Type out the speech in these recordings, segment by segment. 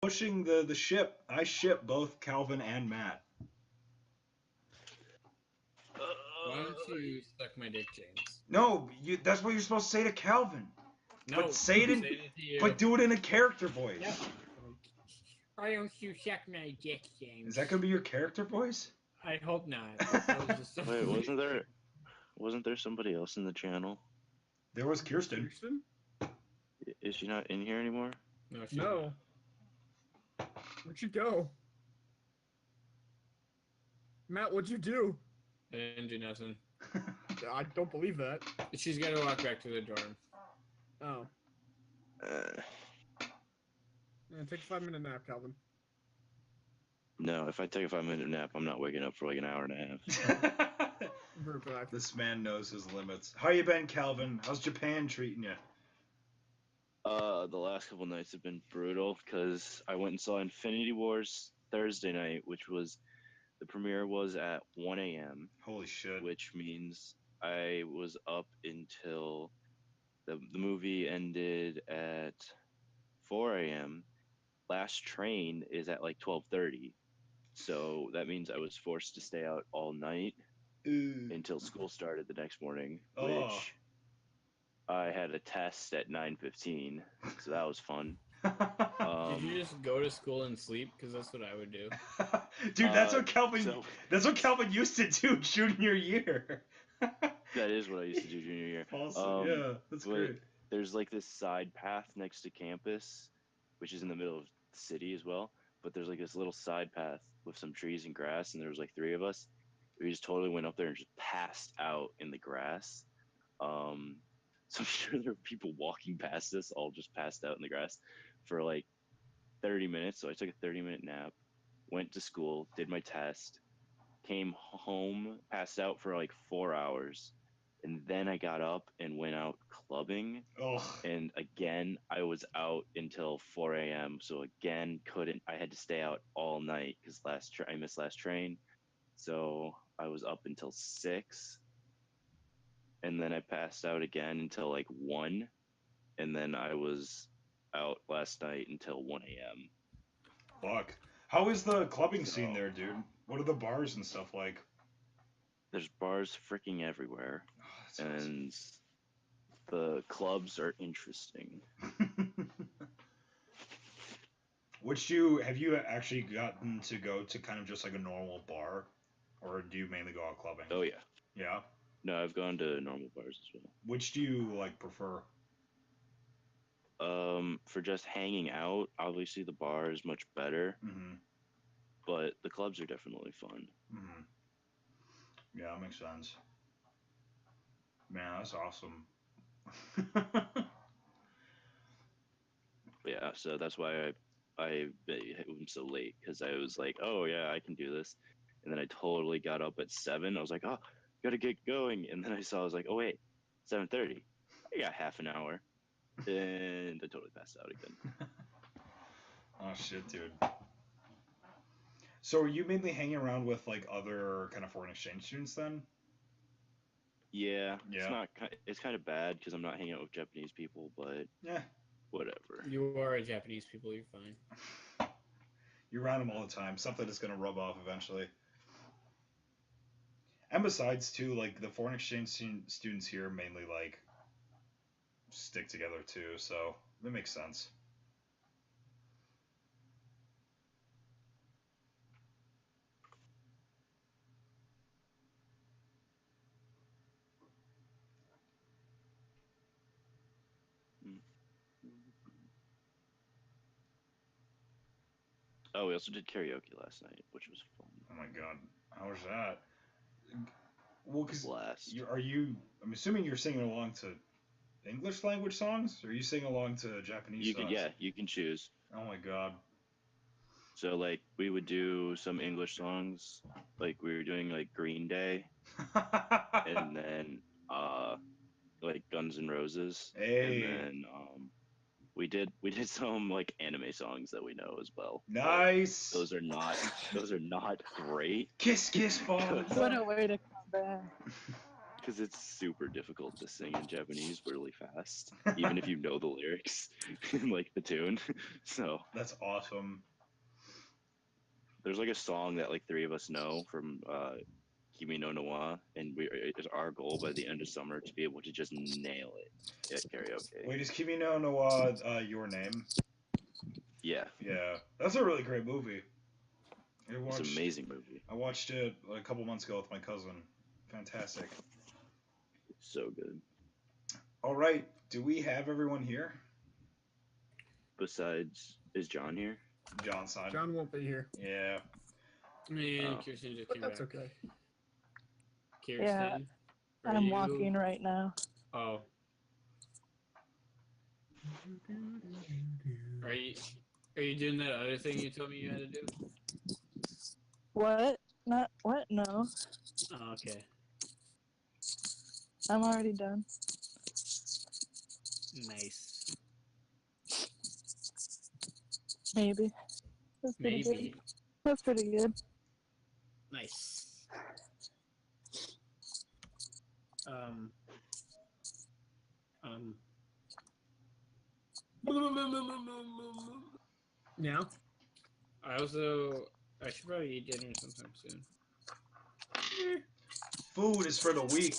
Pushing the ship. I ship both Calvin and Matt. Why don't you suck my dick, James? No, that's what you're supposed to say to Calvin. No, But say it in, say it to you. but do it in a character voice. Yeah. Why don't you suck my dick, James? Is that gonna be your character voice? I hope not. That was just Wait, wasn't there somebody else in the channel? There was Kirsten. Kirsten? Is she not in here anymore? No, she's No. Where'd you go? Matt, what'd you do? not. I didn't do nothing. I don't believe that. She's got to walk back to the dorm. Oh. Yeah, take a 5-minute nap, Calvin. No, if I take a 5-minute nap, I'm not waking up for like an hour and a half. This man knows his limits. How you been, Calvin? How's Japan treating you? The last couple nights have been brutal because I went and saw Infinity Wars Thursday night, which was the premiere was at 1 a.m. Holy shit! Which means I was up until the movie ended at 4 a.m. Last train is at like 12:30, so that means I was forced to stay out all night until school started the next morning, which I had a test at 9:15, so that was fun. Did you just go to school and sleep? Because that's what I would do. Dude, that's what Calvin. That's what Calvin used to do junior year. That is what I used to do junior year. Yeah, that's great. There's like this side path next to campus, which is in the middle of the city as well. But there's like this little side path with some trees and grass, and there was like 3 of us. We just totally went up there and just passed out in the grass. So I'm sure there were people walking past us, all just passed out in the grass for like 30 minutes. So I took a 30-minute nap, went to school, did my test, came home, passed out for like 4 hours. And then I got up and went out clubbing. And again, I was out until 4 a.m. So again, I had to stay out all night because I missed last train. So I was up until 6. And then I passed out again until like 1. And then I was out last night until 1 a.m. Fuck. How is the clubbing scene there, dude? What are the bars and stuff like? There's bars freaking everywhere. Oh, and awesome. The clubs are interesting. Have you actually gotten to go to kind of just like a normal bar? Or do you mainly go out clubbing? Oh, yeah. Yeah? No, I've gone to normal bars as well. Which do you like prefer? For just hanging out, obviously the bar is much better. Mm-hmm. But the clubs are definitely fun. Mm-hmm. Yeah, that makes sense. Man, that's awesome. Yeah, so that's why I'm so late, because I was like, oh yeah, I can do this. And then I totally got up at 7. I was like, oh, gotta get going. And then I was like, oh wait, 7:30. I got half an hour. And I totally passed out again. Oh shit, dude. So are you mainly hanging around with like other kind of foreign exchange students then? Yeah. It's kind of bad because I'm not hanging out with Japanese people, but yeah, whatever. You are a Japanese people, you're fine. You're around them all the time. Something is gonna rub off eventually. And besides, too, like the foreign exchange students here mainly like stick together too, so that makes sense. Oh, we also did karaoke last night, which was fun. Oh my god, how was that? Well, because blast. I'm assuming you're singing along to English language songs, or are you singing along to Japanese songs? You can choose. Oh my god. So like we would do some English songs, like we were doing like Green Day, and then like Guns N' Roses, hey. And then we did some like anime songs that we know as well. Nice. Those are not great. Kiss, kiss, fall. What a way to come back. Because it's super difficult to sing in Japanese really fast, even if you know the lyrics and like the tune. So That's awesome. there's like a song that like three of us know from Kimi no Nawa, and it's our goal by the end of summer to be able to just nail it at karaoke. Wait, is Kimi no Nawa Your Name? Yeah, Yeah, that's a really great movie. it's an amazing movie. I watched it a couple months ago with my cousin. Fantastic. So good. All right, do we have everyone here? Besides, is John here? John's side. John won't be here, Yeah. Man, Oh. Kirsten just but came that's back. okay. Kirsten, Yeah, are I'm you- walking right now. Oh, are you doing that other thing you told me you had to do? What? Not what? No, Oh, okay. I'm already done. Nice. Maybe. That's pretty Maybe. good. That's pretty good. Nice. Um. Yeah. I should probably eat dinner sometime soon. Food is for the weak.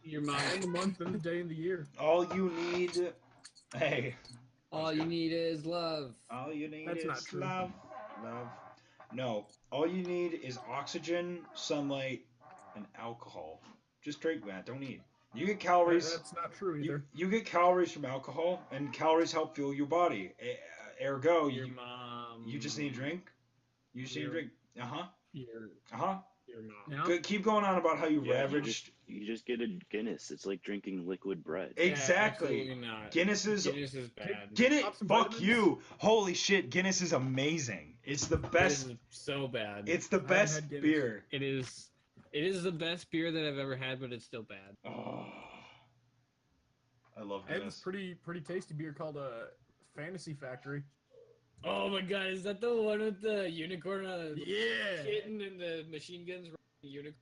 Your mom. And the month and the day and the year. All you need. Hey. All you need is love. All you need That's is not true. love. Love. No. All you need is oxygen, sunlight, and alcohol. Just drink that. Don't eat. You get calories. That's not true either. You get calories from alcohol, and calories help fuel your body. Ergo, Your you, mom. you just need a drink. You just need a Your- drink. Uh huh. Your Uh huh. your mom. Yeah. Good. Keep going on about how you Yeah, ravaged. you just get a Guinness. It's like drinking liquid bread. Exactly. Absolutely not. Guinness is. Guinness is bad. Guinness. Pop some Fuck vitamins. you. Holy shit. Guinness is amazing. It's the Guinness best. is so bad. It's the haven't best had Guinness. beer. It is the best beer that I've ever had, but it's still bad. Oh. I love I had Guinness. this pretty tasty beer called Fantasy Factory. Oh my god, is that the one with the unicorn on the Yeah. kitten and the machine guns riding a unicorn?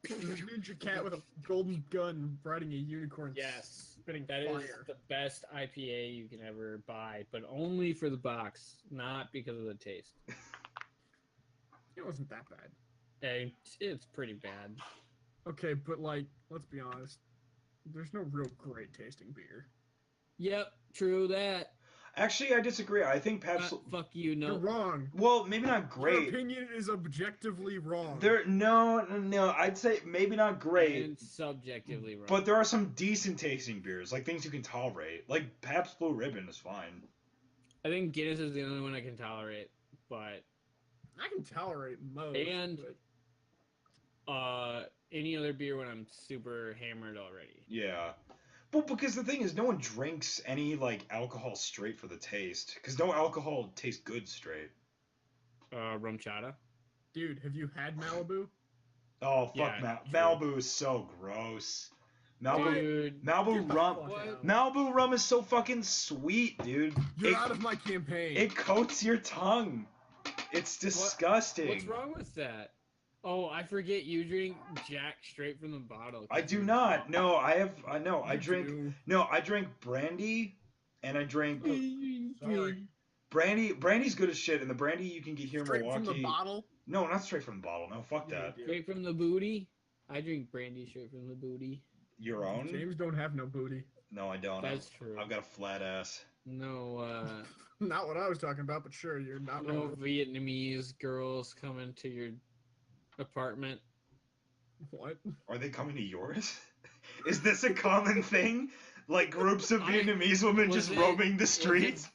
Ninja cat with a golden gun riding a unicorn. Yes. Spitting That is fire. the best IPA you can ever buy, but only for the box, not because of the taste. It wasn't that bad. And it's pretty bad. Okay, but like, let's be honest. There's no real great tasting beer. Yep, true that. Actually, I disagree. I think Pabst. Fuck you, You're no. wrong. Well, maybe not Your great. opinion is objectively wrong. No. I'd say maybe not great. And subjectively wrong. But there are some decent tasting beers, like things you can tolerate. Like Pabst Blue Ribbon is fine. I think Guinness is the only one I can tolerate, but I can tolerate most. And- but any other beer when I'm super hammered already. Yeah. But because the thing is, no one drinks any like alcohol straight for the taste. Because no alcohol tastes good straight. Rum chata. dude, have you had Malibu? Oh fuck, Yeah, true. Malibu is so gross. Dude, Malibu Get the rum. fuck What? out. Malibu rum is so fucking sweet, dude. You're It- out of my campaign. It coats your tongue. It's disgusting. what's wrong with that? Oh, I forget you drink Jack straight from the bottle. I do not. No, I have. No, I You drink. do. No, I drink brandy, and I drink Sorry. brandy. Brandy's good as shit, and the brandy you can get here in Straight Milwaukee. from the bottle. No, not straight from the bottle. No, fuck Yeah, that. you do. Straight from the booty. I drink brandy straight from the booty. Your own? James don't have no booty. No, I don't. That's true. I've got a flat ass. No, Not what I was talking about, but sure, you're not no wrong. Vietnamese girls coming to your apartment. What? Are they coming to yours? Is this a common thing? Like groups of I- Vietnamese women was just it- roaming the was streets?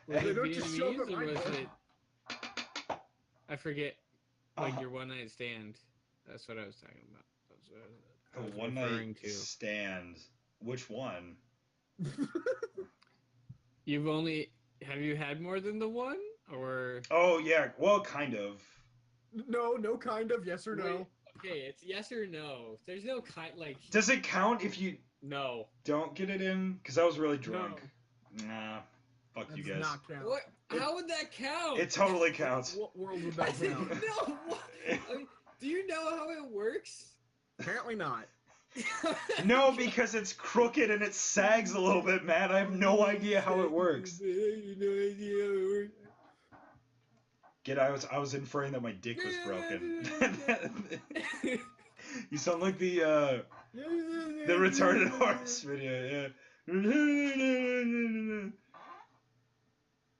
Was They it don't just show up Vietnamese at or my was door. it? I forget. Like Uh, your one night stand. That's what I was talking about. That's what I the was one referring night to. stand. Which one? Have you had more than the one or? Oh yeah. Well, kind of. no, kind of, yes or no. Wait, okay, it's yes or no. There's no Does it count if you no. don't get it in? Because I was really drunk. Nah. Fuck That you does guys. not count. What? How would that count? It totally counts. What world would that count? No. What? I mean, do you know how it works? Apparently not. No, because it's crooked and it sags a little bit, man. I have no idea how it works. No idea how it works. I was inferring that my dick was broken. You sound like the retarded horse video, yeah.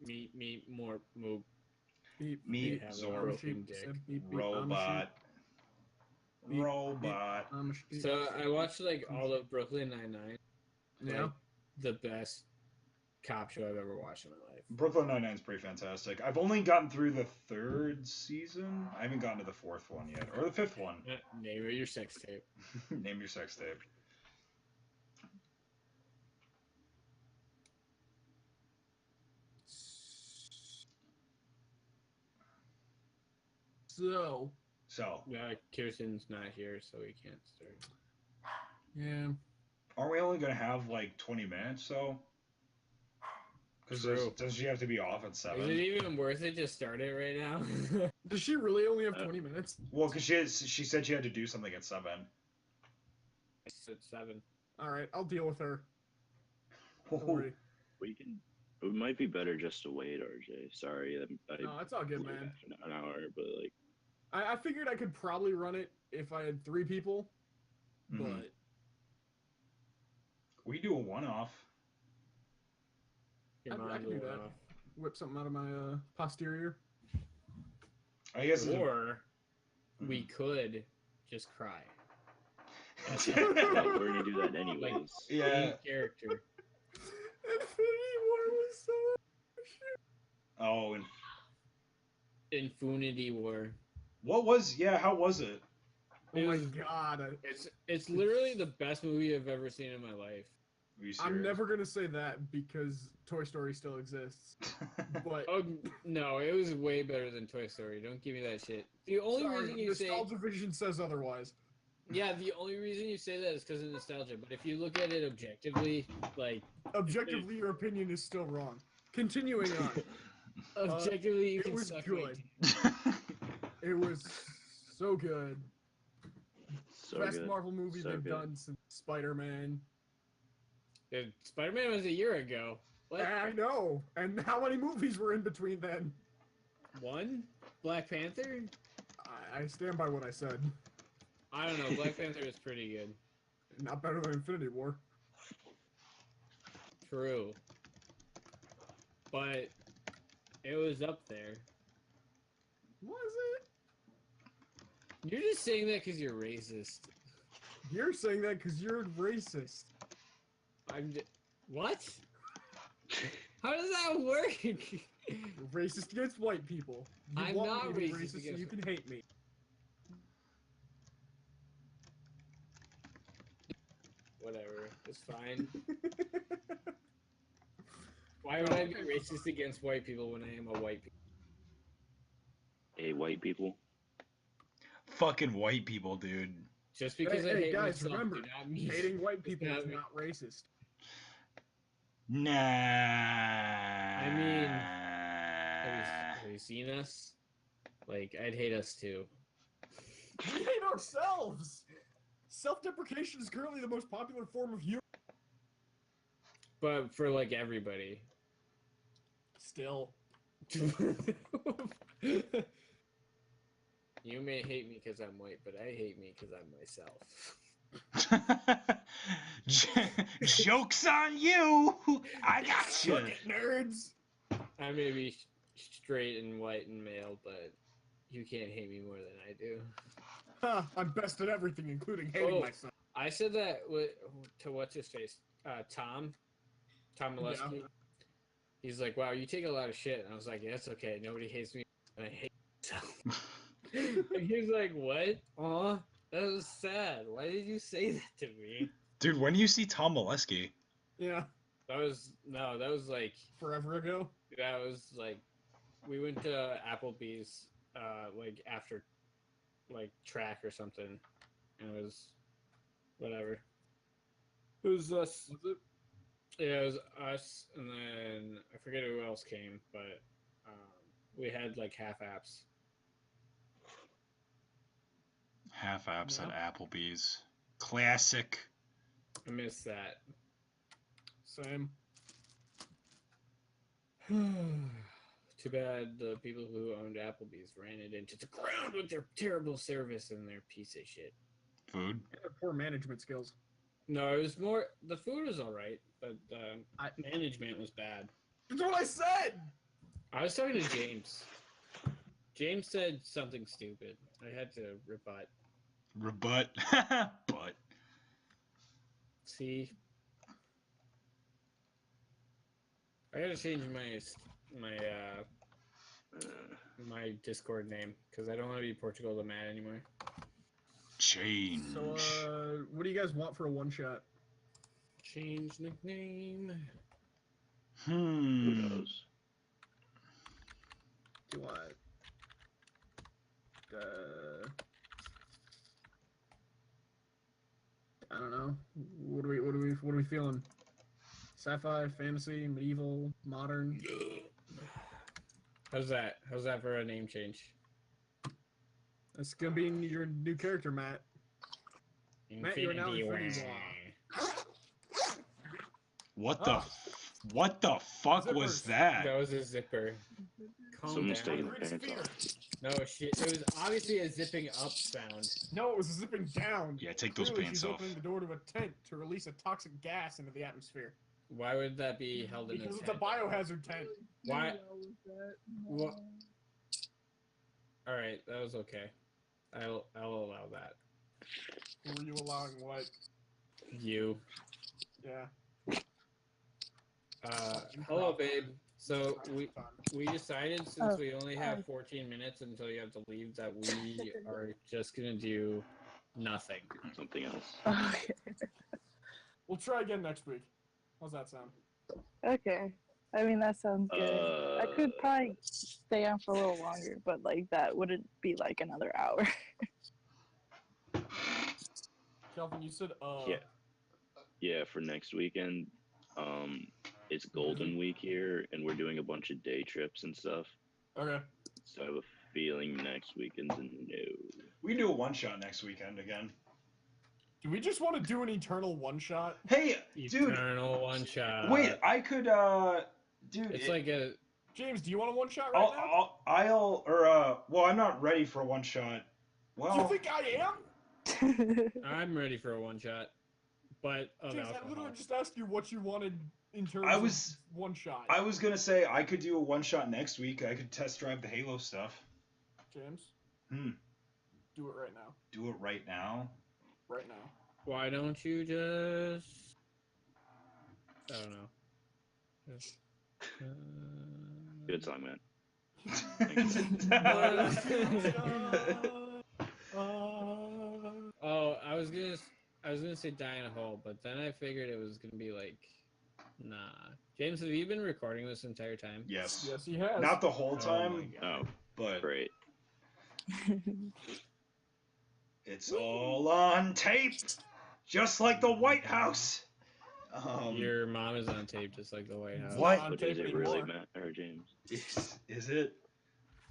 Meet more move. Beep, Meet beep, have a Zorb. broken sheep, dick. said beep, beep, I'm a sheep. Robot. Beep, Robot. I'm a sheep. So I watched like all of Brooklyn Nine-Nine. Yeah. Like, the best cop show I've ever watched in my life. Brooklyn Nine-Nine's pretty fantastic. I've only gotten through the 3rd season. I haven't gotten to the 4th one yet, or the 5th one. Name it your sex tape. Name your sex tape. So. So, Kirsten's not here, so we can't start. Yeah. aren't we only gonna have like 20 minutes? So, because does she have to be off at 7? Is it even worth it to start it right now? Does she really only have 20 minutes? Well, because she said she had to do something at 7. It's at 7. All right, I'll deal with her. Don't Oh, worry. We can. It might be better just to wait, RJ. Sorry, I No, it's all good, man. an hour, but like. I figured I could probably run it if I had 3 people, but Mhm. We do a one-off. Your I mom can do blew that. off. whip something out of my posterior. I guess. Or we could just cry. We're gonna do that anyways. Yeah. Main character. Infinity War was so. Oh, and Infinity War. what was? Yeah, how was it? Oh my god. It's literally the best movie I've ever seen in my life. Are you serious? I'm never gonna say that because Toy Story still exists. But Oh no, it was way better than Toy Story. Don't give me that shit. The only reason you say Nostalgia Vision says otherwise. yeah, the only reason you say that is because of nostalgia. But if you look at it objectively, like Objectively, your opinion is still wrong. Continuing on. objectively, you it can was suck good. my It was so good. So Best good. Marvel movie So they've good. done since Spider-Man. dick. Spider-Man was a year ago. What? I know. And how many movies were in between then? One? Black Panther? I stand by what I said. I don't know. Black Panther is pretty good. Not better than Infinity War. True. But it was up there. Was it? You're just saying that because you're racist. You're saying that because you're racist. What? How does that work? You're racist against white people. You I'm want not me to be racist racist so against- you can hate me. Whatever. It's fine. Why would I be racist against white people when I am a white people? Hey, white people. Fucking white people, dude. Just because I Hey, hate guys, myself, remember, do not mean hating white people not is me. not racist. Nah. I mean, have you seen us? Like, I'd hate us too. We hate ourselves! Self-deprecation is currently the most popular form of humor. But for like everybody. Still. You may hate me because I'm white, but I hate me because I'm myself. Joke's on you! I got you! Look at nerds! I may be straight and white and male, but you can't hate me more than I do. Huh, I'm best at everything, including hating Oh. myself. I said that to what's his face? Tom Molesky. Yeah. He's like, wow, you take a lot of shit. And I was like, yeah, it's okay. Nobody hates me. And I hate myself. And he was like, what? Aw, that was sad. Why did you say that to me? Dude, when do you see Tom Molesky? Yeah, That was like, forever ago. we went to Applebee's, like after, like track or something. And it was, whatever. It was us. Was it? Yeah, it was us, and then I forget who else came, but we had like half apps. Half apps Yeah. at Applebee's. Classic. I miss that. Same. Too bad the people who owned Applebee's ran it into the ground with their terrible service and their piece of shit. Food. Poor management skills. No, it was more. The food was all right, but management was bad. That's what I said! I was talking to James. James said something stupid. I had to rebut. Rebut. But. See, I gotta change my Discord name because I don't want to be Portugal the Man anymore. Change. So, what do you guys want for a one-shot? Change nickname. Who knows? Do you want? I don't know. What are we feeling? Sci-fi, fantasy, medieval, modern. How's that? How's that for a name change? That's gonna be your new character, Matt. Matt, you're now Infinity War. What the fuck Zippers. was that? That was a zipper. Calm Someone's down. taking their pants off. No shit. It was obviously a zipping up sound. No, it was zipping down. Yeah, take those Clearly, pants she's off. opening the door to a tent to release a toxic gas into the atmosphere. Why would that be held in Because a it's a tent? biohazard tent. Why? What? All right, that was okay. I'll allow that. Were you allowing what? You. Yeah. Hello, babe. So we Fun. decided since we only have 14 minutes until you have to leave that we are just gonna do nothing. Something else. Okay. We'll try again next week. How's that sound? Okay. I mean, that sounds good. I could probably stay on for a little longer, but like that wouldn't be like another hour. Kelvin, you said Yeah. Yeah, for next weekend, it's Golden Week here, and we're doing a bunch of day trips and stuff. Okay. So I have a feeling next weekend's a no. We can do a one shot next weekend again. Do we just want to do an eternal one shot? Hey, dude. Eternal one shot. Wait, I could. Dude. It's like a. James, do you want a one shot right now? Well, I'm not ready for a one shot. Well, You think I am? I'm ready for a one shot, but of James, I alcohol. literally just asked you what you wanted in terms I was- of one shot. I was gonna say I could do a one shot next week. I could test drive the Halo stuff. James, Hmm. do it right now. Do it right now. Right now. Why don't you just? I don't know. Just, Good song, man. Oh, I was gonna say die in a hole, but then I figured it was gonna be like, nah. James, have you been recording this entire time? Yes. Yes, he has. Not the whole Oh time, my God. Oh, but great. it's all on tape, just like the White House. Your mom is on tape, just like the White House. What? On But tape is it really, anymore. Matt or James? Is it?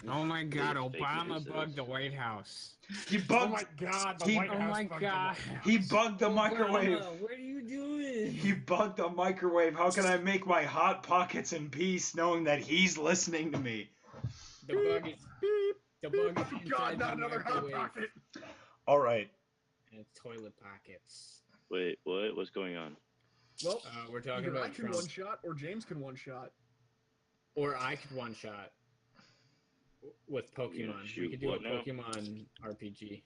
Oh my God! Fake Obama news bugged is- the White House. He Oh bugged. my God! The He- White Oh House my bugged the God. White House. He bugged the microwave. Obama, what are you doing? He bugged the microwave. How can I make my hot pockets in peace, knowing that he's listening to me? The bug is Beep. the bug is Oh inside God, the not another hot microwave pocket. All right. and it's toilet pockets. Wait, what? What's going on? Well, We're talking either I about can Trump, one shot or James can one shot. or I could one shot with Pokemon. shoot We could do a what now? Pokemon RPG.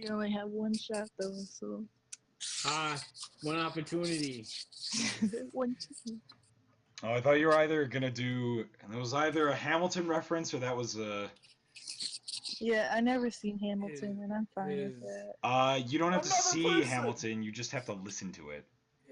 You only have one shot though, so One opportunity. one. Oh, I thought you were either gonna do. And it was either a Hamilton reference or that was a. Yeah, I never seen Hamilton, and I'm fine with You don't have to Another see person. Hamilton. You just have to listen to it.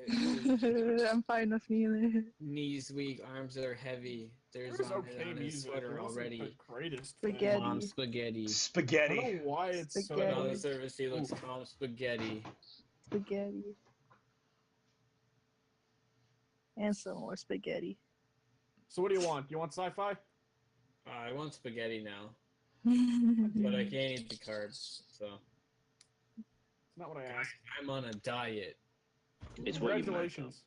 that. I'm fine with neither. Knees weak, arms are heavy. There's There's on, okay on his music. sweater It wasn't already. the greatest. Spaghetti. Calm spaghetti. I Spaghetti. don't know why it's so. Spaghetti. On the surface, he looks calm spaghetti. Spaghetti. And some more spaghetti. So what do you want? You want sci-fi? I want spaghetti now, but I can't eat the carbs, so. It's not what I asked. I'm on a diet. It's what you meant, Congratulations.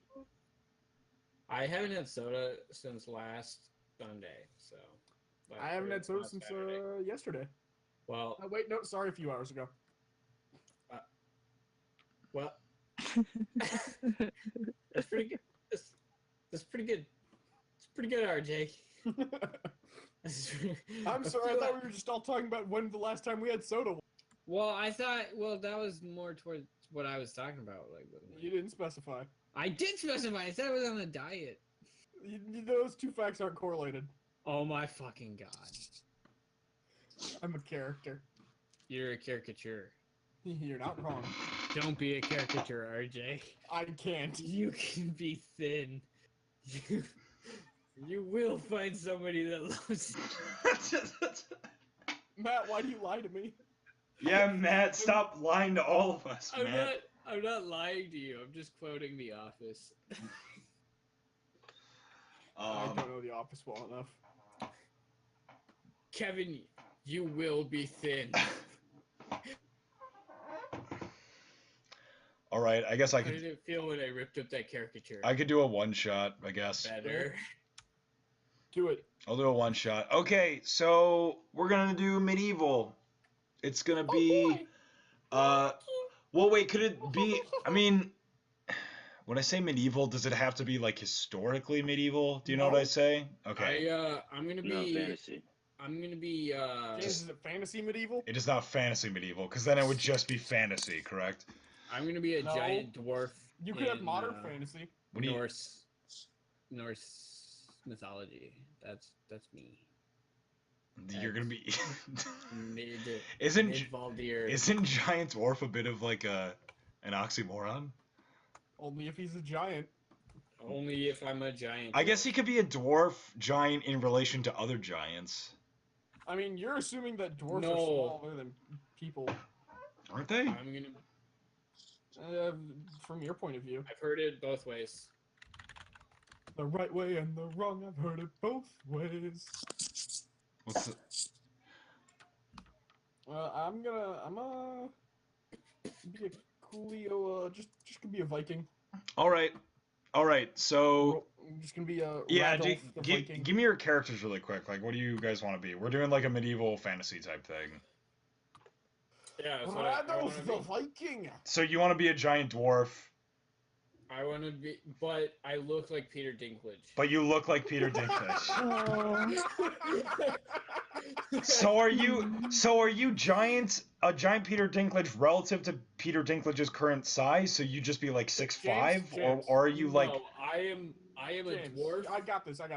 I haven't had soda since last Sunday, so. I haven't had soda last since Saturday. yesterday. Well, Oh, wait, no, sorry, a few hours ago. well, that's pretty good. That's pretty good. It's pretty good, RJ. I'm sorry, I thought we were just all talking about when the last time we had soda was. Well, I thought. Well, that was more towards what I was talking about. Like, You didn't specify. I did specify. I said I was on a diet. Those two facts aren't correlated. Oh my fucking god! I'm a character. You're a caricature. You're not wrong. Don't be a caricature, RJ. I can't. You can be thin. You will find somebody that loves you. Matt, why do you lie to me? Yeah, Matt, stop lying to all of us, Matt. I'm not lying to you. I'm just quoting The Office. I don't know The Office well enough. Kevin, you will be thin. All right, I guess I How did could. it feel when I ripped up that caricature? I could do a one shot, I guess. Better. Do it. I'll do a one shot. Okay, so we're gonna do medieval. It's gonna be. Well, wait. Could it be? I mean, when I say medieval, does it have to be like historically medieval? Do you know what I say? Okay. I'm gonna be. No, fantasy. I'm gonna be. James, is it fantasy medieval? It is not fantasy medieval, because then it would just be fantasy, correct? I'm gonna be a No. giant dwarf. You could have in, modern fantasy. What do you? Norse mythology. That's me. You're gonna be. Mid. Isn't Valdir. isn't giant dwarf a bit of like an oxymoron? Only if he's a giant. Only if I'm a giant. I guess he could be a dwarf giant in relation to other giants. I mean, you're assuming that dwarves No. are smaller than people. Aren't they? I'm gonna. From your point of view. I've heard it both ways. The right way and the wrong, I've heard it both ways. What's the... I'm gonna be a coolio, just gonna be a Viking. All right. So I'm just gonna be a yeah, Radolf the Viking. give me your characters really quick. Like, what do you guys want to be? We're doing like a medieval fantasy type thing. Yeah. So I Radolf wanna the be. Viking. So you want to be a giant dwarf, I want to be, but I look like Peter Dinklage. but you look like Peter Dinklage. Oh. So are you giant? A giant Peter Dinklage relative to Peter Dinklage's current size? So you just be like 6'5", James, or are you like No, I am a James, dwarf. I got this. like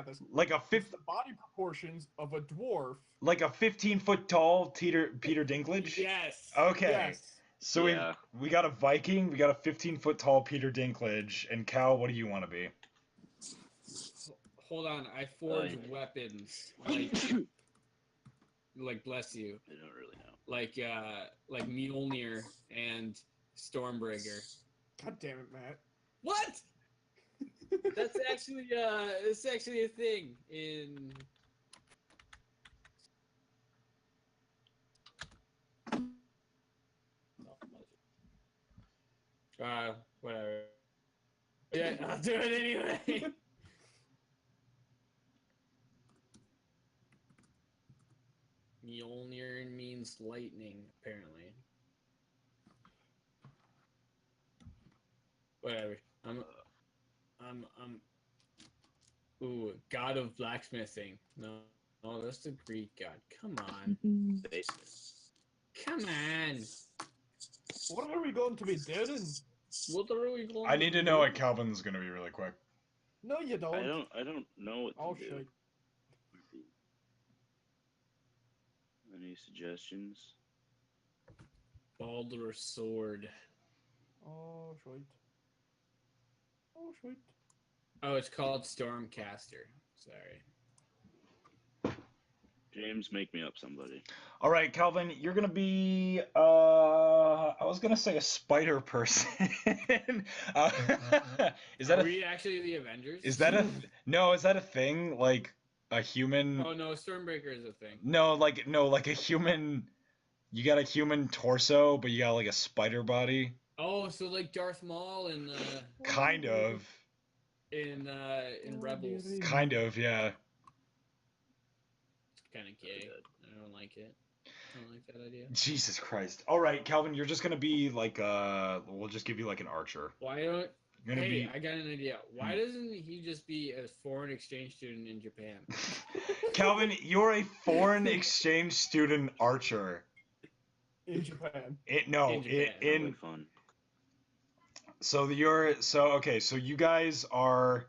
a It's fifth, the body proportions of a dwarf. like a 15-foot tall Peter Dinklage? Yes. Okay. Yes. So Yeah. we got a Viking, we got a 15-foot tall Peter Dinklage, and Cal, what do you want to be? Hold on, I forge weapons. Like bless you. I don't really know. Like Mjolnir and Stormbreaker. God damn it, Matt. What? That's actually a thing in. Whatever. Yeah, I'll do it anyway. Mjolnir means lightning, apparently. Whatever. Ooh, god of blacksmithing. No, that's the Greek god. Come on. Come on. What are we going to be doing? What are we going I need to know what Calvin's gonna be really quick. No, you don't. I don't know what to Oh, do. shit. Any suggestions? Baldur's sword. Oh, shit. Oh, shit. Oh, it's called Stormcaster. Sorry. James, make me up somebody. All right, Calvin, you're gonna be. I was gonna say a spider person. Is that Are we actually the Avengers? Is that no? Is that a thing? Like a human? Oh no, Stormbreaker is a thing. No, like a human You got a human torso, but you got like a spider body. Oh, so like Darth Maul Kind of. in Rebels. Kind of, yeah. It's kind of gay. I don't like it. I don't like that idea. Jesus Christ. All right, Calvin, you're just gonna be like we'll just give you like an archer. Why don't? You're gonna Hey, be I got an idea. Why doesn't he just be a foreign exchange student in Japan? Calvin, you're a foreign exchange student archer. In Japan. No, In Japan. Really fun. so okay, so you guys are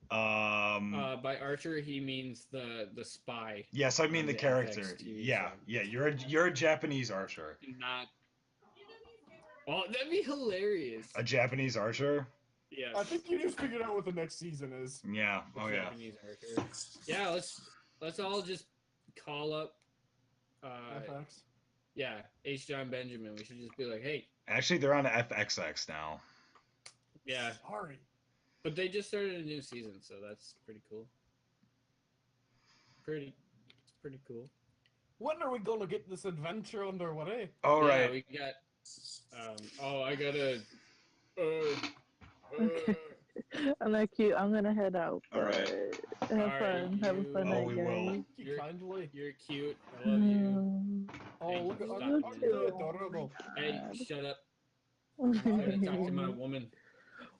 By archer, he means the spy. yes, I mean on the the character. FX TV Yeah, show. yeah, you're a Japanese archer. Not. Oh, that'd be hilarious. A Japanese archer? Yeah. I think you just figured out what the next season is. Yeah. Oh yeah. Japanese archer. Yeah, let's all just call up. FX. Yeah, H. John Benjamin. We should just be like, hey. Actually, they're on FXX now. Yeah. Sorry. But they just started a new season, so that's pretty cool. It's pretty cool. When are we gonna get this adventure underway? All Yeah, right. we got. I gotta. Okay. I'm not cute. I'm gonna head out. All right. Have All right, fun. Have a you- fun Oh, night, we guys. will. Thank you You're- kindly. You're cute. I love you. Oh, Thank look you at for that. stopping Aren't in. you adorable? Hey, shut up. I'm gonna talk to my woman.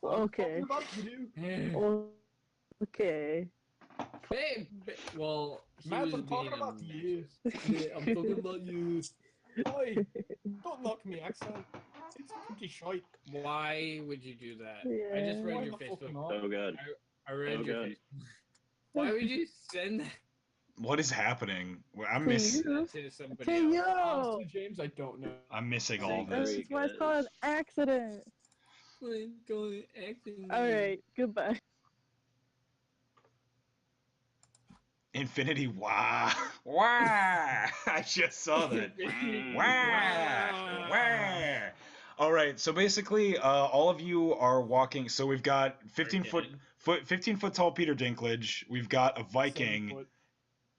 Okay. What you do? Oh, okay. Babe, well, he Matt, was I'm talking being about you. Yeah, I'm talking about you. Oi, don't knock me accent. It's pretty shite. Why would you do that? I just Yeah. read Why your the Facebook. fuck not? Oh god. I read Oh, your God. Facebook. Why would you send that What is happening? I To miss. you? to somebody To else? you! Honestly, James, I don't know. I'm missing all of That's this. Very why it's good. called an accident. Like, going acting. Alright, goodbye. Infinity. Wow. Wow. I just saw that. Wow. Wow. All right. So basically, all of you are walking. So we've got 15 foot tall Peter Dinklage. We've got a Viking.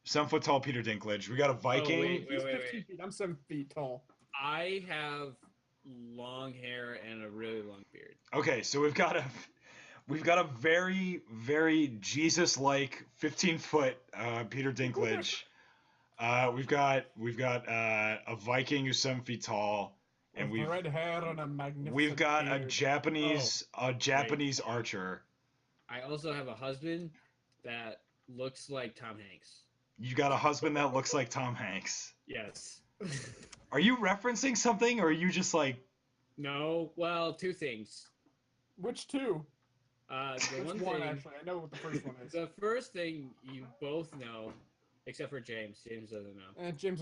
7 foot tall Peter Dinklage. We got a Viking. wait. He's 15 feet. I'm 7 feet tall. I have long hair and a really long beard. Okay, so we've got a very, very Jesus-like 15-foot Peter Dinklage. We've got a Viking who's 7 feet tall, and With red hair and a magnificent we've got a beard. Japanese archer. I also have a husband that looks like Tom Hanks. You got a husband that looks like Tom Hanks. Yes. Are you referencing something, or are you just like? No. Well, two things. Which two? The Which one, actually? I know what the first one is. The first thing you both know, except for James. James doesn't know. James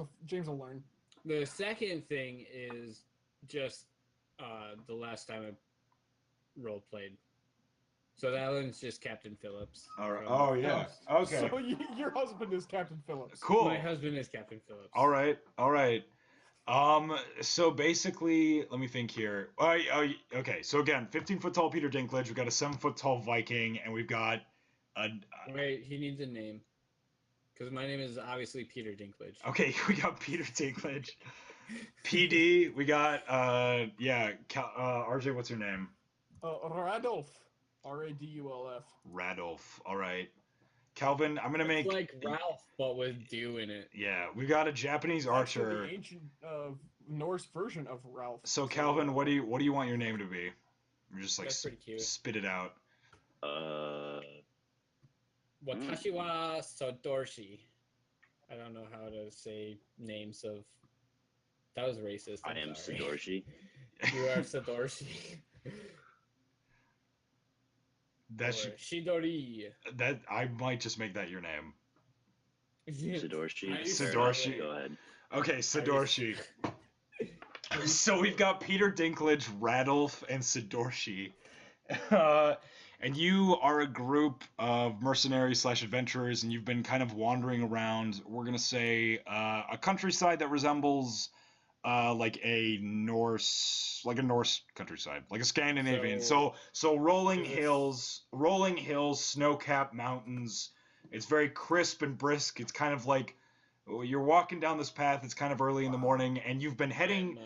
will learn. The second thing is just the last time I role played. So that one's just Captain Phillips. All right. from- Oh yeah. Okay. So your husband is Captain Phillips. Cool. My husband is Captain Phillips. All right. All right. So basically, let me think here. Okay. So again, 15 foot tall Peter Dinklage. We've got a 7 foot tall Viking, and we've got a. Wait, he needs a name. Because my name is obviously Peter Dinklage. Okay, we got Peter Dinklage. PD. We got RJ. What's her name? Radolf. Radulf. Radolf. All right. Calvin, I'm gonna make. It's like Ralph, but with dew in it. Yeah, we got a Japanese Actually, archer. the ancient Norse version of Ralph. So Calvin, what do you want your name to be? Or just like That's pretty cute. spit it out. Watashi wa Sodorshi. I don't know how to say names of. That was racist. I am sorry. Sidorshi. You are Sodorshi. That's Or Shidori. that I might just make that your name. Sidorshi. I used to Sidorshi. say Go ahead. Okay, Sidorshi. So we've got Peter Dinklage, Radolf, and Sidorshi. And you are a group of mercenaries / adventurers, and you've been kind of wandering around, we're going to say, a countryside that resembles like a Norse countryside, like a Scandinavian. So rolling hills, snow-capped mountains. It's very crisp and brisk. It's kind of like You're walking down this path. It's kind of early in the morning, and you've been heading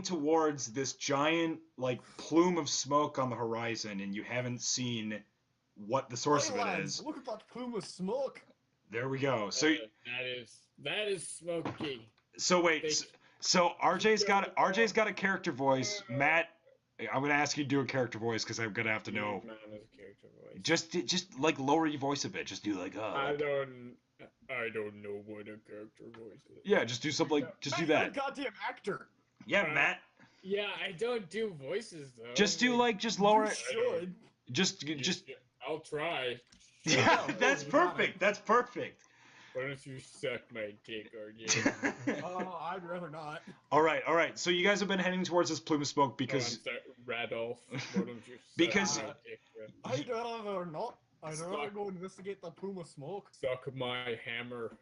towards this giant like plume of smoke on the horizon, and you haven't seen what the source of it is. Look at that plume of smoke. There we go. So that is smoky. so wait. So RJ's got a character voice. Matt, I'm gonna ask you to do a character voice because I'm gonna have to know. Just like lower your voice a bit. Just do like I don't know what a character voice is. Yeah, just do something like do You're that. a goddamn actor. Yeah, Matt. Yeah, I don't do voices though. Just do just lower it. Should. Just I'll try. Yeah, that's perfect. That's perfect. Why don't you suck my dick, RJ? I'd rather not. All right. So you guys have been heading towards this plume of smoke because Radolf. Why don't you because suck my dick? I'd rather not. I'd rather go investigate the plume of smoke. Suck my hammer.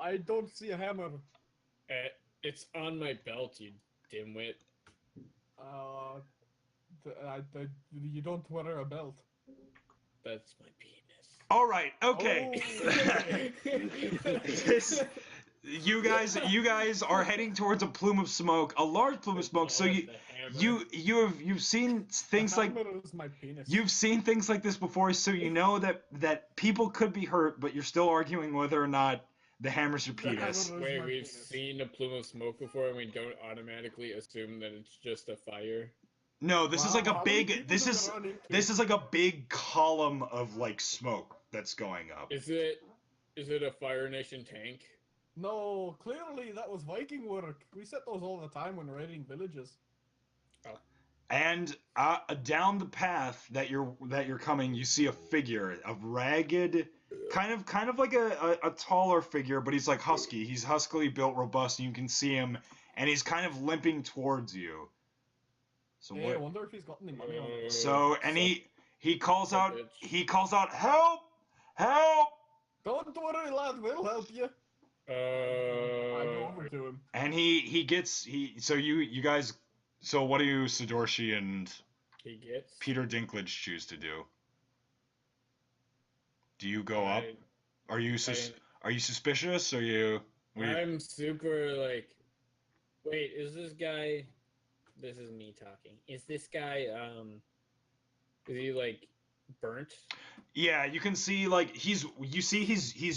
I don't see a hammer. It's on my belt, you dimwit. You don't wear a belt. That's my penis. all right, okay. You guys are heading towards a plume of smoke, a large plume of smoke. So you've seen things like you've seen things like this before, so you know that people could be hurt, but you're still arguing whether or not the hammer's your penis. Wait, we've seen a plume of smoke before, and we don't automatically assume that it's just a fire. No, this is like a big. This is like a big column of like smoke that's going up. Is it a Fire Nation tank? No, clearly that was Viking work. We set those all the time when raiding villages. Oh. And down the path that you're coming, you see a figure, a ragged, kind of like a taller figure, but he's like husky. He's huskily built, robust, and you can see him, and he's kind of limping towards you. So I wonder if he's got any money on him. So and he calls out help! Help! Don't worry, lad, we'll help you. I go over to him. And so you guys, so what do you, Sidorshi and Peter Dinklage choose to do? Do you go up? Are you suspicious? Are you? I'm super like. Wait, is this guy? This is me talking. Is this guy? Is he like burnt? Yeah, you can see like he's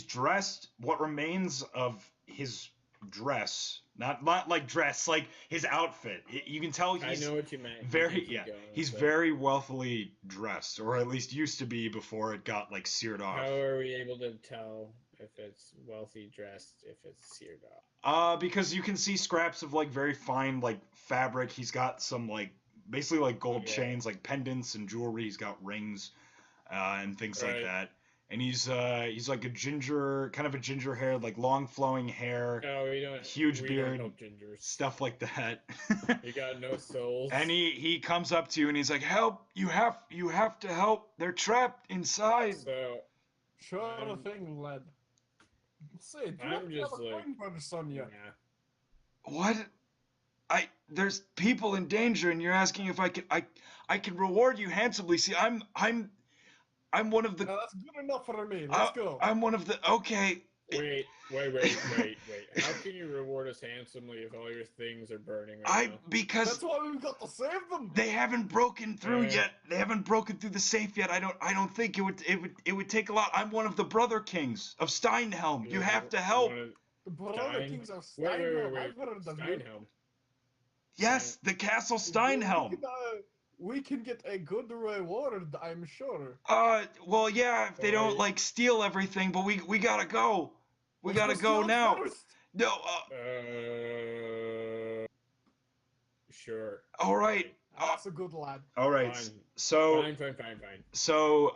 dressed. What remains of his dress, not like dress, like his outfit. You can tell he's. I know what you meant. He's very wealthily dressed, or at least used to be before it got like seared off. How are we able to tell if it's wealthy dressed if it's seared off? Because you can see scraps of like very fine like fabric. He's got some like basically like gold chains, like pendants and jewelry. He's got rings. And things like that, and he's like a ginger haired, like long flowing hair, huge beard, stuff like that. He got no soul. And he comes up to you and he's like, "Help! You have to help! They're trapped inside." So, sure thing, lad. Say, do I'm you just have a like, coin purse on you? What? There's people in danger, and you're asking if I can reward you handsomely. See, I'm one of the. No, that's good enough for me. Let's go. I'm one of the. Okay. Wait. How can you reward us handsomely if all your things are burning right now? Because that's why we've got to save them. They haven't broken through yet. They haven't broken through the safe yet. I don't think it would take a lot. I'm one of the brother kings of Steinhelm. You have to help. The brother kings of Steinhelm. I've heard of them. Steinhelm. Yes, the castle Steinhelm. We can get a good reward, I'm sure. Well, yeah, if they don't like steal everything, but we gotta go. We gotta go now. First. No. Sure. All right. That's a good lad. All right. Fine. So. Fine. So,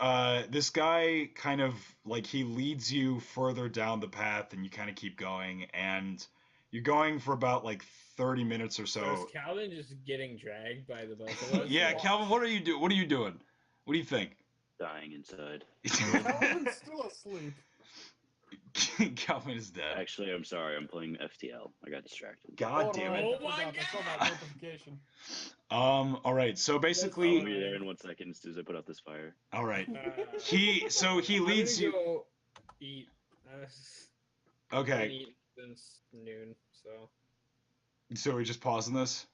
this guy kind of like he leads you further down the path, and you kind of keep going, and you're going for about like 30 minutes or so. Is Calvin just getting dragged by the both of us? Yeah, Calvin, what are you doing? What are you doing? What do you think? Dying inside. Calvin's still asleep. Calvin is dead. Actually, I'm sorry. I'm playing FTL. I got distracted. God damn it. Oh my I saw that notification. All right. So basically, I'll be there in 1 second as soon as I put out this fire. all right. He leads you. Go eat. I haven't Okay, eaten since noon, so so we just pausing this.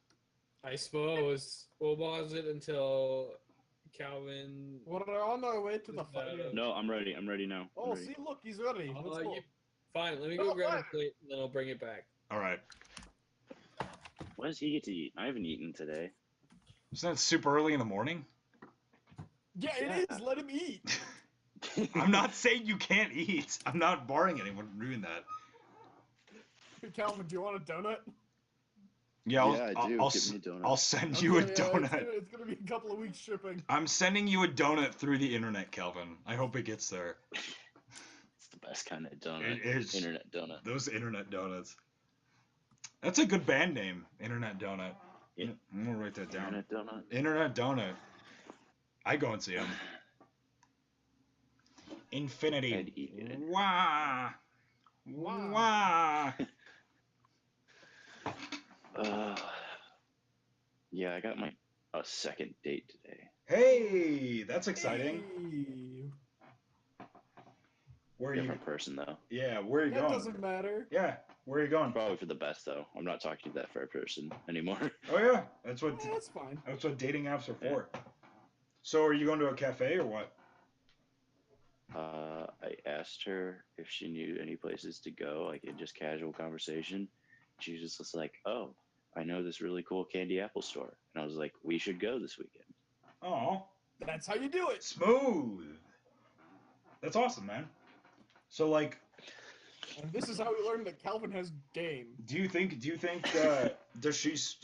I suppose we'll pause it until Calvin. We're on our way to the fire. No, I'm ready. I'm ready now. Oh, see, look, he's ready. Let's go. Fine, let me go grab a plate and then I'll bring it back. All right. What does he get to eat? I haven't eaten today. Isn't that super early in the morning? Yeah, it is. Let him eat. I'm not saying you can't eat. I'm not barring anyone from doing that. Hey, Calvin, do you want a donut? Yeah, I do. Give me a donut. I'll send you a donut. It's gonna be a couple of weeks shipping. I'm sending you a donut through the internet, Kelvin. I hope it gets there. It's the best kind of donut. It is. Internet donut. Those internet donuts. That's a good band name, Internet Donut. Yeah. I'm gonna write that down. Internet donut. Internet Donut. I go and see him. Infinity. I'd eat it. Wah. Wah. Yeah, I got a second date today. Hey, that's exciting. Hey. Where are you? Different person though. Yeah, where are you That going? doesn't matter. Yeah, where are you going? Probably for the best though. I'm not talking to that fair person anymore. Oh yeah, that's what That's fine. dating apps are for. So are you going to a cafe or what? I asked her if she knew any places to go, like in just casual conversation. She was just like, "Oh, I know this really cool candy apple store," and I was like, "We should go this weekend." Oh, That's how you do it. smooth. That's awesome, man. So like, And this is how we learned that Calvin has game. do you think is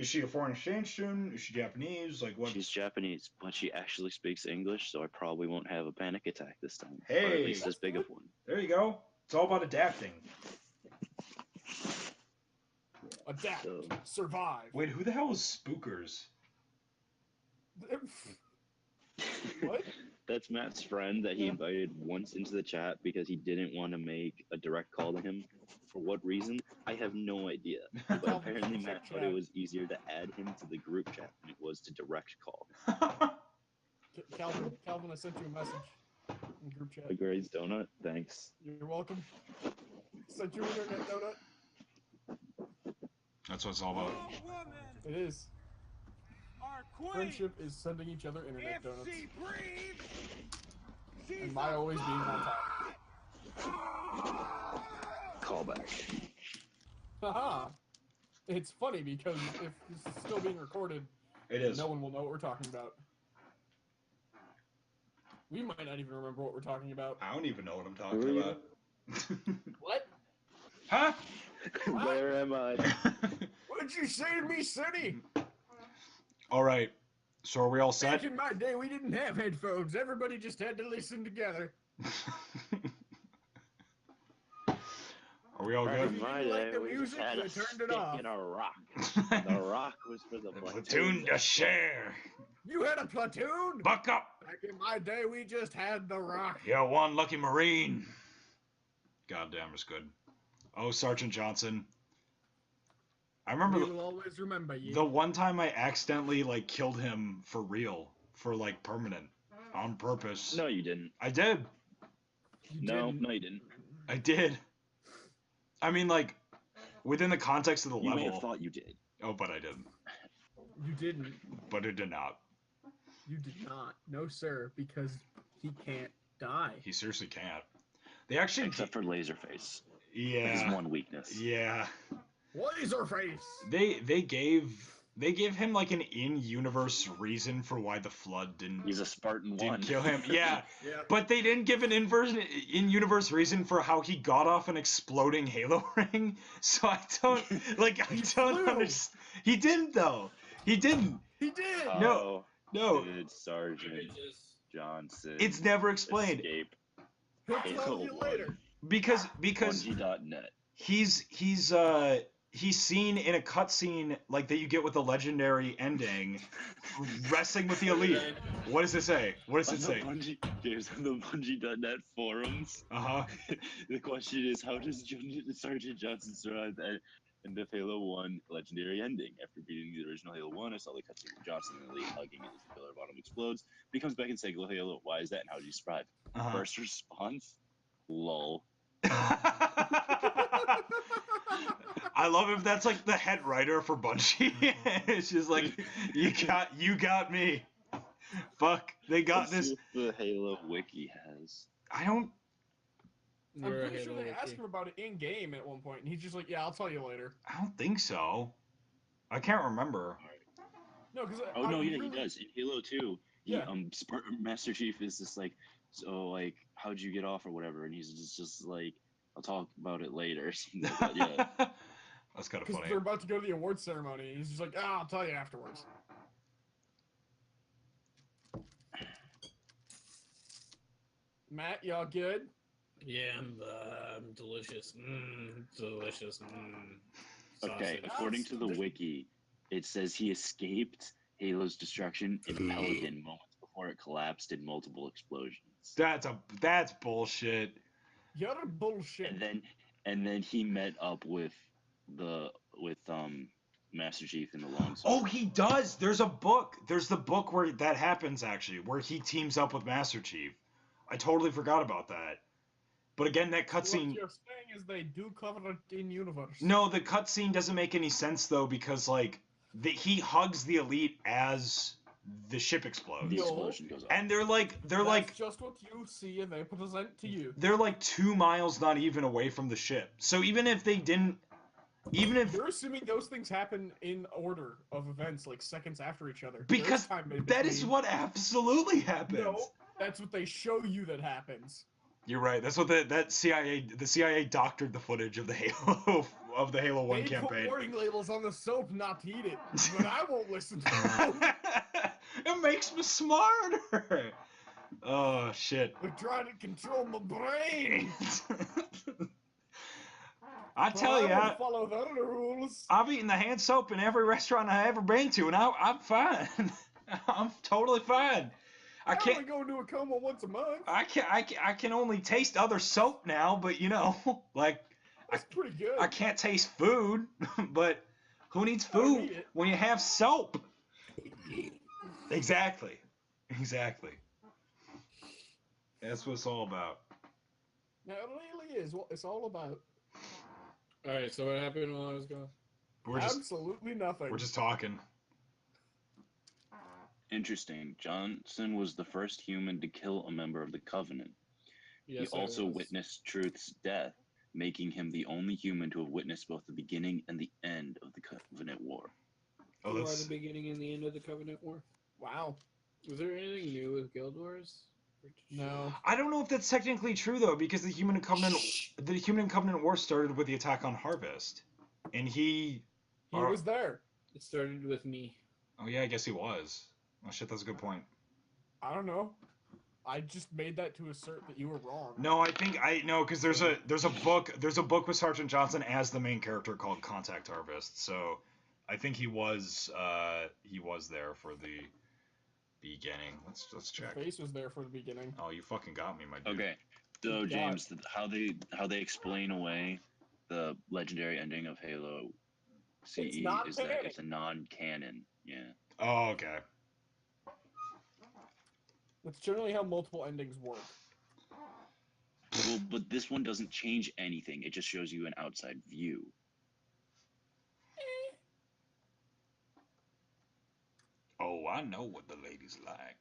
she a foreign exchange student? Is she Japanese? Like what? She's Japanese, but she actually speaks English, so I probably won't have a panic attack this time. Or Hey. at least as big of one. There you go. It's all about adapting. Adapt. So- Survive. Wait, who the hell is Spookers? What? That's Matt's friend that he invited once into the chat because he didn't want to make a direct call to him. For what reason? I have no idea. But apparently Matt thought it was easier to add him to the group chat than it was to direct call. Calvin, I sent you a message in group chat. A Gray's donut? Thanks. You're welcome. Sent you an internet donut. That's what it's all about. It is. Friendship is sending each other internet donuts. And my always being on top. Callback. Haha. It's funny because if this is still being recorded, It is. no one will know what we're talking about. We might not even remember what we're talking about. I don't even know what I'm talking about. What? Huh? Where am I? What did you say to me, Sonny? All right. So are we all set? Back in my day, we didn't have headphones. Everybody just had to listen together. Are we all Back good? in my You like day, the we music? just had You a turned it stick off. and a rock. The rock was for the Platoon to share. You had a platoon? Buck up. Back in my day, we just had the rock. You're one lucky Marine. Goddamn, it's good. Oh, Sergeant Johnson. I remember We will always remember you. the one time I accidentally like killed him for real, for like permanent, on purpose. No, you didn't. I did. You No, didn't. no, you didn't. I did. I mean, like, within the context of the You level. may have thought you did. Oh, but I didn't. You didn't. But it did not. You did not. No, sir, because he can't die. He seriously can't. They actually. Except for Laserface. Yeah. His one weakness. Yeah. Laserface! They gave him like an in-universe reason for why the flood He's a Spartan didn't 1. kill him. Yeah. Yeah. But they didn't give an in-universe reason for how he got off an exploding Halo ring. So I don't flew. understand. He didn't though. He didn't. He did! No. No. Did Sergeant Johnson It's never explained. escape He'll tell you later. Because Bungie.net. he's seen in a cutscene like that you get with the legendary ending, wrestling with the elite. What does it say? What does it say? James, on the Bungie.net forums, the question is, how does Sergeant Johnson survive the end of Halo 1 legendary ending? After beating the original Halo 1, I saw the cutscene with Johnson and the elite hugging as the pillar bottom explodes. But he comes back and says, Halo, why is that and how did you survive? First response, lol. I love if that's like the head writer for Bungie. It's just like you got me. Fuck, they got Let's see this. what the Halo wiki has. I don't. I'm We're a pretty sure Halo they asked wiki. him about it in game at one point, and he's just like, "Yeah, I'll tell you later." I don't think so. I can't remember. No, because Oh no, yeah, he does. In Halo 2, Yeah. Master Chief is just like, so like, how'd you get off or whatever, and he's just like, I'll talk about it later or something like that. Yeah. That's kind of Because funny. they're about to go to the awards ceremony, and he's just like, "Ah, I'll tell you afterwards." Matt, y'all good? Yeah, I'm delicious. Delicious. Okay, Sausage. according to the wiki, it says he escaped Halo's destruction in Pelican moments before it collapsed in multiple explosions. That's bullshit. You're bullshit. And then he met up with Master Chief in the long Oh, sword. he does. There's a book. There's the book where that happens actually, where he teams up with Master Chief. I totally forgot about that. But again, that What cutscene. you're saying is they do cover it in universe. No, the cutscene doesn't make any sense though because like he hugs the elite as the ship explodes. The No. explosion goes off. And they're That's just what you see and they present to you. they're like 2 miles not even away from the ship. So even if they didn't, even if You're assuming those things happen in order of events, like seconds after each other. because There's time in that is between. what absolutely happens. No, that's what they show you that happens. You're right. That's what the CIA doctored the footage of the Halo of the Halo 1 They campaign. put warning labels on the soap not to eat it, but I won't listen to them. It makes me smarter. Oh shit. They're trying to control my brain. I tell you, I won't follow their rules. I've eaten the hand soap in every restaurant I ever been to, and I'm fine. I'm totally fine. I only can't. go into a coma once a month. I can only taste other soap now, but you know, like That's pretty good. I can't taste food, but who needs I don't food need it. when you have soap? Exactly. That's what it's all about. Now, it really is what it's all about. All right, so what happened while I was gone? Absolutely nothing. We're just talking. Interesting. Johnson was the first human to kill a member of the Covenant. Yes, He I also was. witnessed Truth's death, making him the only human to have witnessed both the beginning and the end of the Covenant War. Oh, You are that's the beginning and the end of the Covenant War. Wow. Was there anything new with Guild Wars? No. I don't know if that's technically true though, because the Human Covenant War started with the attack on Harvest, and He was there. It started with me. Oh yeah, I guess he was. Oh shit, that's a good point. I don't know. I just made that to assert that you were wrong. No, I think because there's a book with Sergeant Johnson as the main character called Contact Harvest. So I think he was there for the beginning. Let's check. His face was there for the beginning. Oh, you fucking got me, my dude. Okay, so God. James, how they explain away the legendary ending of Halo CE It's not is that canon. it's a non-canon. Yeah. Oh, okay. That's generally how multiple endings work. Well, but this one doesn't change anything. It just shows you an outside view. Oh, I know what the ladies like.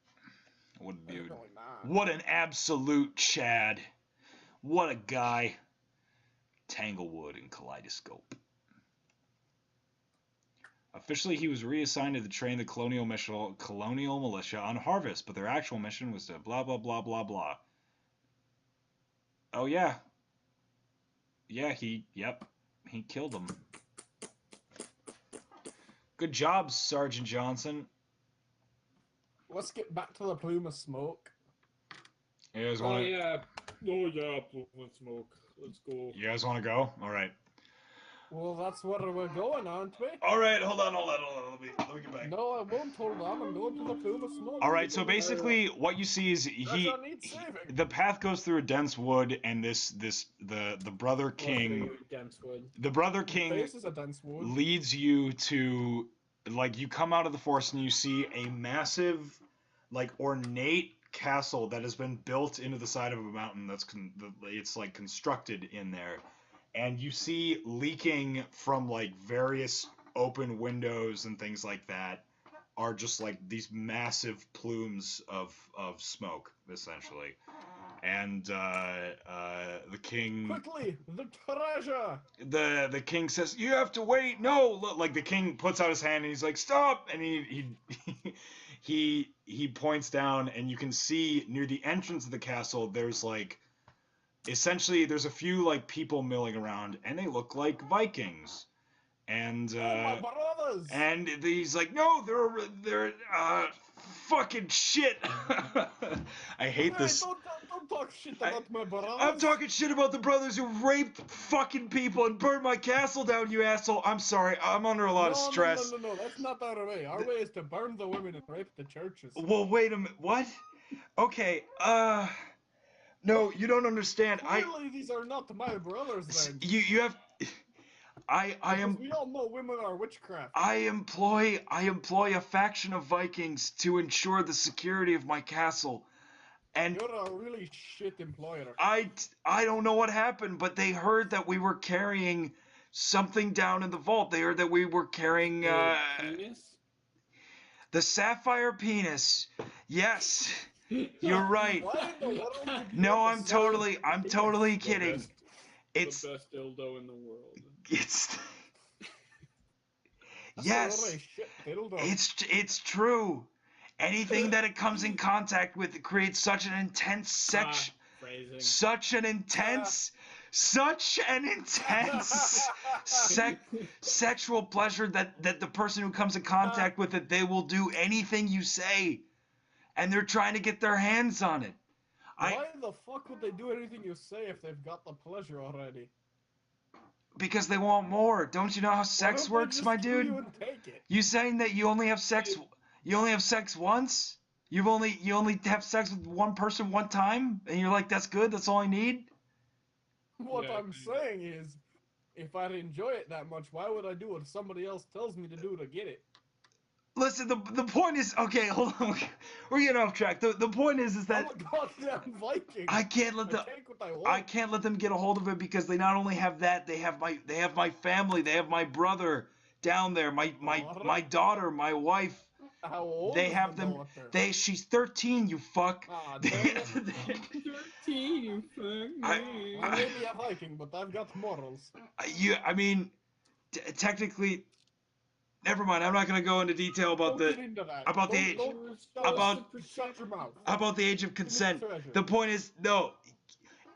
What a dude. Apparently not. What an absolute Chad. What a guy. Tanglewood and Kaleidoscope. Officially, he was reassigned to train the colonial militia on Harvest, but their actual mission was to blah, blah, blah, blah, blah. Oh, yeah. Yeah, he killed him. Good job, Sergeant Johnson. Let's get back to the plume of smoke. You guys Oh want to? yeah, let's smoke. Let's go. You guys want to go? All right. Well, that's where we're going, aren't we? All right. Hold on. Let me get back. No, I won't hold on. I'm going to the plume of smoke. All right. So basically, what you see is Russia needs saving. the path goes through a dense wood, and the brother king, the brother king Face is a dense wood. leads you to, like, you come out of the forest and you see a massive, like, ornate castle that has been built into the side of a mountain. It's like constructed in there, and you see leaking from like various open windows and things like that are just like these massive plumes of smoke, essentially. And the king, Quickly, the treasure. the king says, "You have to wait." No, look, like the king puts out his hand and he's like, "Stop!" And he points down, and you can see near the entrance of the castle, there's like essentially there's a few like people milling around, and they look like Vikings. And My brothers. and he's like, "No, they're fucking shit." I hate Hey, this. don't talk shit about my brothers. I'm talking shit about the brothers who raped fucking people and burned my castle down, you asshole. I'm sorry. I'm under a lot of stress. No. That's not our way. Our way is to burn the women and rape the churches. Well, wait a minute. What? Okay. No, you don't understand. Clearly, these are not my brothers. Then You have. I am. Because we all know women are witchcraft. I employ a faction of Vikings to ensure the security of my castle. And You're a really shit employer. I don't know what happened, but they heard that we were carrying something down in the vault. They heard that we were carrying Penis? the sapphire penis. Yes, you're right. Why in the world would you No, have a sapphire I'm penis? totally kidding. It's the best dildo in the world. it's That's yes, a really shit dildo. it's true. Anything that it comes in contact with, it creates such an intense Phrasing. such an intense sexual pleasure that the person who comes in contact with it, they will do anything you say, and they're trying to get their hands on it. Why the fuck would they do anything you say if they've got the pleasure already? Because they want more. Don't you know how sex Why don't they works, just my kill dude? you and take it? You saying that you only have sex once? You only have sex with one person one time, and you're like, that's good, that's all I need? What Yeah, I'm saying is, if I enjoy it that much, why would I do what somebody else tells me to do to get it? Listen, the point is, okay, hold on, we're getting off track. The point is that I'm a goddamn Viking. I can't let take what I want. I can't let them get a hold of it, because they not only have that, they have my family, they have my brother down there, my daughter, my wife. How old They is have the them. daughter? She's 13. You fuck. Ah, damn it. 13, you fuck me. I may be a Viking, but I've got morals. I mean, technically. Never mind. I'm not gonna go into detail about Don't get into that. about the Don't- age- don't- about- shut your mouth. about the age of consent. treasure. The point is, no.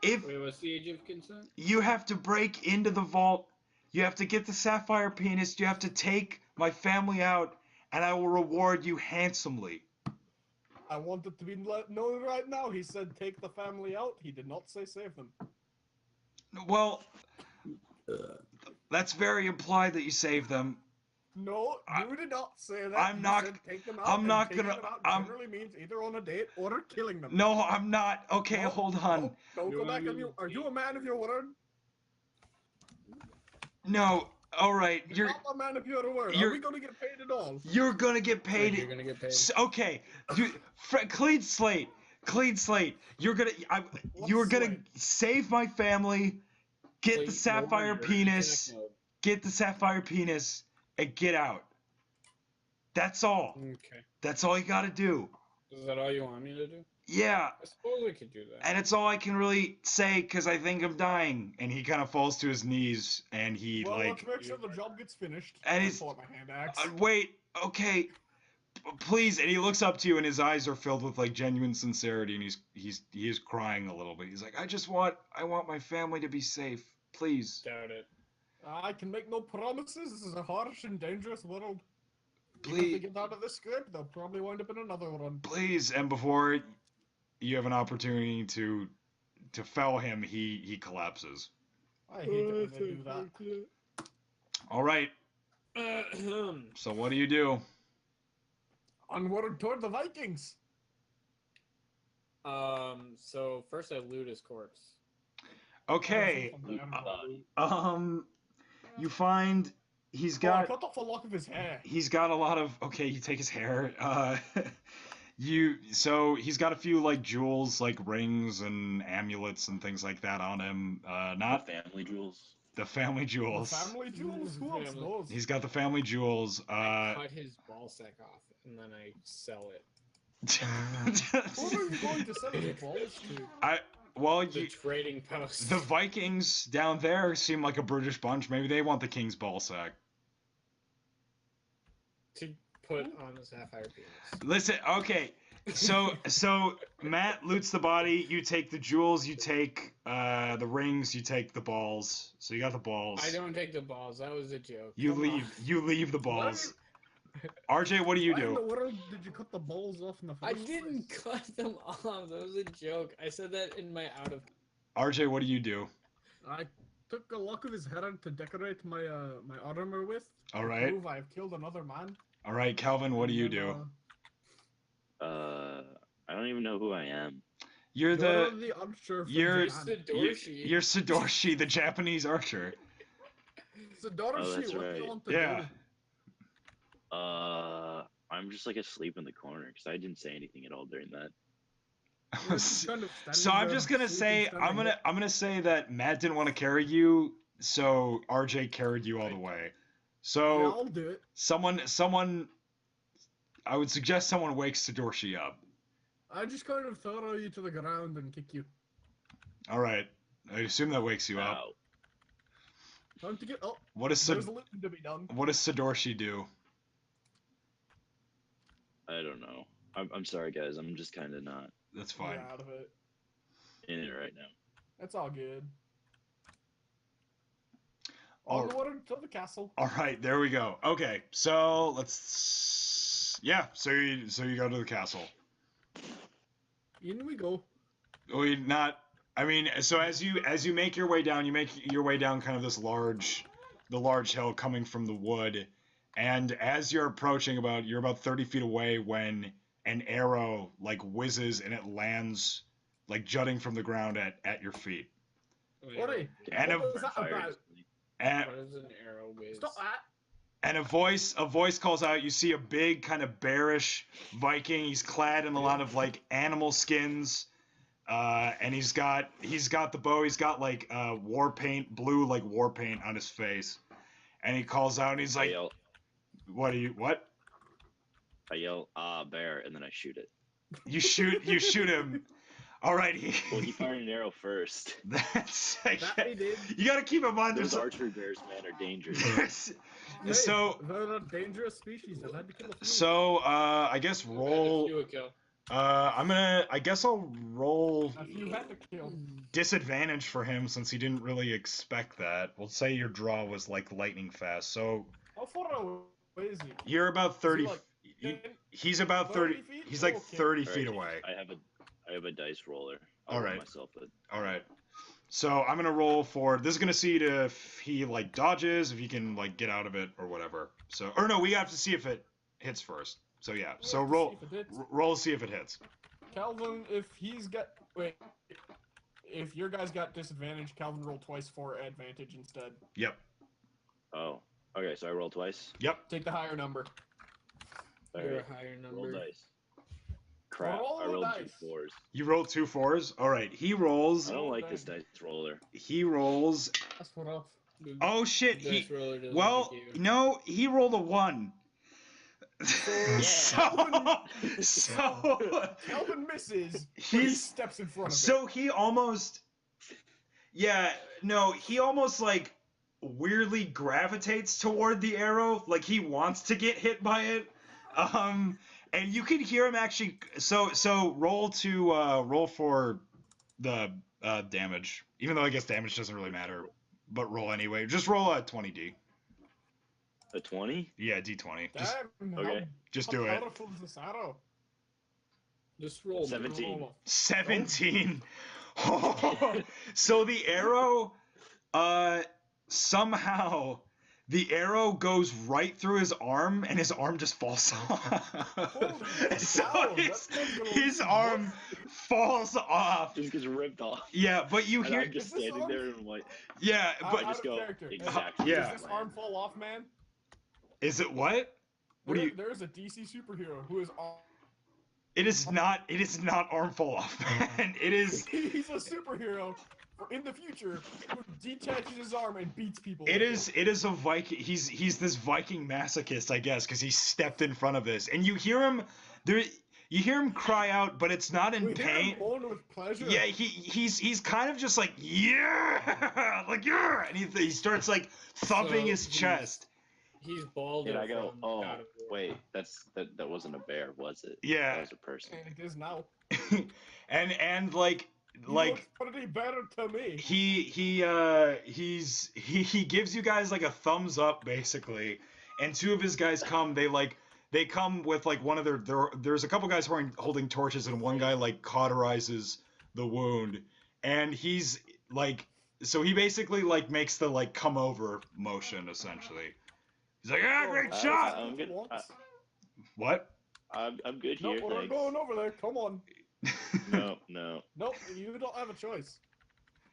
If Wait, what's the age of consent? you have to break into the vault, you have to get the sapphire penis. You have to take my family out, and I will reward you handsomely. I want it to be known right now. He said take the family out. He did not say save them. Well, that's very implied that you save them. No, you did not say that. I'm You not- said take them out. I'm and not taking gonna- them out I'm- generally means either on a date or killing them. No, I'm not. Okay, No, hold on. no, don't You go wanna back on be- you. Are you a man of your word? No. All right. You're You're not a man of your word. Are you're- we going to get paid at all? you're gonna get paid. You're gonna get paid. Okay, clean slate. Clean slate. You're gonna. You're gonna slate? save my family. Get the Wait, sapphire you're in penis. attack mode. Get the sapphire penis and get out. That's all. Okay. That's all you gotta do. Is that all you want me to do? Yeah, I suppose we could do that. and it's all I can really say because I think I'm dying. And he kind of falls to his knees and he Well, like. let's make sure the job gets finished. And I he's- pull out my hand axe. Wait, okay, please. And he looks up to you, and his eyes are filled with like genuine sincerity, and he is crying a little bit. He's like, I want my family to be safe, please, Doubt it. I can make no promises. This is a harsh and dangerous world. Even if they please, get out of this script, they'll probably wind up in another one. please. And before you have an opportunity to fell him, he collapses. I hate it when they do that. All right. So what do you do? Onward toward the Vikings. So first I loot his corpse. Okay. You find he's I got. cut off a lock of his hair. He's got a lot of. Okay, you take his hair. So he's got a few like jewels, like rings and amulets and things like that on him. Not The family jewels. the family The jewels. family jewels? Who wants Family. those? He's got the family jewels. I cut his ball sack off and then I sell it. Who are you going to sell his balls to? Well, The trading post. the Vikings down there seem like a British bunch. Maybe they want the king's ball sack. To put on the sapphire penis. Listen, okay. So Matt loots the body. You take the jewels. You take the rings. You take the balls. So you got the balls. I don't take the balls. That was a joke. You Come leave. on. You leave the balls. RJ, what do you Why in the do? world did you cut the balls off in the I first didn't place? cut them off. That was a joke. I said that in my out of. RJ, what do you do? I took a lock of his head out to decorate my my armor with. All to right. Prove I've killed another man. All right, Calvin, what do you And do? I don't even know who I am. You're You're the the archer from you're Japan. you're Sadorshi, the Japanese archer. Sadorshi, Oh, that's what do right. you want to Yeah. do? I'm just like asleep in the corner because I didn't say anything at all during that. You're just kind of standing So I'm there, just gonna sleeping, say standing up. I'm gonna say that Matt didn't want to carry you, so RJ carried you all the way. Yeah, So I'll do it. someone I would suggest someone wakes Sadorshi up. I just kind of throw you to the ground and kick you. All right, I assume that wakes you up. Ow. Time to get up. What does There's looting to be done. what does Sadorshi do? I don't know. I'm sorry, guys. I'm just kind of not That's fine. Get out of it. in it right now. That's all good. All- Onward to the castle. All right, there we go. Okay, so yeah. So you go to the castle. In we go. We not. I mean, so as you make your way down, you make your way down kind of the large hill coming from the wood, and as you're approaching you're about 30 feet away when an arrow like whizzes and it lands like jutting from the ground at your feet. Ori, And what a- was that Fire about? just- And, What is an arrow whiz? Stop that. and a voice calls out. You see a big kind of bearish Viking. He's clad in a lot of like animal skins. And he's got the bow. He's got like war paint, blue like war paint on his face. And he calls out and he's I like, yell, what? bear, and then I shoot it. You shoot him. All right. Well, he fired an arrow first. That's That he did. you got to keep in mind Those there's archery bears, man, are dangerous. Hey, so they're a dangerous species. I've had to kill a few. so I guess roll. You would kill. I guess I'll roll A few had to kill. disadvantage for him since he didn't really expect that. We'll say your draw was like lightning fast. So How far away is he? you're about 30. like He's about 30. 30 feet? He's like Okay. 30 All feet right, away. I have a dice roller. I'll All roll right. myself a All right. So I'm gonna roll for this is gonna see if he like dodges, if he can like get out of it or whatever. So or no, we have to see if it hits first. So yeah. We So have to roll see if it hits. roll to see if it hits. Calvin, if your guys got disadvantage, Calvin roll twice for advantage instead. Yep. Oh, okay. So I roll twice. Yep. Take the higher number. All You're right. a higher Roll number. dice. Crap! Roll I the rolled dice. 2 4s. You rolled 2 4s. All right. He rolls. I don't like this dice roller. He rolls. That's rough. Oh shit. The He dice roller doesn't well like you. no. He rolled a 1. so Calvin misses. But he He's- steps in front of So he almost, yeah, no, he almost like weirdly gravitates toward the arrow, like he wants to get hit by it. And you can hear him actually. So roll for the damage, even though I guess damage doesn't really matter, but roll anyway. Just roll a 20d. A 20? Yeah, d20. it. Just Damn, okay. just do how it. powerful is this arrow? Just roll. 17. Roll. 17. So the arrow, somehow the arrow goes right through his arm and his arm just falls off. Holy So cow, his, that thing's gonna his lose arm falls off. Just gets ripped off. Yeah, but you And hear, I'm just Is this standing arm- there and I'm like, yeah, I but Out just of go character. exactly. Yeah. Does this arm fall off, man? is it what? What do you? There's a DC superhero who is It is not Armful off, man. It is. He's a superhero in the future who detaches his arm and beats people. It is a Viking. He's this Viking masochist, I guess, because he stepped in front of this, and you hear him there. You hear him cry out, but it's not in We hear pain. him moan with pleasure. Yeah, he's kind of just like yeah, like yeah, and he starts like thumping his chest. He's bald. And I go, from oh, God of War. wait, that wasn't a bear, was it? Yeah. That was a person. And it is now. and like He looks pretty better to me. he gives you guys like a thumbs up basically, and two of his guys come. They come with like one of there's a couple guys holding torches, and one guy like cauterizes the wound, and he's like, so he basically like makes the like come over motion essentially. He's like, ah, great shot. I'm good. What? I'm good No, here. we're Thanks. going over there. Come on. No. Nope, you don't have a choice.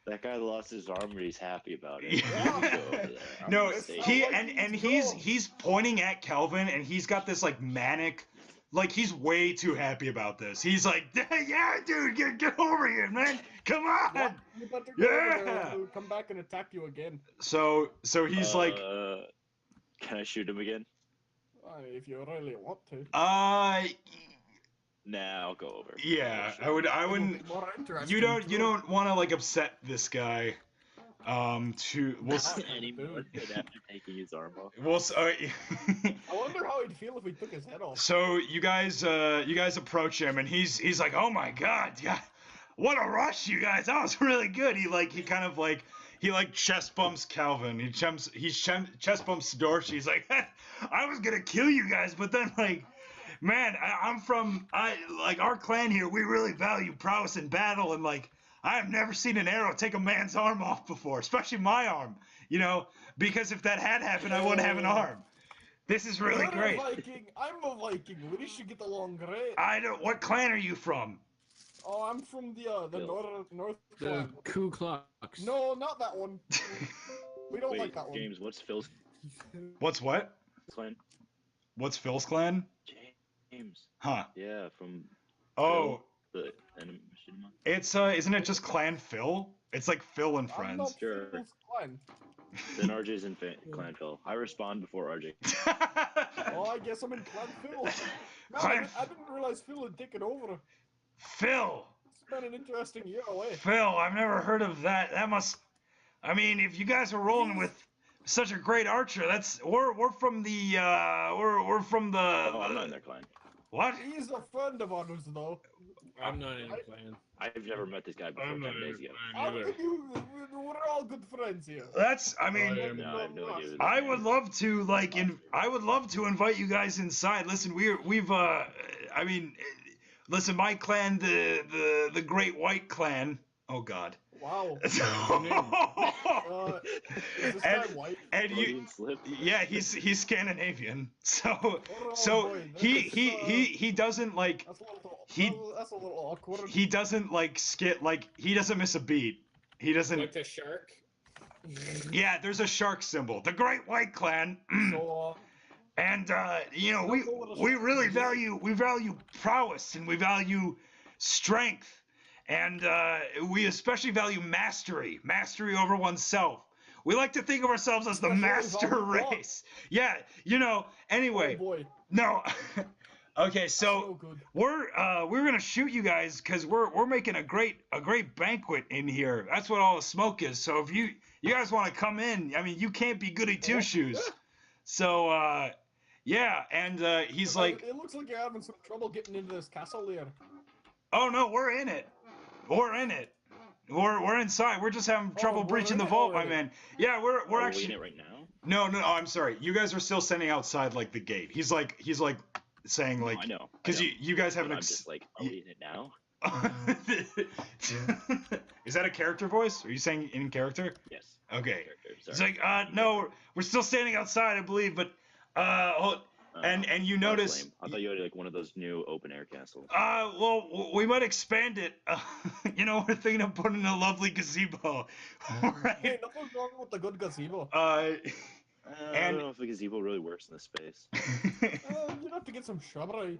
That guy lost his arm, but he's happy about it. Yeah. I'm gonna go over there. I'm No, gonna stay he here. and he's pointing at Kelvin, and he's got this like manic, like he's way too happy about this. He's like, yeah, dude, get over here, man, come on. What? You better go over there Yeah. or he'll come back and attack you again. So he's like, Can I shoot him again? If you really want to. Nah, I'll go over. yeah, I I'll shoot him. I It'll wouldn't. be more interesting You don't too. want to like upset this guy. We'll Anymore after taking his arm off. I wonder how he'd feel if we took his head off. So you guys approach him, and he's like, oh my god, yeah, what a rush, you guys, that was really good. He chest bumps Calvin. He chest bumps Dorothy. He's like, I was gonna kill you guys, but then like, man, our clan here, we really value prowess in battle, and like, I have never seen an arrow take a man's arm off before, especially my arm, because if that had happened, I wouldn't have an arm. This is really You're great. a Viking. I'm a Viking. We should get along great. What clan are you from? Oh, I'm from the north The clan. Ku Klux. No, not that one. We don't Wait, like that one. James, what's Phil's What's what? clan? What's Phil's clan? James. Huh. Yeah, from Oh, the cinema. it's isn't it just Clan Phil? It's like Phil and I'm friends. not Sure. Phil's clan. Then RJ's in clan Phil. I respond before RJ. Oh, I guess I'm in clan Phil. Man, Clan I didn't realize Phil had taken over. Phil. It's been an interesting year away. Phil, I've never heard of that. That must. I mean, if you guys are rolling with such a great archer, we're from the we're from the. Oh, I'm not in their clan. What? He's a friend of ours, though. I'm not in the clan. I've never met this guy before I'm 10 not in days the ago. clan either. We're all good friends here. I mean, No, I have no idea. Who this I man would is. love to I would love to invite you guys inside. Listen, listen, my clan, the Great White Clan. Oh God. Wow. Is this And- guy white? And you, Freudian slip. yeah, he's Scandinavian. So Oh, boy, he doesn't like That's a little awkward. he doesn't like he doesn't miss a beat. He doesn't. Like the shark. Yeah, there's a shark symbol. The Great White Clan. So, And we really value prowess, and we value strength, and we especially value mastery over oneself. We like to think of ourselves as the Especially master Valor Dog. race. Yeah, anyway. oh boy. No. Okay, So so good. we're gonna shoot you guys because we're making a great banquet in here. That's what all the smoke is. So if you guys want to come in, I mean, you can't be goody two shoes. So yeah, and he's like, It looks like you're having some trouble getting into this castle here. oh no, we're in it. We're inside. We're just having trouble we're breaching in the it vault, my already. man. Yeah, we're Are we in actually it right now? no. Oh, I'm sorry. You guys are still standing outside like the gate. He's like saying like I know. because you guys have But an I'm just like, are we in it now? Is that a character voice? Are you saying in character? Yes. Okay. Character, It's sorry. like, no, we're still standing outside, I believe, but and you that's notice, lame. I thought you had like one of those new open air castles. well, we might expand it. We're thinking of putting a lovely gazebo. Hey, Right? nothing's wrong with the good gazebo. I And- don't know if the gazebo really works in this space. You'd have to get some shrubbery.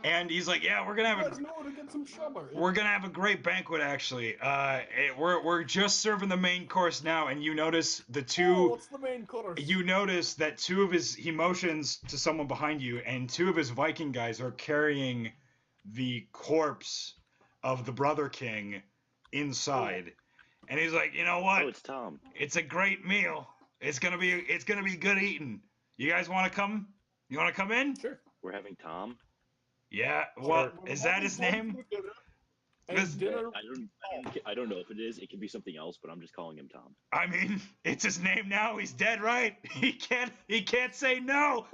And he's like, yeah, we're gonna You have guys know where to get some shawarma. a great banquet actually. We're just serving the main course now, and you notice the Oh, two. what's the main course? You notice that he motions to someone behind you, and two of his Viking guys are carrying the corpse of the brother king inside. And he's like, you know what? Oh, it's Tom. It's a great meal. It's gonna be good eating. You guys want to come? You want to come in? Sure. We're having Tom. Yeah. Sure. What We're is that? having His Tom name? for dinner, This- And dinner. I don't know if it is. It could be something else, but I'm just calling him Tom. I mean, it's his name now. He's dead, right? He can't say no.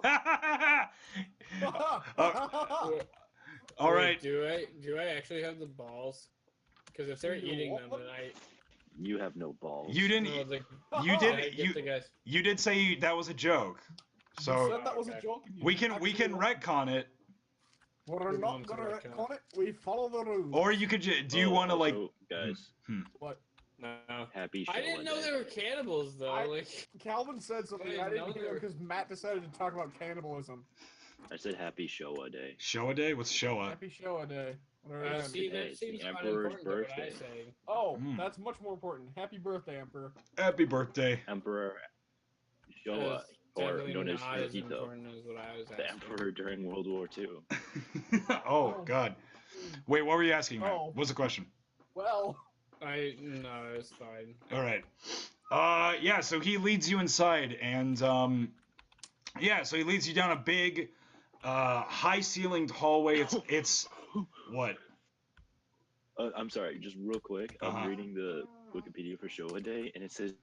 All Wait, right. Do I actually have the balls? Because if they're eating them, then You have no balls. You didn't. No, the, You I did. get the guys. You did say that was a joke. You So said that was a Okay. joke. and you we can actually retcon it, We're We're not going to gonna retcon. retcon it. We follow the rules. or you could. Do you want to like? Also, guys? What? No. Happy show. I didn't know they were cannibals though. Like Calvin said something. I I didn't know didn't they hear were- because Matt decided to talk about cannibalism. I said Happy Showa Day. Showa Day? What's Showa? Happy Showa Day. Whatever it is. see, Hey, that it's seems the Emperor's unimportant to what I birthday. say. Oh, Hmm. that's much more important. Happy birthday, Emperor. Happy birthday. Emperor Showa, It's or definitely known as not as Hirohito, important as what I was the asking. Emperor during World War II. Oh God. Wait, what were you asking, Matt? Oh. What's the question? Well, No, it's fine. All right. Yeah. So he leads you inside, and yeah. So he leads you down a big, high-ceilinged hallway. It's what? I'm sorry, just real quick. Uh-huh. I'm reading the Wikipedia for Showa Day, and it says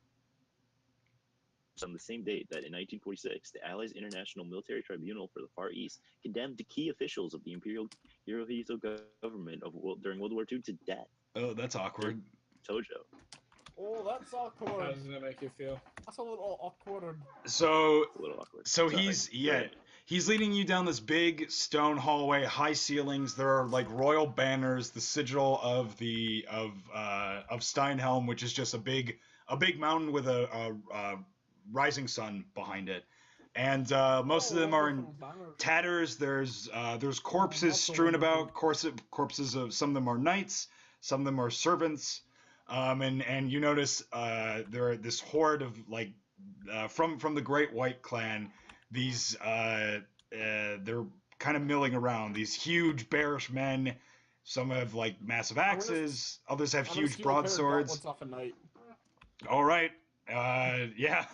on the same date that in 1946, the Allies International Military Tribunal for the Far East condemned the key officials of the Imperial Hirohito government during World War II to death. Oh, that's awkward. Tojo. oh, that's How awkward. does that make you feel? That's a little awkward. So It's a little awkward. So Sorry. he's leading you down this big stone hallway, high ceilings. There are like royal banners, the sigil of Steinhelm, which is just a big mountain with a rising sun behind it. And most of them are in tatters. There's corpses That's so strewn about. wonderful. Corpses of some of them are knights, some of them are servants. And you notice there are this horde of like from the Great White Clan. These they're kind of milling around. These huge bearish men. Some have like massive axes. Others have I'm gonna huge steal a pair of broadswords. gauntlets off a knight. All right. Yeah.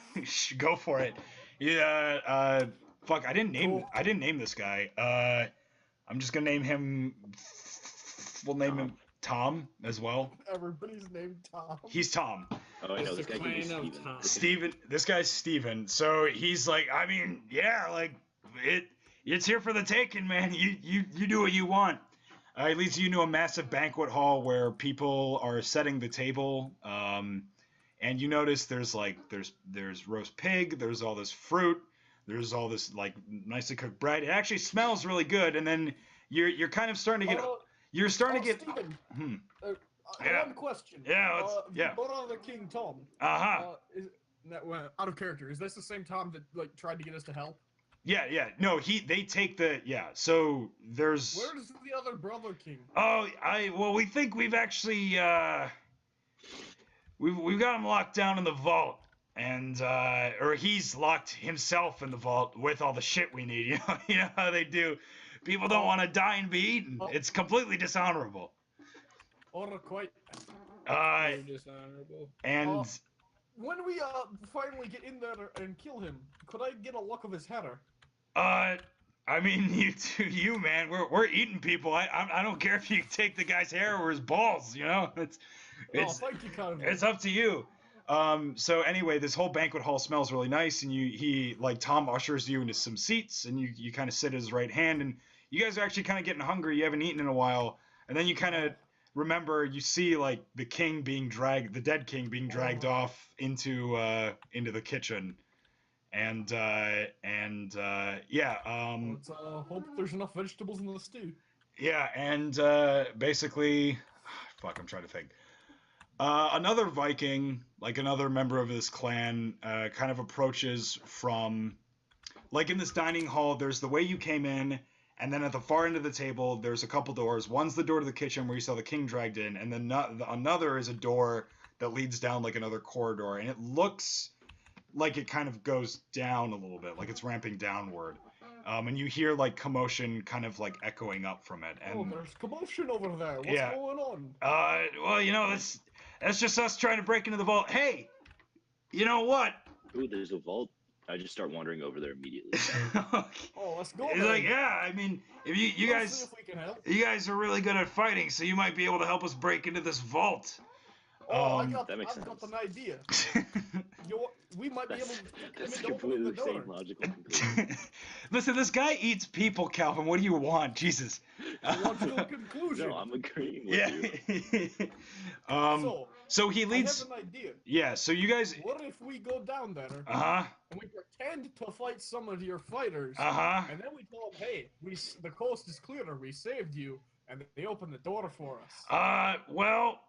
Go for it. Yeah. Fuck. I didn't name this guy. I'm just gonna name him. We'll name him Tom as well. Everybody's named Tom. He's Tom. Oh, I know It's this the guy can be clan of Steven. Tom. Steven. This guy's Steven. So he's like, I mean, yeah, like it's here for the taking, man. You do what you want. He leads you into a massive banquet hall where people are setting the table. And you notice there's roast pig, there's all this fruit, there's all this like nicely cooked bread. It actually smells really good, and then you're kind of starting to get Steven, Hmm. I have a question. Yeah, yeah. Brother King Tom. Uh-huh. Out of character. Is this the same Tom that like tried to get us to help? Yeah. No, they take the so there's Where's the other Brother King? well we think we've actually we've got him locked down in the vault, and or he's locked himself in the vault with all the shit we need. You know how they do. People don't want to die and be eaten. It's completely dishonorable. Or quite. Very dishonorable. And When we finally get in there and kill him, could I get a look of his hair? I mean, you man, we're eating people. I don't care if you take the guy's hair or his balls. You know, it's Thank you, Connor. it's up to you. So anyway, this whole banquet hall smells really nice, and he Tom ushers you into some seats, and you kind of sit at his right hand, and you guys are actually kind of getting hungry. You haven't eaten in a while, and then you kind of remember you see like the dead king being dragged off into the kitchen, and yeah. Let's hope there's enough vegetables in the stew. Yeah, and basically, fuck, I'm trying to think. Another Viking, like another member of this clan, kind of approaches from, like in this dining hall, there's the way you came in, And then at the far end of the table, there's a couple doors. One's the door to the kitchen where you saw the king dragged in, and then another is a door that leads down like another corridor, and it looks like it kind of goes down a little bit, like it's ramping downward. And you hear like commotion kind of like echoing up from it. And there's commotion over there. What's Yeah. going on? Well, that's just us trying to break into the vault. Hey, you know what? Ooh, there's a vault. I just start wandering over there immediately. Oh, let's go. It's then. like, yeah, I mean, if you Let's see guys if we can help. you guys are really good at fighting, so you might be able to help us break into this vault. Oh, Um, that makes I've got sense. an idea. We might be able to That's come in to open completely the the same door. logical conclusion. Listen, this guy eats people, Calvin. What do you want? Jesus. Logical conclusion. No, I'm agreeing with you. Yeah. So he I leads. have an idea. Yeah. So you guys. What if we go down there Uh huh. and we pretend to fight some of your fighters, Uh huh. and then we tell them, "Hey, the coast is clear. We saved you," and they open the door for us. Well.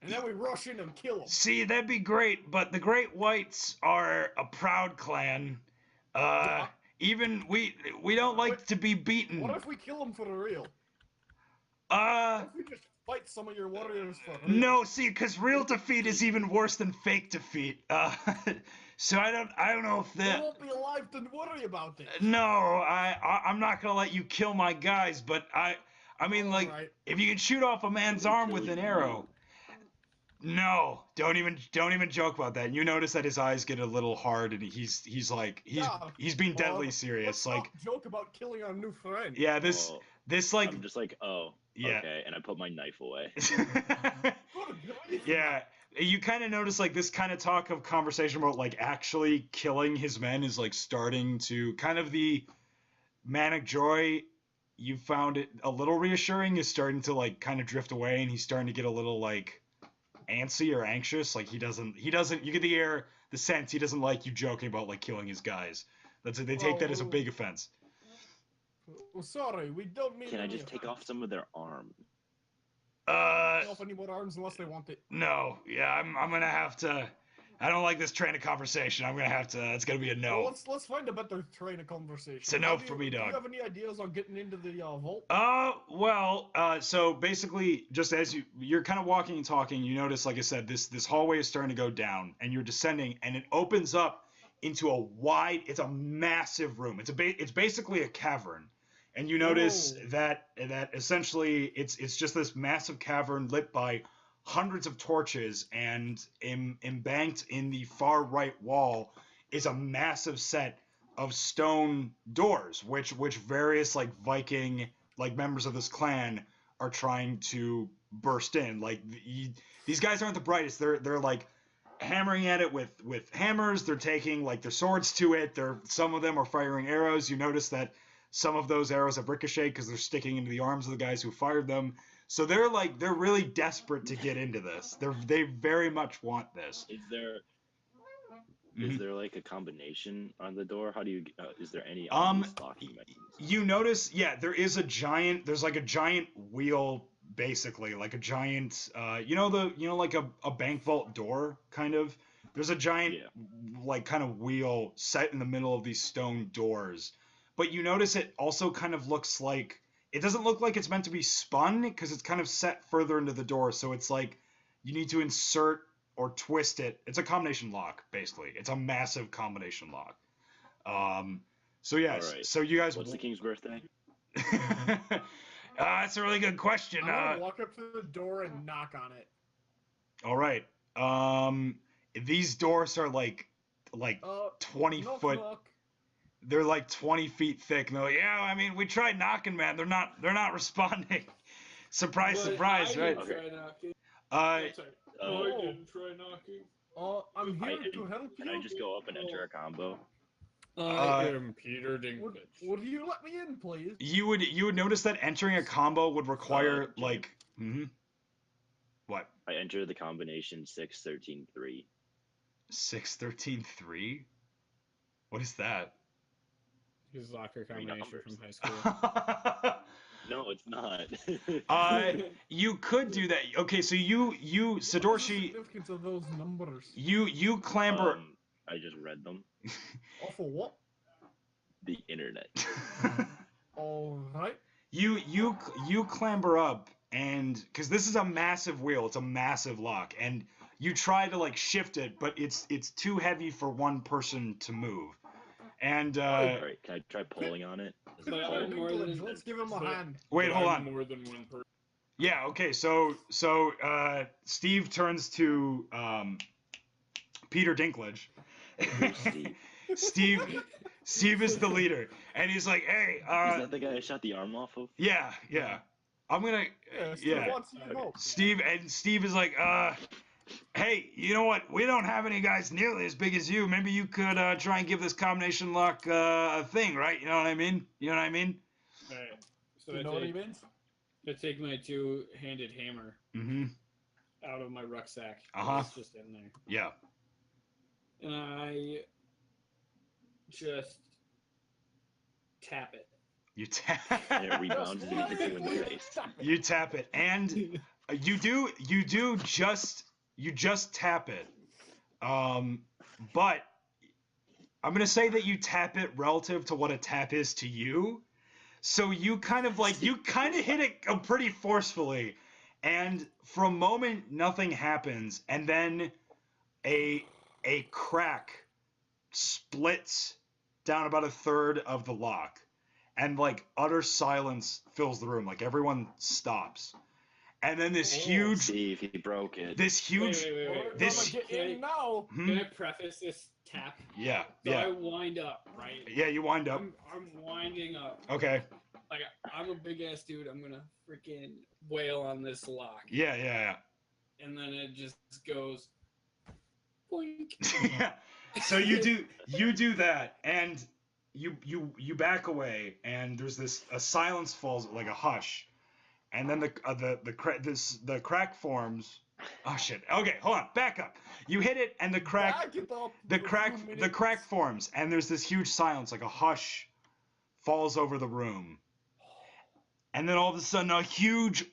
And then we rush in and kill them. See, that'd be great, but the Great Whites are a proud clan. Yeah. Even we don't like to be beaten. What if we kill them for real? Uh. What if we just fight some of your warriors for real? No, see, because real defeat is even worse than fake defeat. So I don't know if They that. won't be alive to worry about it. No, I'm not gonna let you kill my guys, but I mean, like, Alright. if you can shoot off a man's arm with an arrow. No, don't even joke about that. And you notice that his eyes get a little hard, and he's being deadly serious. Let's Like, not joke about killing our new friend. yeah, this like I'm just like, oh, Yeah. okay, and I put my knife away. Good grief. Yeah, you kind of notice like this kind of talk of conversation about like actually killing his men is like starting to kind of the manic joy you found it a little reassuring is starting to like kind of drift away, and he's starting to get a little like antsy or anxious. Like he doesn't you get the sense he doesn't like you joking about like killing his guys. They take that as a big offense. Oh, sorry, we don't mean Can I any just take offense. off some of their arm? Take off any more arms unless they want it. No, yeah, I'm gonna have to. I don't like this train of conversation. I'm gonna have to. It's gonna be a no. Well, let's find a better train of conversation. It's a no for me, Do dog. you have any ideas on getting into the vault? So basically, just as you're kind of walking and talking, you notice, like I said, this hallway is starting to go down, and you're descending, and it opens up into it's a massive room. It's basically a cavern, and you notice Whoa. that essentially it's just this massive cavern lit by hundreds of torches, and embanked in the far right wall is a massive set of stone doors, which various like Viking like members of this clan are trying to burst in. Like these guys aren't the brightest. They're like hammering at it with hammers. They're taking like their swords to it. Some of them are firing arrows. You notice that some of those arrows have ricocheted because they're sticking into the arms of the guys who fired them. So they're really desperate to get into this. They very much want this. Is there Is there like a combination on the door? How do you? Is there any locking mechanism? You notice, yeah, there's like a giant wheel, basically, like a giant, like a bank vault door, kind of. There's a giant, like, kind of wheel set in the middle of these stone doors. But you notice it also kind of looks like, it doesn't look like it's meant to be spun, because it's kind of set further into the door, so it's like, you need to insert or twist it. It's a combination lock, basically. It's a massive combination lock. So yeah, right. So you guys. What's the king's birthday? That's a really good question. I'm gonna walk up to the door and knock on it. All right. These doors are like 20 knock, foot. knock. They're like 20 feet thick. And they're like, yeah, I mean, we tried knocking, man. They're not responding. Surprise, But surprise, I right? didn't try knocking. Uh, Sorry. Oh. I didn't try knocking. I'm here to help you. Can I just go up and enter a combo? I am Peter Dinklage. Would you let me in, please? you would notice that entering a combo would require like. What? I enter the combination 6-13-3. 6-13-3? What is that? His locker Three combination numbers. from high school. No, it's not. You could do that. Okay, so you What's the Sadorshi, significance of those numbers? you clamber. I just read them. Oh, for what? The internet. All right. You clamber up, and because this is a massive wheel, it's a massive lock, and you try to like shift it, but it's too heavy for one person to move. And All right, can I try pulling on it? Is it But hard? I'm more than. Let's give him a but- hand. wait, but hold I'm on. More than one person. Yeah, okay. So Steve turns to Peter Dinklage. Steve. Steve is the leader, and he's like, "Hey, Is that the guy I shot the arm off of? yeah. I'm gonna, yeah." Wants to know. Steve is like, "Hey, you know what? We don't have any guys nearly as big as you. Maybe you could try and give this combination lock a thing, right? You know what I mean? Alright. So You know what he means? I take my two-handed hammer Mm-hmm. out of my rucksack. Uh-huh. It's just in there. Yeah. And I just tap it. You tap. And it rebounds and it hits you in the face. You tap it, and you do just tap it. But I'm gonna say that you tap it relative to what a tap is to you. So you kind of hit it pretty forcefully, and for a moment nothing happens, and then a crack splits down about a third of the lock, and like utter silence fills the room. Like everyone stops, and then this huge, Steve, he broke it. this huge, Wait. this- Gonna get in now. Can I preface this tap? yeah, So I yeah, wind up, right? yeah. You wind up. I'm winding up. Okay. Like I'm a big ass dude. I'm gonna freaking wail on this lock, Yeah. and then it just goes. Boink. Yeah. So you do that, and you back away, and there's a silence falls, like a hush, and then the crack forms. Oh shit. Okay, hold on. Back up. You hit it, and the crack Back it up the a few crack the minutes. crack forms, and there's this huge silence, like a hush falls over the room. And then all of a sudden a huge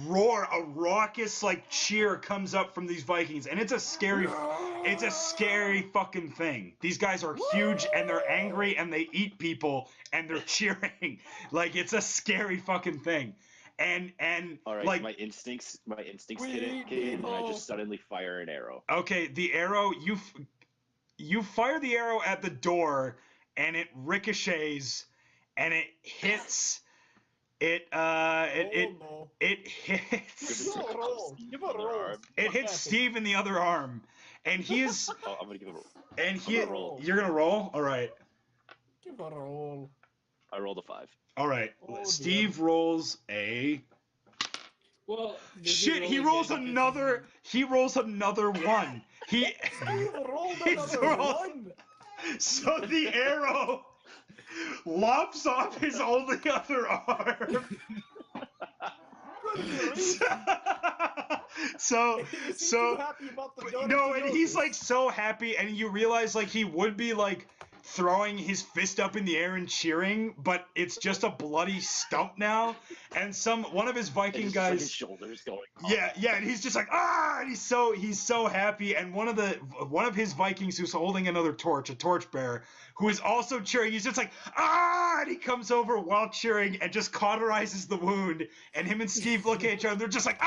roar, a raucous like cheer comes up from these Vikings, and it's a scary fucking thing. These guys are huge, and they're angry, and they eat people, and they're cheering. Like it's a scary fucking thing. And All right, like my instincts hit it, kid, and I just suddenly fire an arrow. okay, the arrow you fire the arrow at the door, and it ricochets, and it hits. It No. hits Give a roll. Give a roll. it hits Steve in the other arm, and he is Oh, I'm gonna give it. and he roll. you're gonna roll. All right, Give a roll. I rolled a 5. all right. Oh, dear. Steve rolls a Well, shit. He rolls another. He rolls another one. He Steve rolled It's another rolled. one. so the arrow lops off his only other arm. so Is he so too happy about the donut no, to and he's notice? like so happy, and you realize like he would be like throwing his fist up in the air and cheering, but it's just a bloody stump now. And one of his And Viking it's just, like, guys, his shoulders going. yeah, and he's just like and he's so happy. And one of his Vikings who's holding another torch, a torchbearer, who is also cheering. He's just like and he comes over while cheering and just cauterizes the wound. And him and Steve look at each other. They're just like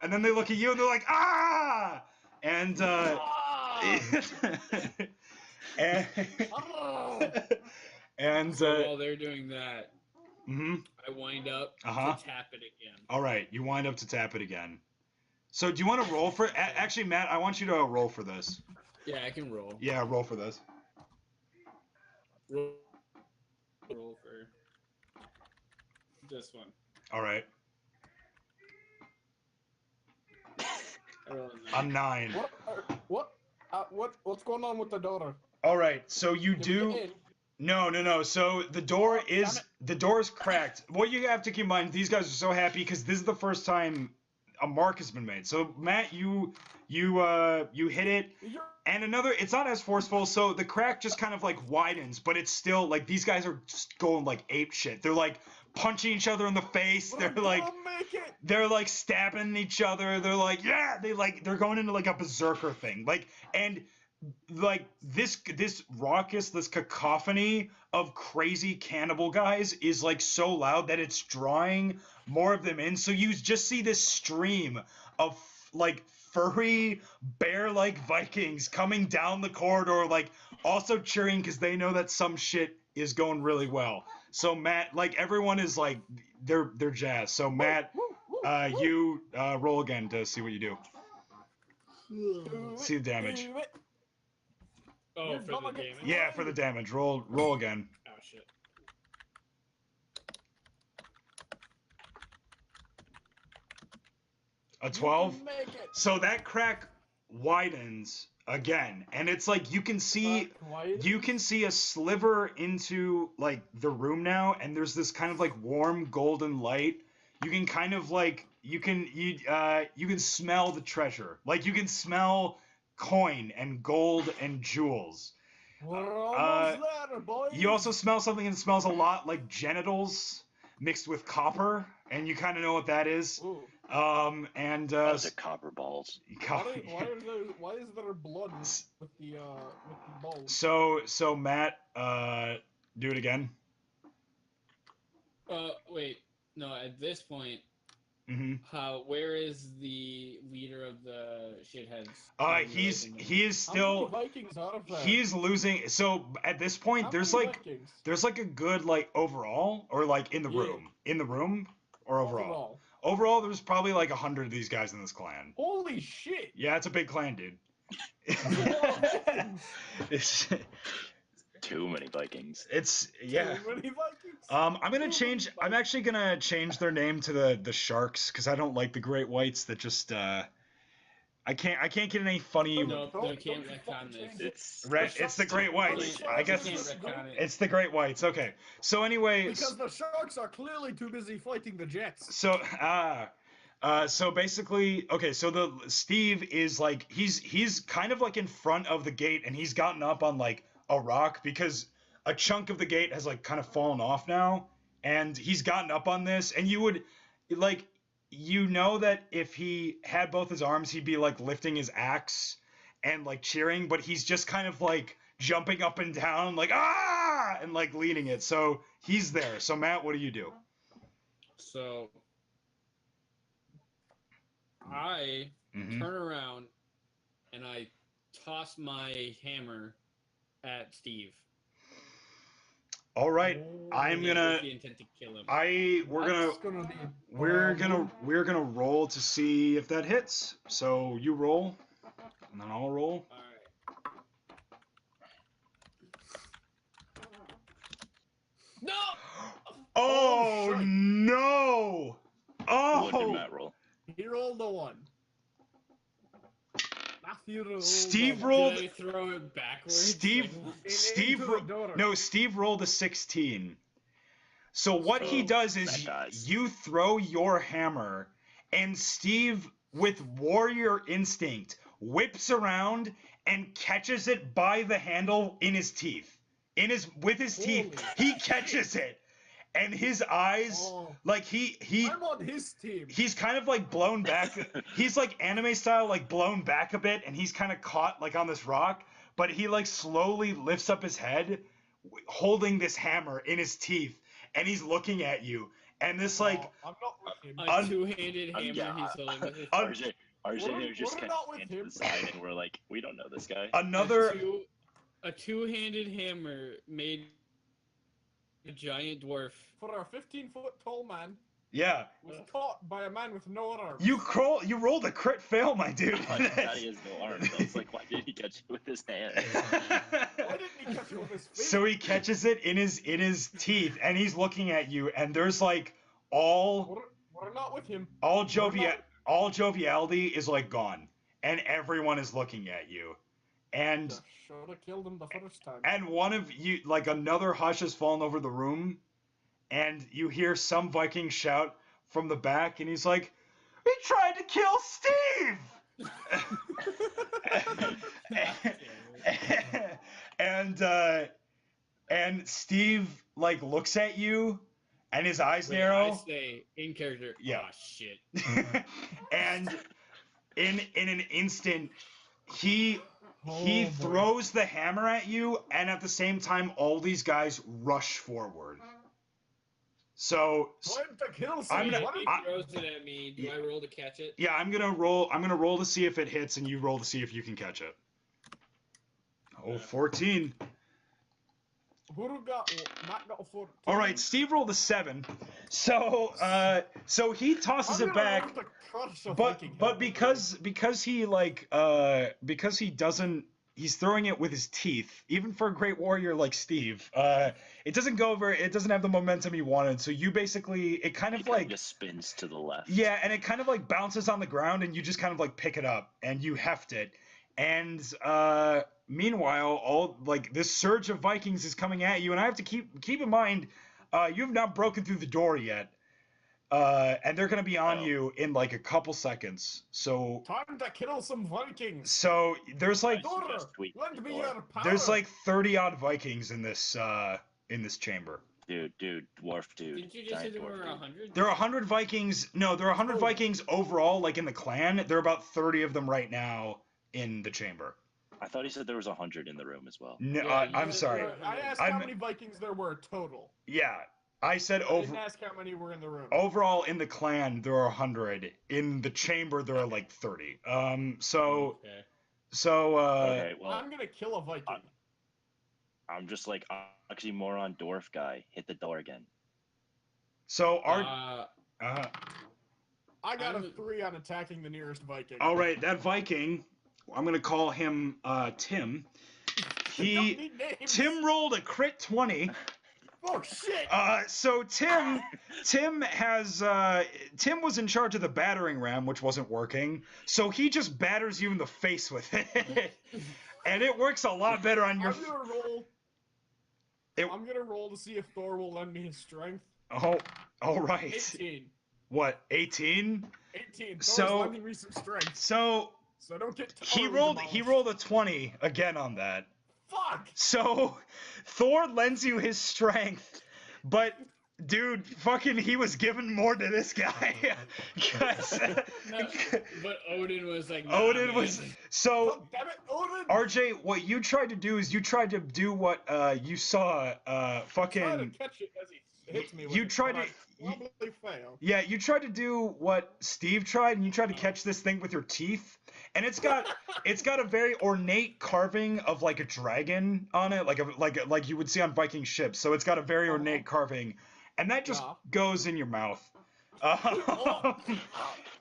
and then they look at you and they're like and and and So while they're doing that, mhm. I wind up Uh-huh. to tap it again. All right, you wind up to tap it again. So do you want to roll for? Actually, Matt, I want you to roll for this. Yeah, I can roll. Yeah, roll for this. Roll for this one. All right, I roll a 9. I'm 9. What's going on with the daughter? All right, so you Can we do. get in? No. So the door Oh, damn is cracked. What you have to keep in mind, these guys are so happy because this is the first time a mark has been made. So Matt, you hit it, You're- and it's not as forceful. So the crack just kind of like widens, but it's still like these guys are just going like ape shit. They're like punching each other in the face. We're They're like. gonna make it. They're like stabbing each other. They're like, they're going into like a berserker thing. Like, and like this raucous, this cacophony of crazy cannibal guys is like so loud that it's drawing more of them in. So you just see this stream of like furry bear-like Vikings coming down the corridor, like also cheering because they know that some shit is going really well. So Matt, like everyone is like they're jazzed. So Matt, you roll again to see what you do. See the damage. Oh, for the damage? Yeah, for the damage. Roll again. Oh, shit. A 12. So that crack widens again, and it's like you can see a sliver into like the room now, and there's this kind of like warm golden light. You can kind of like you can smell the treasure. Like you can smell coin and gold and jewels. We're almost there, boys. You also smell something that smells a lot like genitals mixed with copper, and you kind of know what that is. Ooh. Those are copper balls. Why is there blood with the balls? So Matt, do it again. Wait, no. At this point, Mm-hmm. where is the leader of the shitheads? He is still. Vikings are there? He's losing. So at this point, there's like a good like overall or like in the room or overall. Overall, there's probably like 100 of these guys in this clan. Holy shit! Yeah, it's a big clan, dude. It's too many Vikings. It's yeah. Too many Vikings. I'm actually gonna change their name to the Sharks because I don't like the Great Whites. That just I can't get any funny. No, can't retcon this. It's the Great Whites. I guess it's the Great Whites. Okay. So anyway, because the Sharks are clearly too busy fighting the Jets. So basically, okay. So the Steve is like he's kind of like in front of the gate, and he's gotten up on like a rock because a chunk of the gate has like kind of fallen off now, and he's gotten up on this, and you would like. You know that if he had both his arms, he'd be like lifting his axe and like cheering, but he's just kind of like jumping up and down, like ah, and like leading it. So he's there. So Matt, what do you do? So I turn around and I toss my hammer at Steve. All right, I'm gonna. The intent to kill him. We're gonna roll to see if that hits. So you roll, and then I'll roll. All right. No. Oh no! What did Matt roll? He rolled the 1. Steve rolled. Did I throw it backwards? Steve rolled a 16. So what he does is you throw your hammer, and Steve, with warrior instinct, whips around and catches it by the handle in his teeth. With his teeth, he catches it. And his eyes, like I'm on his team. He's kind of like blown back. He's like anime style, like blown back a bit, and he's kind of caught like on this rock. But he like slowly lifts up his head, holding this hammer in his teeth, and he's looking at you. And this like I'm not with him. A two-handed hammer he's holding with his RJ just kind of stand to the side, and we're like, we don't know this guy. A two-handed hammer made a giant dwarf. For our 15-foot tall man. Yeah. Was caught by a man with no arms. You rolled a crit fail, my dude. He has no arms. I was like, why did he catch you with his hand? Why didn't he catch you with his feet? So he catches it in his teeth, and he's looking at you, and there's like all. We're not with him. All joviality is like gone, and everyone is looking at you, and. Should have killed him the first time. And one of you, like another hush has fallen over the room, and you hear some Viking shout from the back, and he's like, "He tried to kill Steve!" and Steve like looks at you, and his eyes narrow. I say in character. Yeah. Oh shit. And in an instant, he He Oh, boy. throws the hammer at you, and at the same time, all these guys rush forward. So Time to kill I'm some gonna- If he I- throws it at me, do I roll to catch it? yeah, I'm gonna roll to see if it hits, and you roll to see if you can catch it. Oh, 14. Who got Matt got a 14? All right, Steve rolled a 7. So he tosses it back. But because he doesn't, he's throwing it with his teeth. Even for a great warrior like Steve, it doesn't go over. It doesn't have the momentum he wanted. So you basically, it kind of like just spins to the left. Yeah, and it kind of like bounces on the ground, and you just kind of like pick it up and you heft it. And meanwhile, all like this surge of Vikings is coming at you, and I have to keep in mind, you have not broken through the door yet. And they're gonna be on you in like a couple seconds. So time to kill some Vikings. So there's like Lend me your power. there's like 30 odd Vikings in this chamber. Dude, dwarf dude. Didn't you just say there were 100? There are 100 Vikings. No, there are 100 Vikings overall, like in the clan. There are about 30 of them right now in the chamber. I thought he said there was 100 in the room as well. No, Yeah, I'm sorry. I asked how many Vikings there were total. Yeah, I said I didn't ask how many were in the room. overall in the clan there are 100. In the chamber there are like 30. Okay, well, I'm gonna kill a Viking. I'm just like oxymoron dwarf guy. Hit the door again. So our I got a 3 on attacking the nearest Viking. all right, that Viking, I'm gonna call him Tim. Don't need names. Tim rolled a crit 20. Oh shit! So Tim was in charge of the battering ram, which wasn't working. So he just batters you in the face with it, and it works a lot better on your. I'm gonna roll to see if Thor will lend me his strength. Oh, all right. 18. What? 18? 18. Thor's lending me some strength. So don't get. He rolled a 20 again on that. Fuck! So Thor lends you his strength, but dude, fucking he was giving more to this guy. But Odin was like, Odin was so oh, damn it, Odin! RJ, what you tried to do is you tried to do what you saw fucking Try to catch it as he hits me with you it, tried but to I probably fail. Yeah, you tried to do what Steve tried, and you tried to catch this thing with your teeth. And it's got a very ornate carving of like a dragon on it, like you would see on Viking ships. So it's got a very ornate carving, and that just goes in your mouth.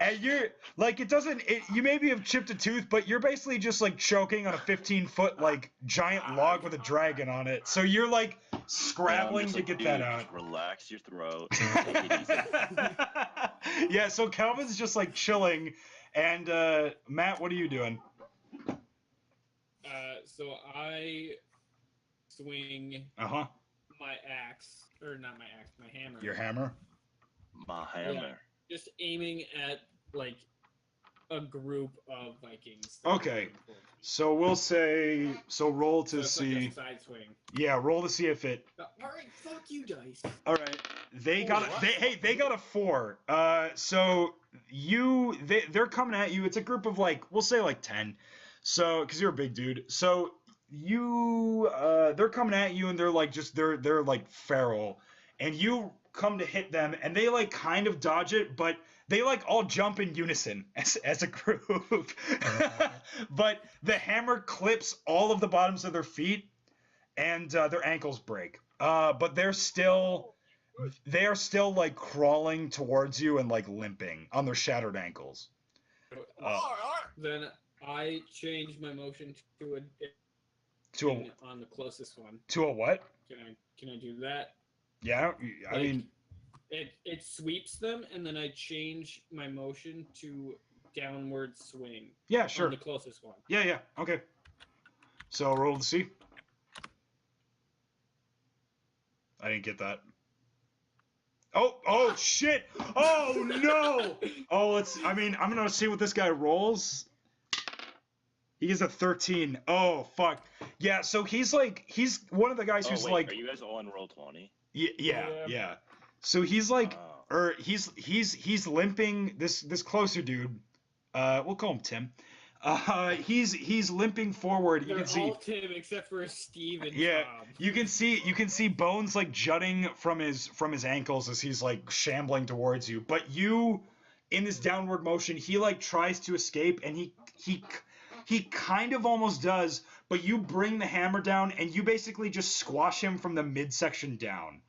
And you're like, you maybe have chipped a tooth, but you're basically just like choking on a 15-foot like giant log with a dragon on it. So you're like scrabbling to get that out. Relax your throat. Yeah, so Calvin's just like chilling. And Matt, what are you doing? So I swing my axe, or not my axe, my hammer. Your hammer? My hammer. Yeah, just aiming at like a group of Vikings. Okay, so we'll say roll to see. Like a side swing. Yeah, roll to see if it. All right, fuck you, dice. All right, they got a 4. So they're coming at you. It's a group of we'll say 10. So because you're a big dude, so they're coming at you and they're like they're like feral, and you come to hit them and they like kind of dodge it, but they like all jump in unison as a group. But the hammer clips all of the bottoms of their feet and their ankles break. But they are still like crawling towards you and like limping on their shattered ankles. Then I change my motion to on the closest one. To a what? Can I do that? Yeah, I mean, it sweeps them, and then I change my motion to downward swing. Yeah, sure. On the closest one. Yeah, okay. So roll to see. I didn't get that. Oh shit! Oh no! Oh, I'm gonna see what this guy rolls. He gets a 13. Oh fuck. Yeah, so he's one of the guys who's like. Are you guys all on roll 20? Yeah. So he's like, he's limping. This closer dude, we'll call him Tim. He's limping forward. You They're can see. all Tim except for Steve and Yeah, Tom. you can see bones like jutting from his ankles as he's like shambling towards you. But you, in this downward motion, he like tries to escape, and he kind of almost does. But you bring the hammer down, and you basically just squash him from the midsection down.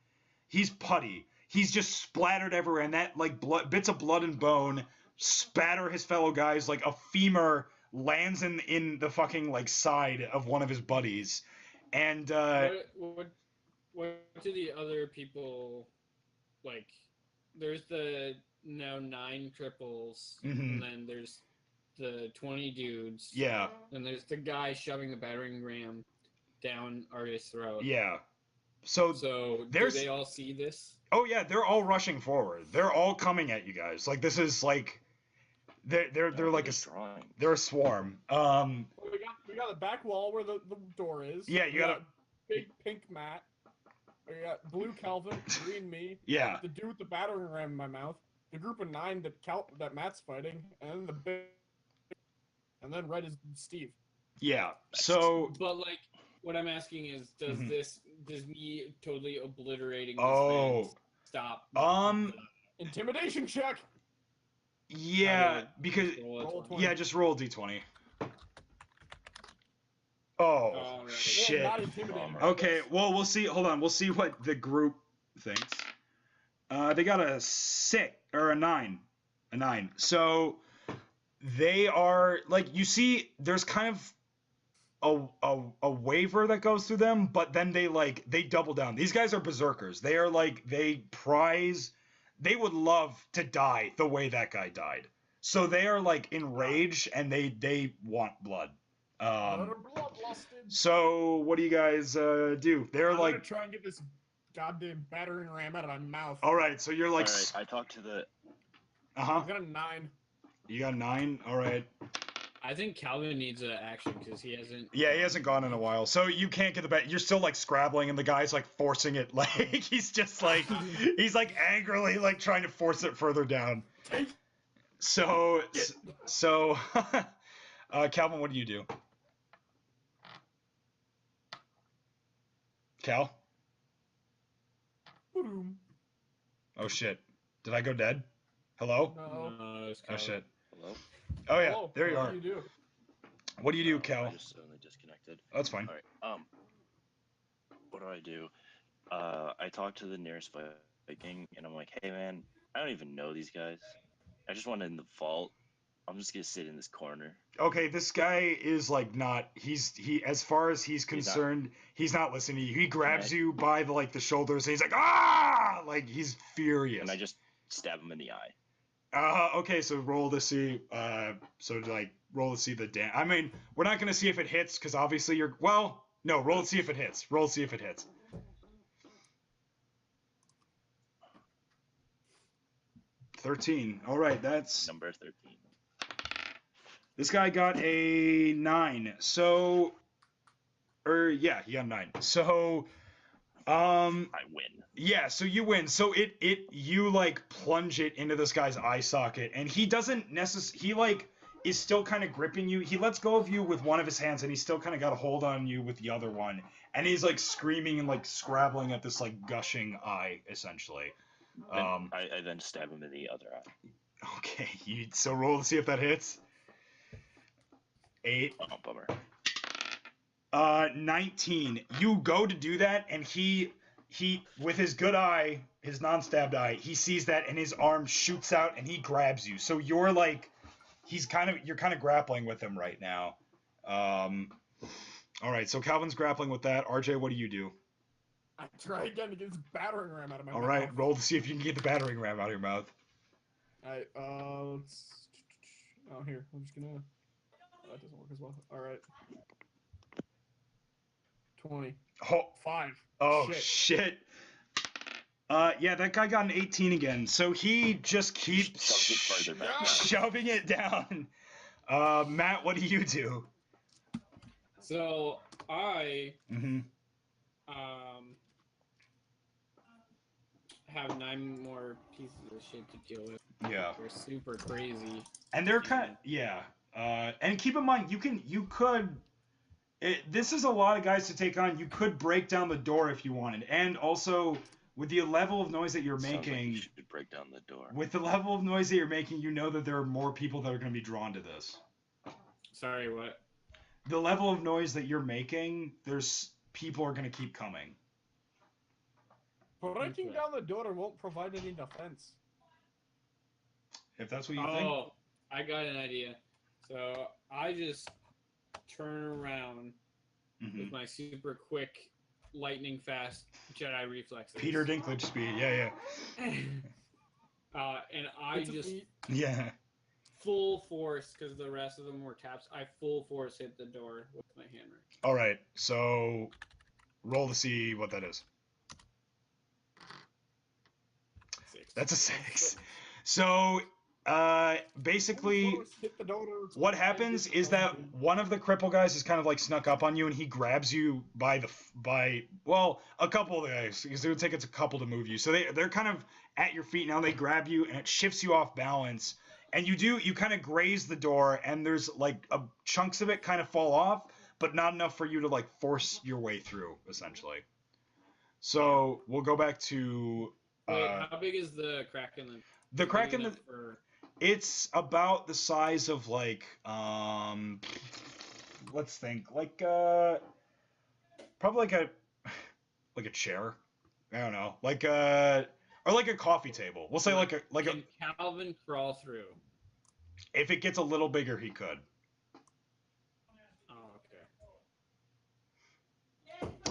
He's putty. He's just splattered everywhere, and that like bits of blood and bone spatter his fellow guys like a femur lands in the fucking like side of one of his buddies. And what do the other people like? There's the now 9 cripples, and then there's the 20 dudes. Yeah. And there's the guy shoving the battering ram down Artist's throat. Yeah. So do they all see this? Oh yeah, they're all rushing forward. They're all coming at you guys. Like this is like they're like they're a swarm. We got the back wall where the door is. Yeah, you got a big pink mat. We got blue Calvin, green me. Yeah. The dude with the battering ram in my mouth. The group of 9 that Matt's fighting, and then red is Steve. Yeah. So. But like, what I'm asking is, does me totally obliterating this man stop? Intimidation check. Yeah, because just roll a d20. Oh, shit. Okay, well, we'll see. Hold on. We'll see what the group thinks. They got a 6 or a 9. A 9. So they are like, you see, there's kind of a waiver that goes through them, but then they double down. These guys are berserkers. They are like, they would love to die the way that guy died. So they are like enraged and they want blood. So what do you guys do? They're I'm like gonna try and get this goddamn battering ram out of my mouth. All right, so you're like. All right, I talked to the. I got a 9. You got a 9. All right. I think Calvin needs an action because he hasn't. Yeah, he hasn't gone in a while, so you can't get the bet. You're still like scrabbling, and the guy's like forcing it. Like he's just like he's like angrily like trying to force it further down. So Calvin, what do you do? Cal? Oh shit! Did I go dead? Hello? No, oh shit! Hello? Oh yeah, Hello. there you are. What do you do? What do you do, Cal? I just suddenly disconnected. Oh, that's fine. All right. What do? I talked to the nearest Viking, and I'm like, hey man, I don't even know these guys. I just want in the vault. I'm just gonna sit in this corner. Okay, this guy is like not. He as far as he's concerned, he's not listening to you. He grabs you by the shoulders, and he's like, ah, like he's furious. And I just stab him in the eye. Okay, so roll to see. Roll to see the damage. I mean, we're not gonna see if it hits because obviously you're. Well, no, roll to see if it hits. Roll to see if it hits. $13. All right, that's number 13. This guy got a 9. So, he got a 9. So, I win. Yeah, so you win. So you like plunge it into this guy's eye socket, and he doesn't he like is still kind of gripping you. He lets go of you with one of his hands, and he's still kind of got a hold on you with the other one, and he's like screaming and like scrabbling at this like gushing eye, essentially. I then stab him in the other eye. Okay, so roll to see if that hits. 8. Oh, bummer. 19. You go to do that, and he with his good eye, his non-stabbed eye, he sees that, and his arm shoots out, and he grabs you. So you're like, you're kind of grappling with him right now. All right, so Calvin's grappling with that. RJ, what do you do? I try again to get this battering ram out of my mouth. All right, roll to see if you can get the battering ram out of your mouth. All right, here. I'm just gonna. That doesn't work as well. All right. 20. Oh, 5. Oh, shit. Yeah, that guy got an 18 again. So he just keeps shoving it down. Matt, what do you do? So I have 9 more pieces of shit to deal with. Yeah. They're super crazy. And they're kind of, yeah. And keep in mind, this is a lot of guys to take on. You could break down the door if you wanted, and also with the level of noise that you're Sounds making, like you should break down the door. with the level of noise that you're making, you know that there are more people that are going to be drawn to this. Sorry, what? The level of noise that you're making, people are going to keep coming. Breaking Okay. down the door won't provide any defense. If that's what you think. Oh, I got an idea. So I just turn around with my super quick, lightning fast Jedi reflexes. Peter Dinklage speed. Yeah. And I It's a just feat. Yeah. full force, because the rest of them were taps. I full force hit the door with my hammer. All right. So roll to see what that is. 6. That's a 6. So basically, Full force, hit the door, what happens is that one of the cripple guys is kind of like snuck up on you, and he grabs you by a couple of the guys, because it would take a couple to move you. So they're kind of at your feet now. They grab you, and it shifts you off balance, and you kind of graze the door, and there's like chunks of it kind of fall off, but not enough for you to like force your way through, essentially. So we'll go back to. Wait, how big is the crack in the? The crack in the. For... It's about the size of like let's think, like probably like a chair. I don't know, like or like a coffee table. We'll say Can Calvin crawl through? If it gets a little bigger, he could. Oh,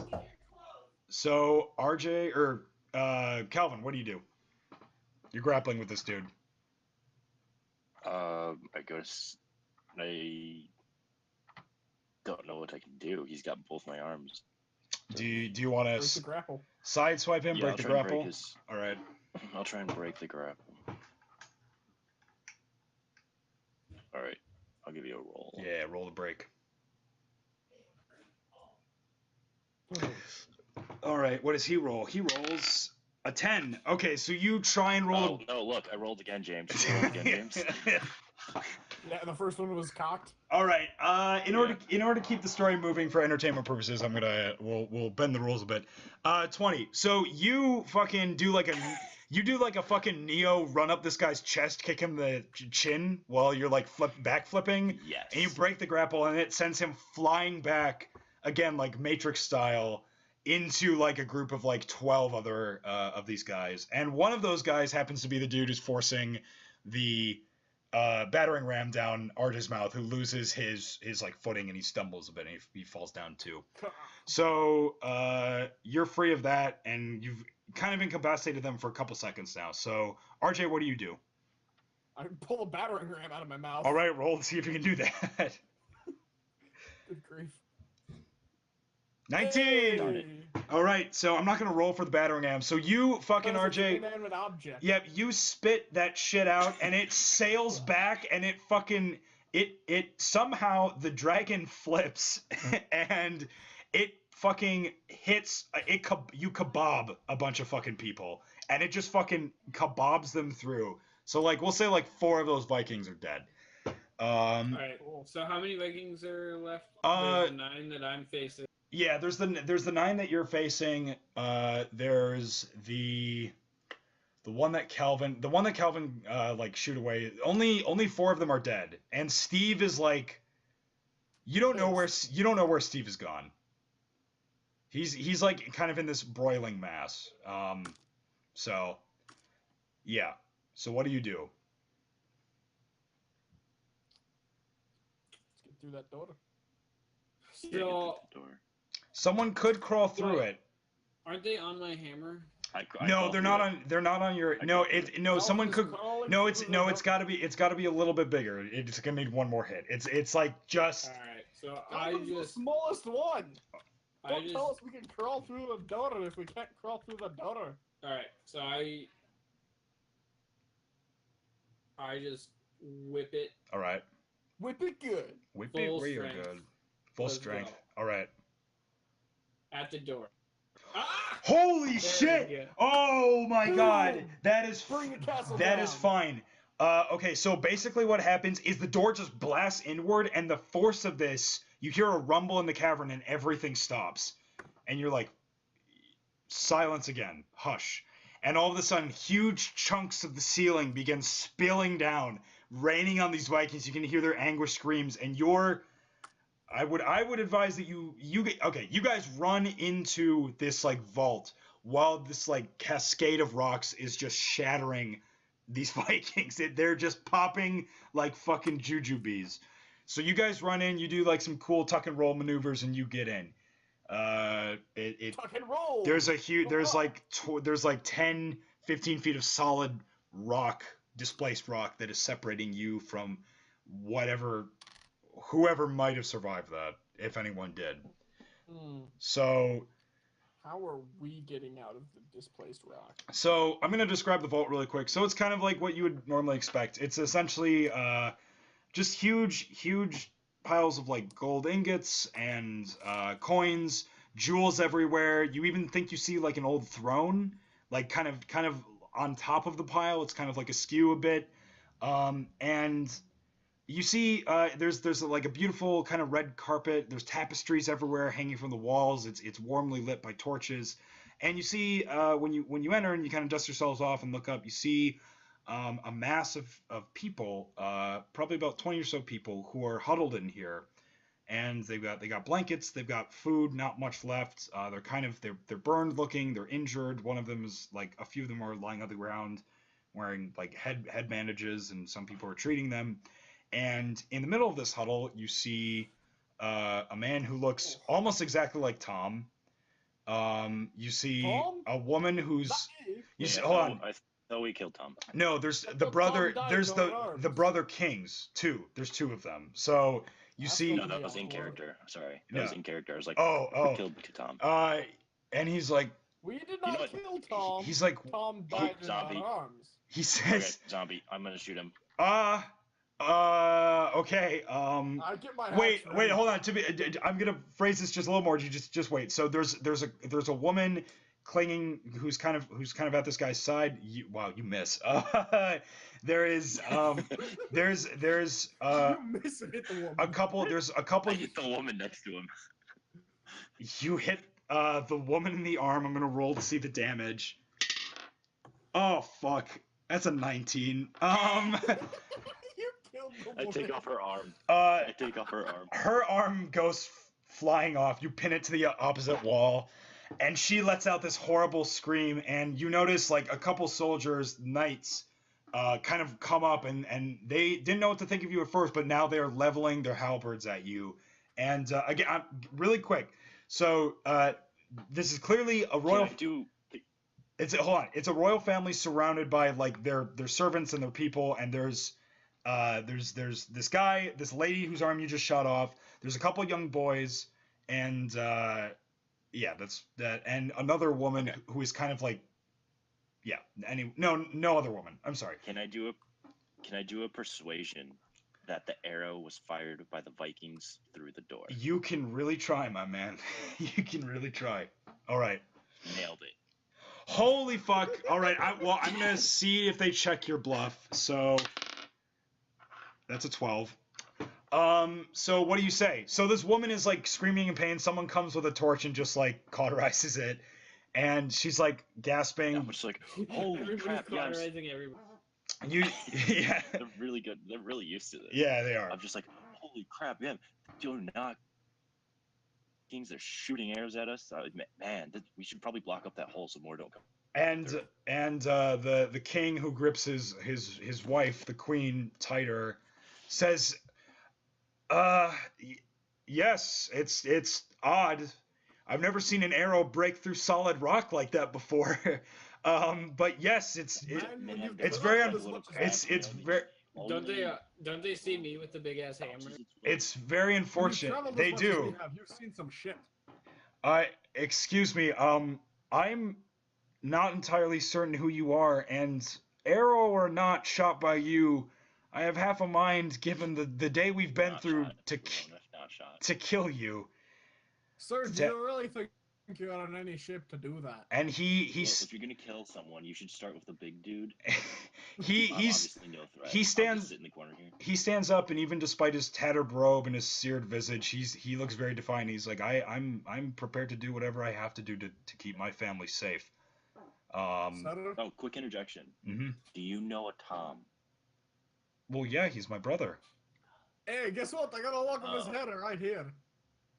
okay. So RJ or Calvin, what do you do? You're grappling with this dude. I guess I don't know what I can do. He's got both my arms. Do you want break the to grapple. sideswipe him, Yeah, break I'll the try and grapple? break his- All right. I'll try and break the grapple. All right, I'll give you a roll. Yeah, roll the break. All right, what does he roll? He rolls a 10. Okay, so you try and roll. Oh no! Look, I rolled again, James. You rolled again, James. Yeah, the first one was cocked. All right. In order to keep the story moving for entertainment purposes, we'll bend the rules a bit. 20. So you fucking do like a fucking Neo run up this guy's chest, kick him the chin while you're like back flipping. Yes. And you break the grapple, and it sends him flying back again, like Matrix style, into like a group of like 12 other of these guys. And one of those guys happens to be the dude who's forcing the battering ram down Arja's mouth, who loses his like footing, and he stumbles a bit, and he falls down too. So you're free of that, and you've kind of incapacitated them for a couple seconds now. So RJ, what do you do? I pull a battering ram out of my mouth. All right, roll to see if you can do that. Good grief. 19. Hey! All right, so I'm not gonna roll for the battering ram. So you fucking Because it's an RJ. inanimate object. Yep, you spit that shit out, and it sails back, and it fucking it somehow the dragon flips, and it fucking hits you kebab a bunch of fucking people, and it just fucking kebabs them through. So like we'll say like 4 of those Vikings are dead. All right. So how many Vikings are left? There's the 9 that I'm facing. Yeah, there's the 9 that you're facing. There's the one that Calvin like shoot away. Only 4 of them are dead, and Steve is like, you don't know where Steve has gone. He's like kind of in this broiling mass. So yeah. So what do you do? Let's get through that door. Still, Someone could crawl through it. aren't they on my hammer? No, they're not on. They're not on your. No, someone could. No, it's got to be a little bit bigger. It's gonna need one more hit. It's like just. All right. So The smallest one. Don't tell us we can crawl through the door if we can't crawl through the door. All right. So I just whip it. All right. Whip it good. Whip it Full real strength. good. Full Let's strength. go. All right. At the door. Ah! Holy There shit! we go. Oh my god! That is Bring the castle that down. is fine. Okay, so basically what happens is the door just blasts inward, and the force of this, you hear a rumble in the cavern, and everything stops. And you're like, silence again, hush. And all of a sudden, huge chunks of the ceiling begin spilling down, raining on these Vikings. You can hear their anguished screams, and I would advise that you guys run into this like vault while this like cascade of rocks is just shattering these Vikings. They're just popping like fucking jujubes. So you guys run in, you do like some cool tuck and roll maneuvers, and you get in. Tuck and roll. There's like 10, 15 feet of solid rock, displaced rock that is separating you from whoever might have survived that, if anyone did. So how are we getting out of the displaced rock? So I'm gonna describe the vault really quick. So it's kind of like what you would normally expect. It's essentially just huge piles of like gold ingots and coins, jewels everywhere. You even think you see like an old throne, like kind of on top of the pile. It's kind of like askew a bit, and you see there's like a beautiful kind of red carpet. There's tapestries everywhere hanging from the walls. It's warmly lit by torches, and you see when you enter and you kind of dust yourselves off and look up, you see a mass of people, probably about 20 or so people who are huddled in here, and they got blankets, they've got food, not much left. They're burned looking, they're injured. One of them is like a few of them are lying on the ground wearing like head bandages, and some people are treating them. And in the middle of this huddle, you see a man who looks almost exactly like Tom. You see Tom? a woman who's hold on. I thought we killed Tom. No, there's the Tom brother. died There's on the arms. the brother Kings too. There's two of them. So you That's see. No, that was in character. Sorry, that was in character. I was like, Oh. we killed Tom. And he's like, We did You not know what? kill Tom. he's like, Tom died in zombie. our arms. he Okay, says, zombie. I'm gonna shoot him. okay. I get my Wait, hacks ready. hold on. I'm gonna phrase this just a little more. You just wait. So there's a woman clinging who's kind of at this guy's side. Wow, you miss. There is there's You miss and hit the woman. a couple. There's a couple. I hit the woman next to him. You hit the woman in the arm. I'm gonna roll to see the damage. Oh fuck, that's a 19. You killed the woman. I take off her arm. Her arm goes flying off. You pin it to the opposite wall, and she lets out this horrible scream. And you notice like a couple soldiers, knights, kind of come up, and they didn't know what to think of you at first, but now they're leveling their halberds at you. And again, really quick. So this is clearly a royal. It's a royal family surrounded by like their servants and their people, and there's this guy, this lady whose arm you just shot off. There's a couple young boys, and yeah, that's that, and another woman who is kind of like, yeah. No other woman. I'm sorry. Can I do a persuasion that the arrow was fired by the Vikings through the door? You can really try, my man. You can really try. All right. Nailed it. Holy fuck. All right. I'm going to see if they check your bluff. So that's a 12. So what do you say? So this woman is like screaming in pain. Someone comes with a torch and just like cauterizes it. And she's like gasping. I'm just like, holy crap. Yeah, yeah. They're really good. They're really used to this. Yeah, they are. I'm just like, holy crap. Yeah. Do not. Kings, they're shooting arrows at us. Man, we should probably block up that hole so more don't come. And the king who grips his wife, the queen, tighter, says, yes, it's odd. I've never seen an arrow break through solid rock like that before. But yes, it's very. Don't they see me with the big ass hammer? It's very unfortunate. They do. You've seen some shit. Excuse me. I'm not entirely certain who you are, and arrow or not shot by you, I have half a mind, given the day we've been through, to kill you. Sir, do you really think you're on any ship to do that. And Well, if you're gonna kill someone, you should start with the big dude. he's Obviously no threat. he I'll stands just sit in the corner here. he stands up, and even despite his tattered robe and his seared visage, he looks very defiant. He's like, I'm prepared to do whatever I have to do to keep my family safe. Senator? Oh, quick interjection. Mhm. Do you know a Tom? Well, yeah, he's my brother. Hey, guess what? I got a lock of his Oh. head right here.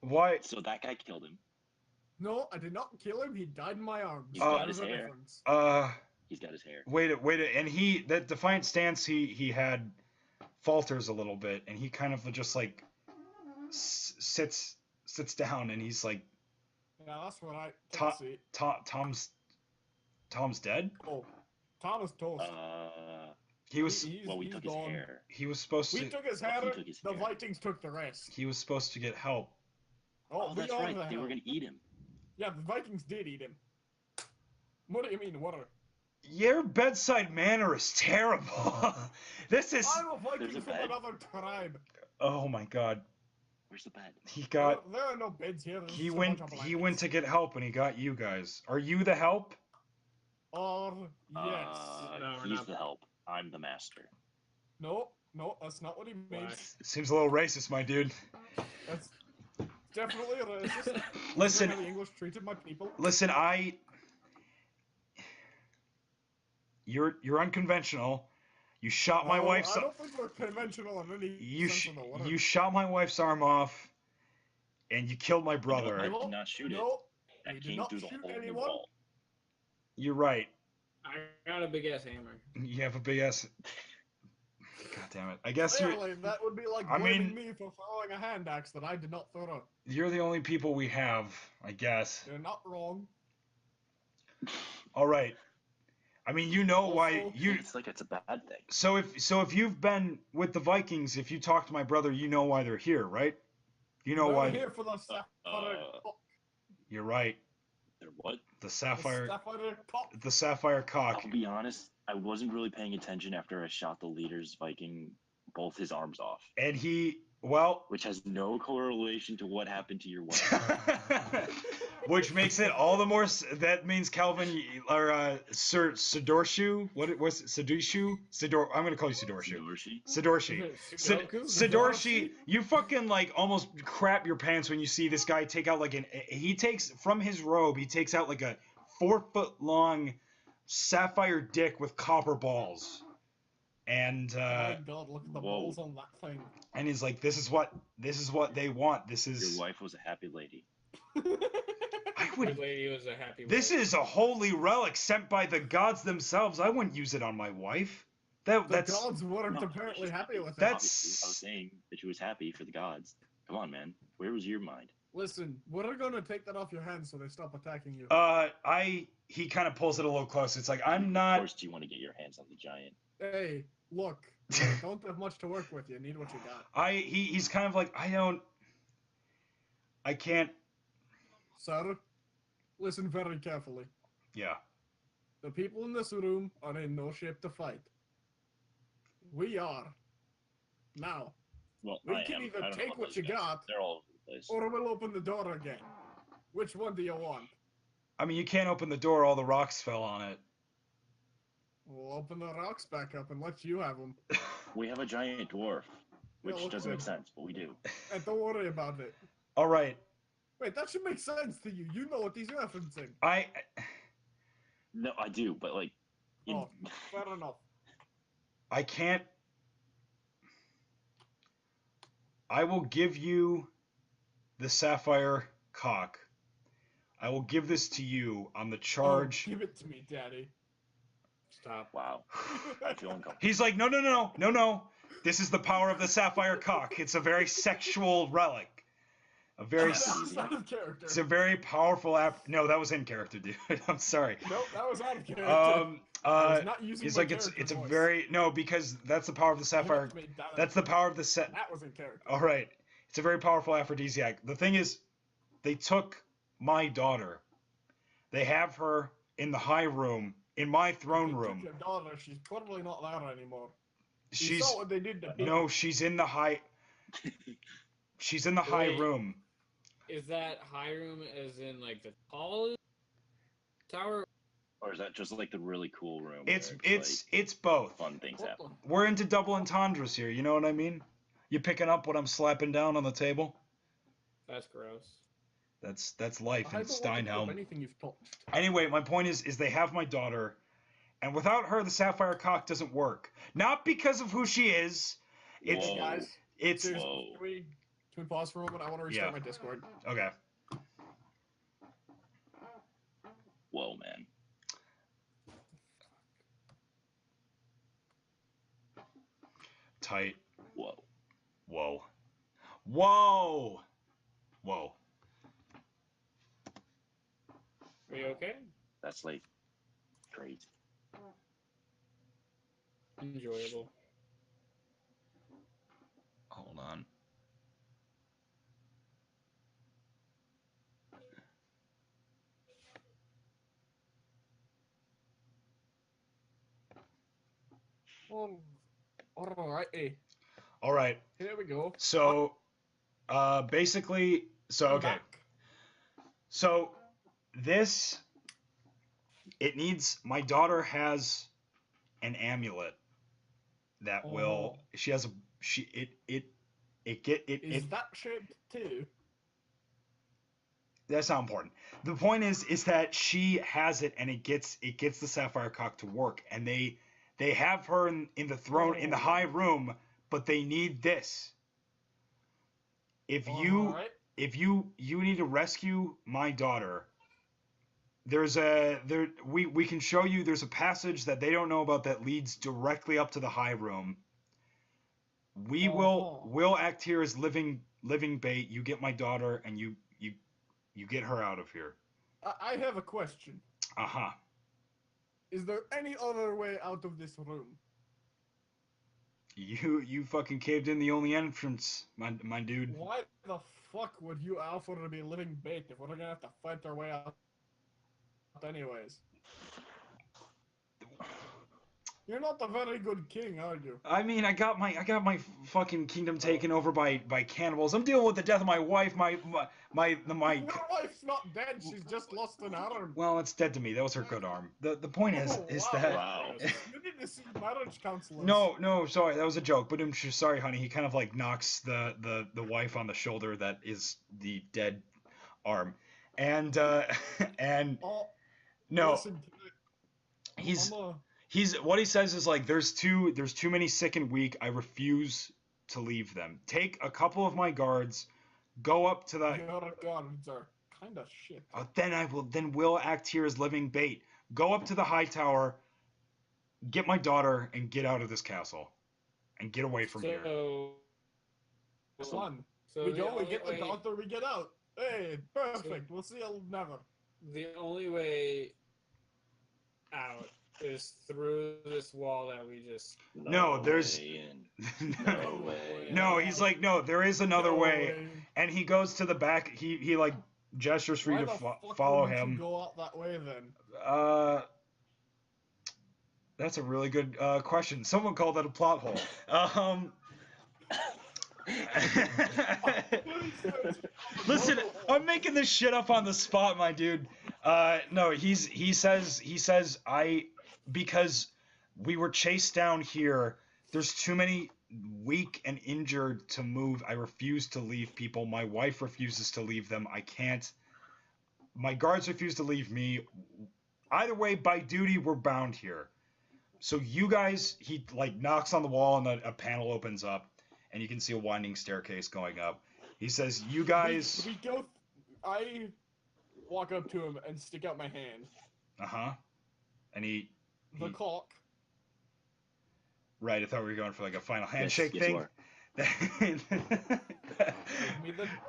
Why? So that guy killed him. No, I did not kill him. He died in my arms. He's got There's his a hair. difference. He's got his hair. Wait, and that defiant stance he had falters a little bit, and he kind of just like sits down, and he's like, Yeah, that's what I Tom, see. Tom's dead. Oh, Thomas toast. He was Well, we took his gone. hair. he was supposed We to took his Well, hair. he took his The hair. Vikings took the rest. he was supposed to get help. Oh, Oh, we that's are right. the They were hell. gonna eat him. Yeah, the Vikings did eat him. What do you mean, what? Your bedside manner is terrible. This is I'm a Viking There's a from bed. another tribe. oh my god. Where's the bed? He got There are no beds here. There's he just a went bunch of he went blankets. to get help, and he got you guys. Are you the help? Yes. No, we're He's not. the help. I'm the master. No, that's not what he means. Seems a little racist, my dude. That's definitely racist. Listen, How the English treated my people. listen, you're unconventional. You shot my wife's I don't think we're conventional in any sense of the word. you shot my wife's arm off, and you killed my I brother. did not shoot it. No, That we did came not through the shoot hole in the anyone. wall. You're right. I got a big ass hammer. You have a big ass. God damn it! I guess Clearly, that would be like I blaming mean- me for throwing a hand axe that I did not throw. you're the only people we have. I guess. You're not wrong. All right. I mean, you know why Also- you. It's like it's a bad thing. So if you've been with the Vikings, if you talk to my brother, you know why they're here, right? You know They're why. here for the sapphire cock. You're right. They're what? The The sapphire. sapphire cock. The sapphire cock. I'll be honest. I wasn't really paying attention after I shot the leader's Viking both his arms off, And he. Well. which has no correlation to what happened to your wife. Which makes it all the more. That means Calvin or Sir Sidorshu. What was it? Sidorshu? I'm gonna call you Sidorshu. Yoshi? Sidorshi. Sudoku? Sidorshi, you fucking like almost crap your pants when you see this guy take out like he takes from his robe, he takes out like a 4-foot long sapphire dick with copper balls. And Oh my god, look at the whoa. balls on that thing. and he's like, this is what they want. This Your is wife was a happy lady. I The would lady was a happy. this wife. is a holy relic sent by the gods themselves. I wouldn't use it on my wife. The That's gods weren't No, apparently she's happy with it. That's- Obviously, I was saying that she was happy for the gods. Come on, man. Where was your mind? Listen, we're gonna take that off your hands so they stop attacking you. he kind of pulls it a little close. It's like I'm Of not course, you want to get your hands on the giant. Hey, look, you don't have much to work with. You need what you got. he's kind of like I can't. Sir, listen very carefully. Yeah. The people in this room are in no shape to fight. We are. Now, Well, we I can am. either I don't know take about what those you guys. got, They're all over the place. or we'll open the door again. Which one do you want? I mean, you can't open the door. All the rocks fell on it. We'll open the rocks back up and let you have them. We have a giant dwarf, which look doesn't good. make sense, but we do. And don't worry about it. All right. Wait, that should make sense to you. You know what he's referencing. I No, I do, but like, in- Oh, fair enough. I can't. I will give you the sapphire cock. I will give this to you on the charge. Oh, give it to me, Daddy. Stop. wow, I feel uncomfortable. He's like, no. This is the power of the sapphire cock. It's a very sexual relic. A very. That's out of character. It's a very powerful app. No, that was in character, dude. I'm sorry. Nope, that was out of character. I was not using He's my like it's character a voice. very no because that's the power of the sapphire. Give it to me, Daddy. That's the power of the set. That was in character. All right, it's a very powerful aphrodisiac. The thing is, they took my daughter. They have her in the high room in my throne They took room. Your daughter, she's probably not there anymore. You She's saw what they did to me. no, she's in the high. She's in the high Wait. room. is that high room as in like the tallest tower? Or is that just like the really cool room? It's both. Fun things What happen. We're into double entendres here. You know what I mean? You picking up what I'm slapping down on the table? That's gross. That's life I in don't want to pick up Steinhelm. anything you've touched. Anyway, my point is they have my daughter, and without her, the sapphire cock doesn't work. Not because of who she is. It's Whoa. Guys, it's seriously, Whoa. can we pause for a moment? I want to restart Yeah. my Discord. okay. Whoa, man. Tight. Whoa. Whoa. Whoa. Whoa. Are you okay? That's like crazy. Enjoyable. Hold on. Well, alrighty. All right. Here we go. So, basically, so I'm okay. back. So this it needs my daughter has an amulet that will Oh. she has a she it get it Is it that shaped too? that's not important. The point is that she has it and it gets the sapphire cock to work and they have her in the throne in the high room, but they need this. If you Alright. if you need to rescue my daughter, we can show you there's a passage that they don't know about that leads directly up to the high room. We'll act here as living bait. You get my daughter and you get her out of here. I have a question. Uh-huh. Is there any other way out of this room? You fucking caved in the only entrance, my dude. Why the fuck would you offer to be living bait if we're gonna have to fight our way out anyways? You're not a very good king, are you? I mean, I got my fucking kingdom taken over by cannibals. I'm dealing with the death of my wife. My Your wife's not dead. She's just lost an arm. well, it's dead to me. That was her good arm. The point is wow. that Wow. You need to see marriage counselors. no, sorry, that was a joke. But I'm sorry, honey. He kind of like knocks the wife on the shoulder that is the dead arm, and and Oh, no, listen, he's what he says is like there's too many sick and weak. I refuse to leave them. Take a couple of my guards, go up to the. your guards are kind of shit. Then we'll act here as living bait. Go up to the high tower, get my daughter, and get out of this castle, and get away from here. Son, So we the go, we only get the way- doctor, we get out. Hey, perfect. We'll see you never. The only way out is through this wall that we just. No, there's- way in. no, No way. no, he's like no, there is another No way, and he goes to the back. He like gestures for Why you the to fuck follow wouldn't him. you go out that way then? That's a really good question. Someone called that a plot hole. Listen, I'm making this shit up on the spot, my dude. No, he says because we were chased down here. There's too many weak and injured to move. I refuse to leave people. My wife refuses to leave them. I can't. My guards refuse to leave me. Either way, by duty, we're bound here. So you guys, he like knocks on the wall and a panel opens up, and you can see a winding staircase going up. He says, "You guys." We go. I walk up to him and stick out my hand. And he. The cock. Right, I thought we were going for like a final handshake yes, you thing.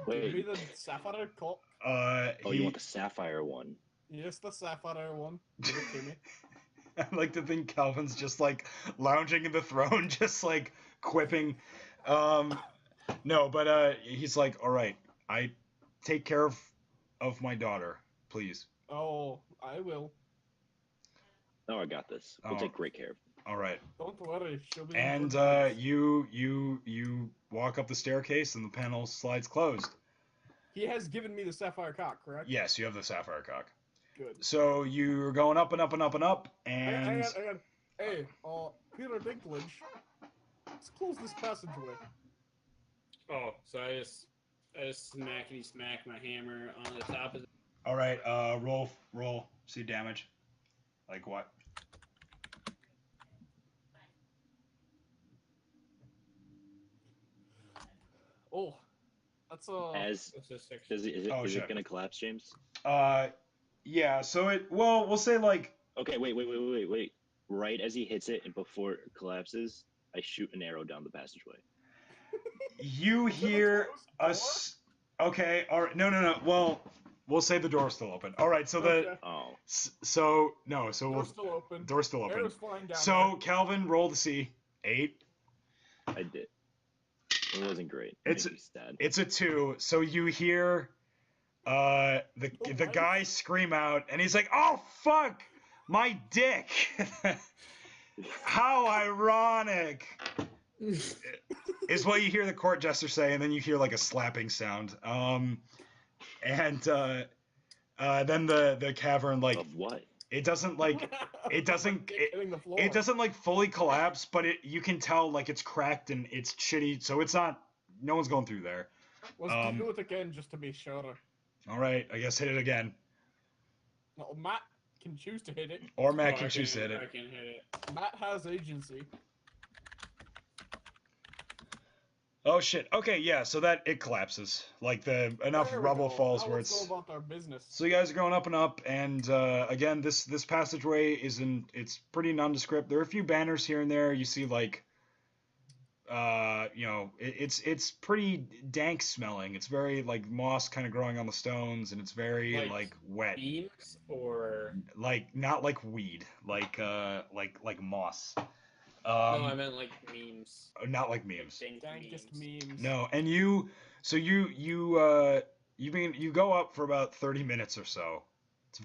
Give me the sapphire cock. You want the sapphire one? Yes, the sapphire one. Give it to me. I like to think Calvin's just like lounging in the throne, just like quipping. No, but he's like, all right, I take care of my daughter, please. Oh, I will. No, I got this. We'll take great care of it. All right. Don't worry, she'll be. And in good hands. you walk up the staircase, and the panel slides closed. He has given me the sapphire cock, correct? Yes, you have the sapphire cock. Good. So you're going up and up and up and up, Hang on, and hang on. Hey, Peter Dinklage, let's close this passageway. Oh, so I just smackety smack my hammer on the top of the. all right, roll, see damage. Like what? Oh, that's As That's a 6. is Oh, it shit. gonna collapse, James? Yeah. So we'll say like Okay, wait. Right as he hits it and before it collapses, I shoot an arrow down the passageway. you Is it a hear closed us. Okay. All right. No. Well, we'll say the door's still open. All right. So Okay. Oh, so no. So Door's still open. door's still open. Arrow's flying down So Calvin, roll to see. 8. I did. It wasn't great. It's- Makes me sad. It's a 2. So you hear the wife? guy scream out, and he's like, "Oh fuck, my dick!" How ironic is what you hear the court jester say, and then you hear like a slapping sound. And then the cavern like Of what? it doesn't like it doesn't Hitting the floor. it doesn't like fully collapse, but you can tell like it's cracked and it's shitty, so it's not. No one's going through there. Let's do it again just to be sure. All right, I guess hit it again, No, Matt can choose to hit it. or Matt Oh, can choose to hit I it. can hit it. Matt has agency. Oh shit. Okay, yeah. So that it collapses. Like enough There we rubble go. falls Now where let's it's. go about our business. So you guys are going up and up, and again, this passageway it's pretty nondescript. There are a few banners here and there. You see like, it's pretty dank smelling. It's very like moss kind of growing on the stones, and it's very Like like wet. Beams or Like not like weed, like moss. no, I meant like memes. Not like memes. Dankest memes. No, and you go up for about 30 minutes or so. It's a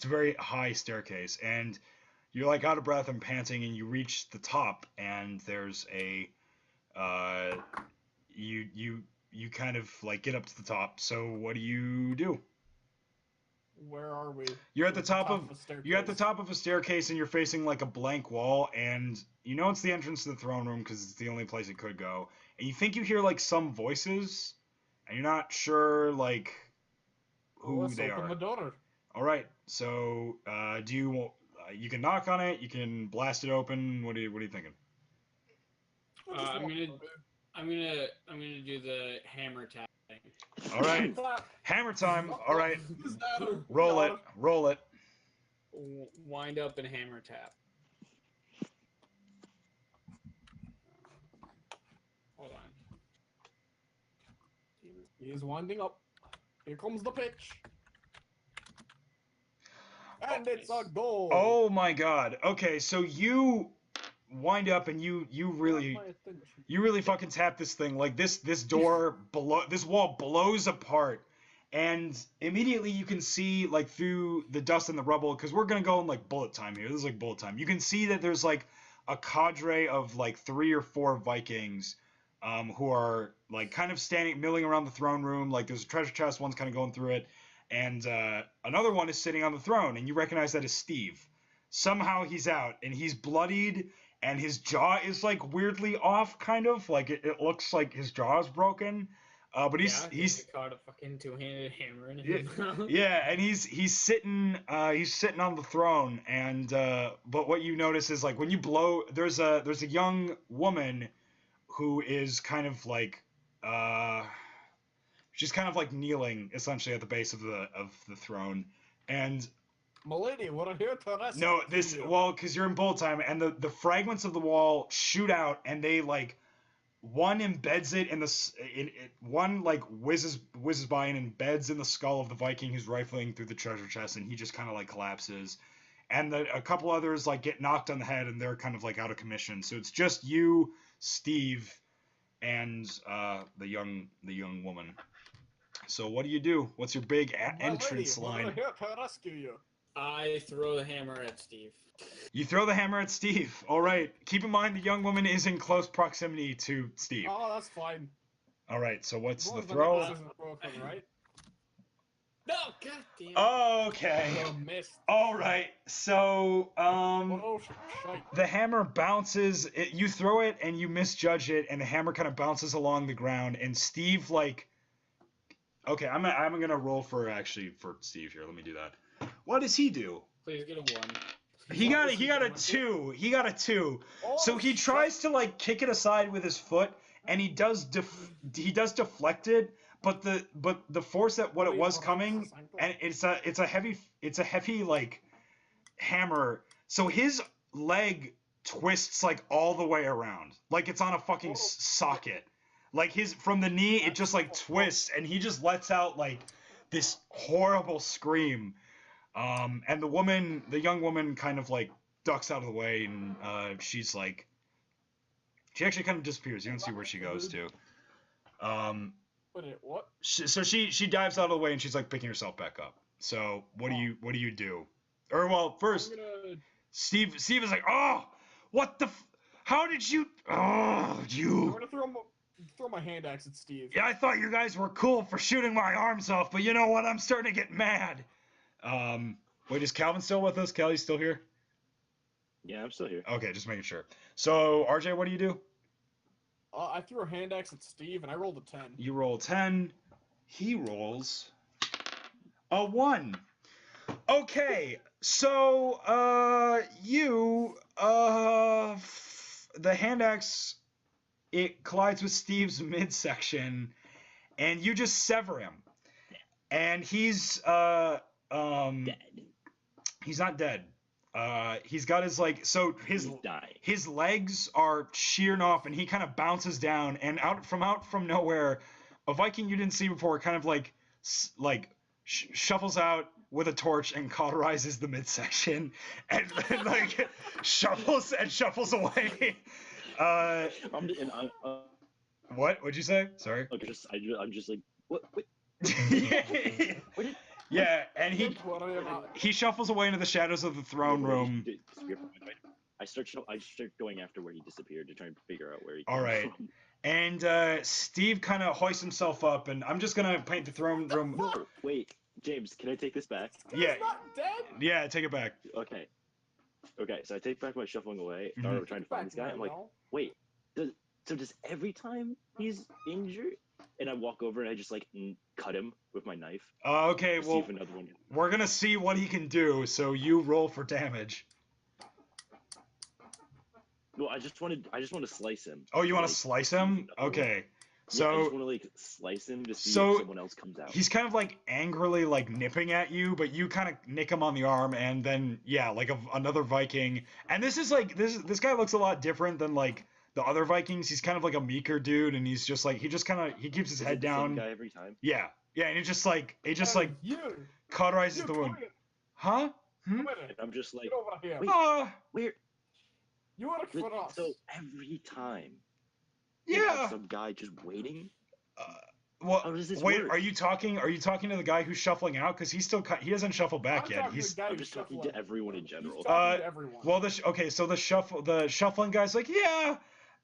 very high staircase, and you're like out of breath and panting, and you reach the top, and there's a you kind of like get up to the top. So what do you do? Where are we? You're at the top of a staircase. You're at the top of a staircase, and you're facing like a blank wall, and you know it's the entrance to the throne room because it's the only place it could go. And you think you hear like some voices, and you're not sure like who Let's they open are. the door. All right, so do you you can knock on it, you can blast it open. What are you thinking? We'll just I'm walk gonna- through it. I'm gonna do the hammer tap thing. All right, Clap. hammer time. All right, Is that a- roll it, roll it. Wind up and hammer tap. Hold on. He is winding up. Here comes the pitch. And it's a goal. Oh my God. Okay, so you wind up and you really My attention. you really fucking tap this thing. Like this door below this wall blows apart, and immediately you can see like through the dust and the rubble, because we're gonna go in like bullet time here. This is like bullet time. You can see that there's like a cadre of like 3 or 4 Vikings who are like kind of milling around the throne room. Like there's a treasure chest, one's kind of going through it, and another one is sitting on the throne, and you recognize that as Steve. Somehow he's out, and he's bloodied, and his jaw is like weirdly off, kind of like it looks like his jaw is broken. But he's caught a fucking 2-handed hammer in Yeah, his mouth. yeah, and he's sitting on the throne, and but what you notice is like when you blow, there's a young woman who is kind of like she's kind of like kneeling essentially at the base of the throne, and Milady, we're here to rescue no, this you. well, because you're in bullet time, and the fragments of the wall shoot out, and they like one embeds it in one like whizzes by and embeds in the skull of the Viking who's rifling through the treasure chest, and he just kind of like collapses, and a couple others like get knocked on the head, and they're kind of like out of commission. So it's just you, Steve, and the young woman. So what do you do? What's your big entrance Milady, line? we're here to rescue you. I throw the hammer at Steve. You throw the hammer at Steve. All right. Keep in mind the young woman is in close proximity to Steve. Oh, that's fine. All right. So what's As the long as I throw? get this isn't broken, right? No, goddamn. Okay. So missed. All right. So Oh, shite. the hammer bounces. You throw it and you misjudge it, and the hammer kind of bounces along the ground. And Steve like, okay, I'm gonna roll for Steve here. Let me do that. What does he do? Please get a 1. He got a 2. He got a 2. Oh, So he tries to like kick it aside with his foot, and he does deflect it, but the force that what it was coming, and it's a heavy like hammer. So his leg twists like all the way around, like it's on a fucking socket. Like his from the knee, it just like twists, and he just lets out like this horrible scream. And the young woman, kind of like ducks out of the way, and she's like, she actually kind of disappears. You don't see where she goes to. What? So she dives out of the way, and she's like picking herself back up. So what do you do? Or well, first, Steve is like, oh, what the? How did you? Oh, you. I'm gonna throw my hand axe at Steve. Yeah, I thought you guys were cool for shooting my arms off, but you know what? I'm starting to get mad. Wait, is Calvin still with us? Kelly's still here? Yeah, I'm still here. Okay, just making sure. So, RJ, what do you do? I threw a hand axe at Steve, and I rolled a 10. You roll 10. He rolls a 1. Okay, so, the hand axe, it collides with Steve's midsection, and you just sever him. And he's, Dead. he's not dead. He's got his like, so his legs are sheared off, and he kind of bounces down, and out from nowhere, a Viking you didn't see before kind of like shuffles out with a torch and cauterizes the midsection, and like shuffles away. What'd you say? Sorry. I'm just like, what? Yeah, and he shuffles away into the shadows of the throne room. I start going after where he disappeared to try and figure out where he came All right. from. And Steve kind of hoists himself up, and I'm just gonna paint the throne room. No, wait, James, can I take this back? Yeah. He's not dead. Yeah, take it back. Okay, so I take back my shuffling away. Mhm. Thought I was trying to find this guy. I'm like, wait, does every time he's injured, and I walk over and I just like cut him with my knife. Okay, See well, if another one. we're gonna see what he can do. So you roll for damage. Well, I just want to slice him. Oh, you want to Like, slice him? Okay. Yeah, I just So want to like slice him to see so if someone else comes out. he's kind of like angrily like nipping at you, but you kind of nick him on the arm, and then yeah, like another Viking. And this is like this guy looks a lot different than like the other Vikings. He's kind of like a meeker dude, and he's just like he keeps his Is head it the down. same guy every time? Yeah, and it just like You. cauterizes You the wound. quit it. Huh? Quit it. And I'm just like, Get over here. wait. Where? You want to quit us? So every time. you have Yeah. Some guy just waiting. Well, How does this wait. work? Are you talking to the guy who's shuffling out? Because he hasn't shuffled back I'm yet. talking to He's the guy I'm who's just talking shuffling. to everyone in general. He's talking to everyone. well, so the shuffling guy's like, yeah,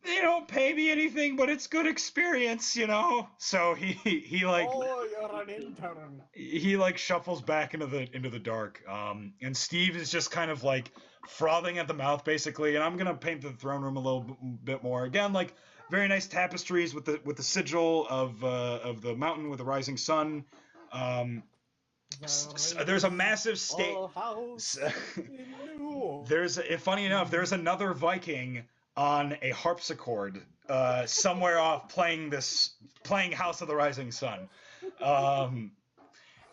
they don't pay me anything, but it's good experience, you know. So he like Oh, you're an intern. he like shuffles back into the dark. And Steve is just kind of like frothing at the mouth, basically. And I'm gonna paint the throne room a little bit more. Again, like very nice tapestries with the sigil of the mountain with the rising sun. There's a massive funny enough, there's another Viking on a harpsichord somewhere off playing House of the Rising Sun.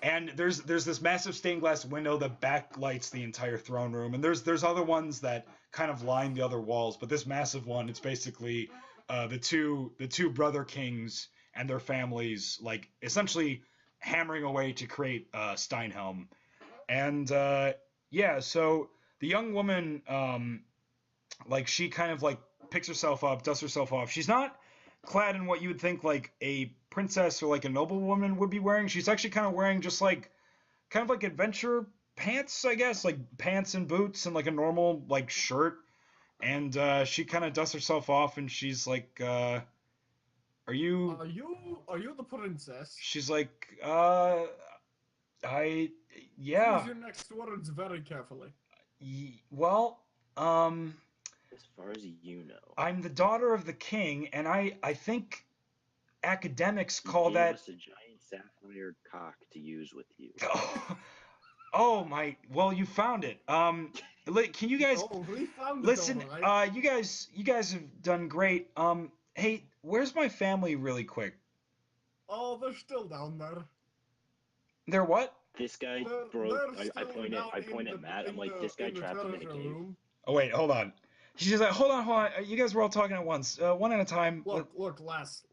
And there's this massive stained glass window that backlights the entire throne room, and there's other ones that kind of line the other walls, but this massive one, it's basically the two brother kings and their families, like essentially hammering away to create Steinhelm. And yeah, so the young woman, like she kind of like picks herself up, dusts herself off. She's not clad in what you would think like a princess or like a noblewoman would be wearing. She's actually kind of wearing just like kind of like adventure pants, I guess, like pants and boots and like a normal like shirt. And she kind of dusts herself off, and she's like, or Are you? Are you the princess? She's like, Choose yeah. your next words very carefully. Well, As far as you know, I'm the daughter of the king, and I think academics he call gave that. us a giant sapphire cock to use with you. Oh my! Well, you found it. Can you guys Oh, we found it, listen? all right. You guys have done great. Hey, where's my family, really quick? Oh, they're still down there. They're what? This guy They're, broke. they're I still point at down I in point the at Matt. I'm in like, the this guy in the trapped him in a treasure cave. room. Oh wait, hold on. She's like, hold on. You guys were all talking at once, one at a time. Look, lass.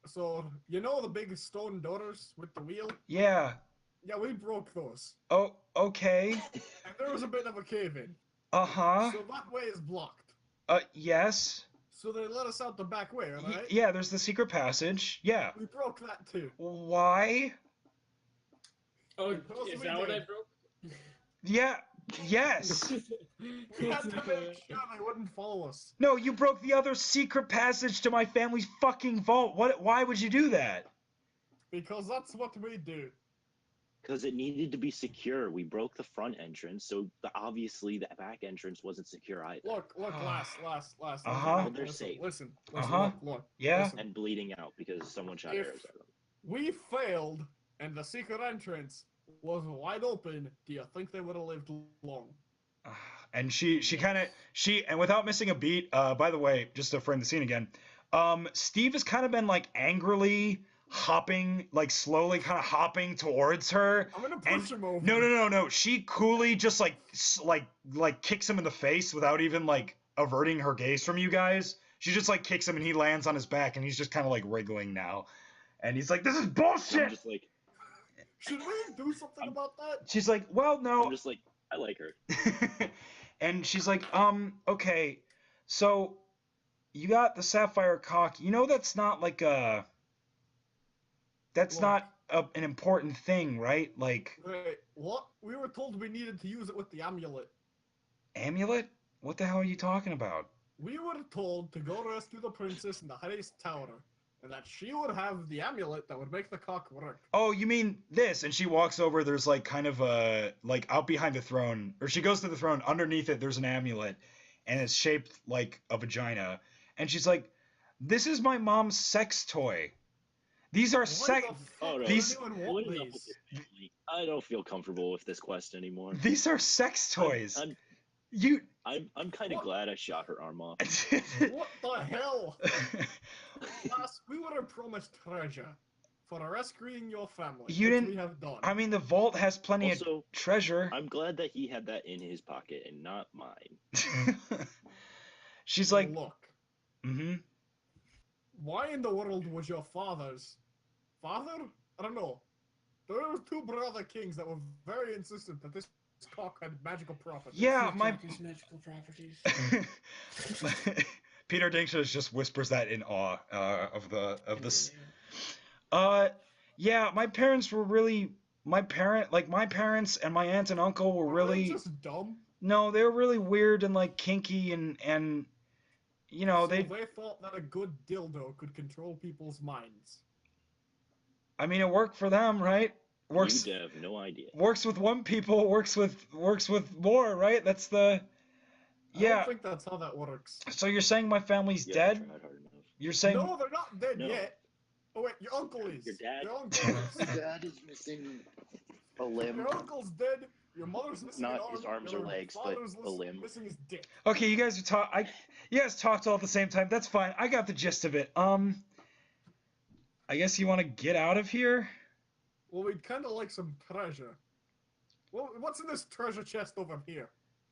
So you know the big stone doors with the wheel? Yeah. Yeah, we broke those, Oh, okay. and there was a bit of a cave in. Uh-huh. So that way is blocked. Yes. So they let us out the back way, right? Yeah, there's the secret passage. Yeah. We broke that too. Why? Oh, Because is we that what I did. broke? Yeah. Yes. We had to make sure they wouldn't follow us. No, you broke the other secret passage to my family's fucking vault. Why would you do that? Because that's what we do. Because it needed to be secure. We broke the front entrance, so obviously the back entrance wasn't secure either. Look, lass. Uh-huh. Well, they're safe. Listen, Uh-huh. look. Yeah. Listen. And bleeding out because someone shot If- arrows at them. We failed, and the secret entrance was wide open. Do you think they would have lived long? And she and without missing a beat, by the way, just to frame the scene again, Steve has kind of been like angrily hopping, like slowly kind of hopping towards her. I'm gonna push him over. No. She coolly just like kicks him in the face without even like averting her gaze from you guys. She just like kicks him and he lands on his back and he's just kind of like wriggling now. And he's like, "This is bullshit." I'm just like, Should we do something about that? She's like, "Well, no." I'm just like, I like her. And she's like, okay, so you got the sapphire cock. You know that's not like a. That's Look. not an important thing, right? Like Wait, what? We were told we needed to use it with the amulet. amulet? What the hell are you talking about? We were told to go rescue the princess in the highest tower, and that she would have the amulet that would make the cock work. Oh, you mean this? And she walks over. There's like kind of a like out behind the throne, or she goes to the throne. Underneath it, there's an amulet, and it's shaped like a vagina. And she's like, "This is my mom's sex toy. These are sex. Oh, no. These What is up with your family? I don't feel comfortable with this quest anymore. These are sex toys. I'm kind of glad I shot her arm off. What the hell? Lass, we were promised treasure for rescuing your family. You which didn't- We have done. I mean, the vault has plenty Also, of treasure. I'm glad that he had that in his pocket and not mine. She's like, look. mm-hmm. Why in the world was your father's father? I don't know. There were two brother kings that were very insistent that this cock had magical properties. Yeah, my These magical properties. Peter Dinklage just whispers that in awe of this. Yeah, my parents were really my parents and my aunt and uncle were really just dumb. No, they were really weird and like kinky and you know, So they thought that a good dildo could control people's minds. I mean, it worked for them, right? Works You have no idea. works with one people, works with more, right? That's the I yeah. don't think that's how that works. So you're saying my family's You dead? haven't tried hard enough. You're saying No, they're not dead No. yet. Oh wait, your uncle is. Your dad- Your uncle is. Dad is missing a limb. Your uncle's dead. Your mother's missing Not an arm. his arms your or legs, but father's a limb. Missing his dick. okay, you guys talked all at the same time. That's fine. I got the gist of it. I guess you want to get out of here? Well, we'd kind of like some treasure. Well, what's in this treasure chest over here?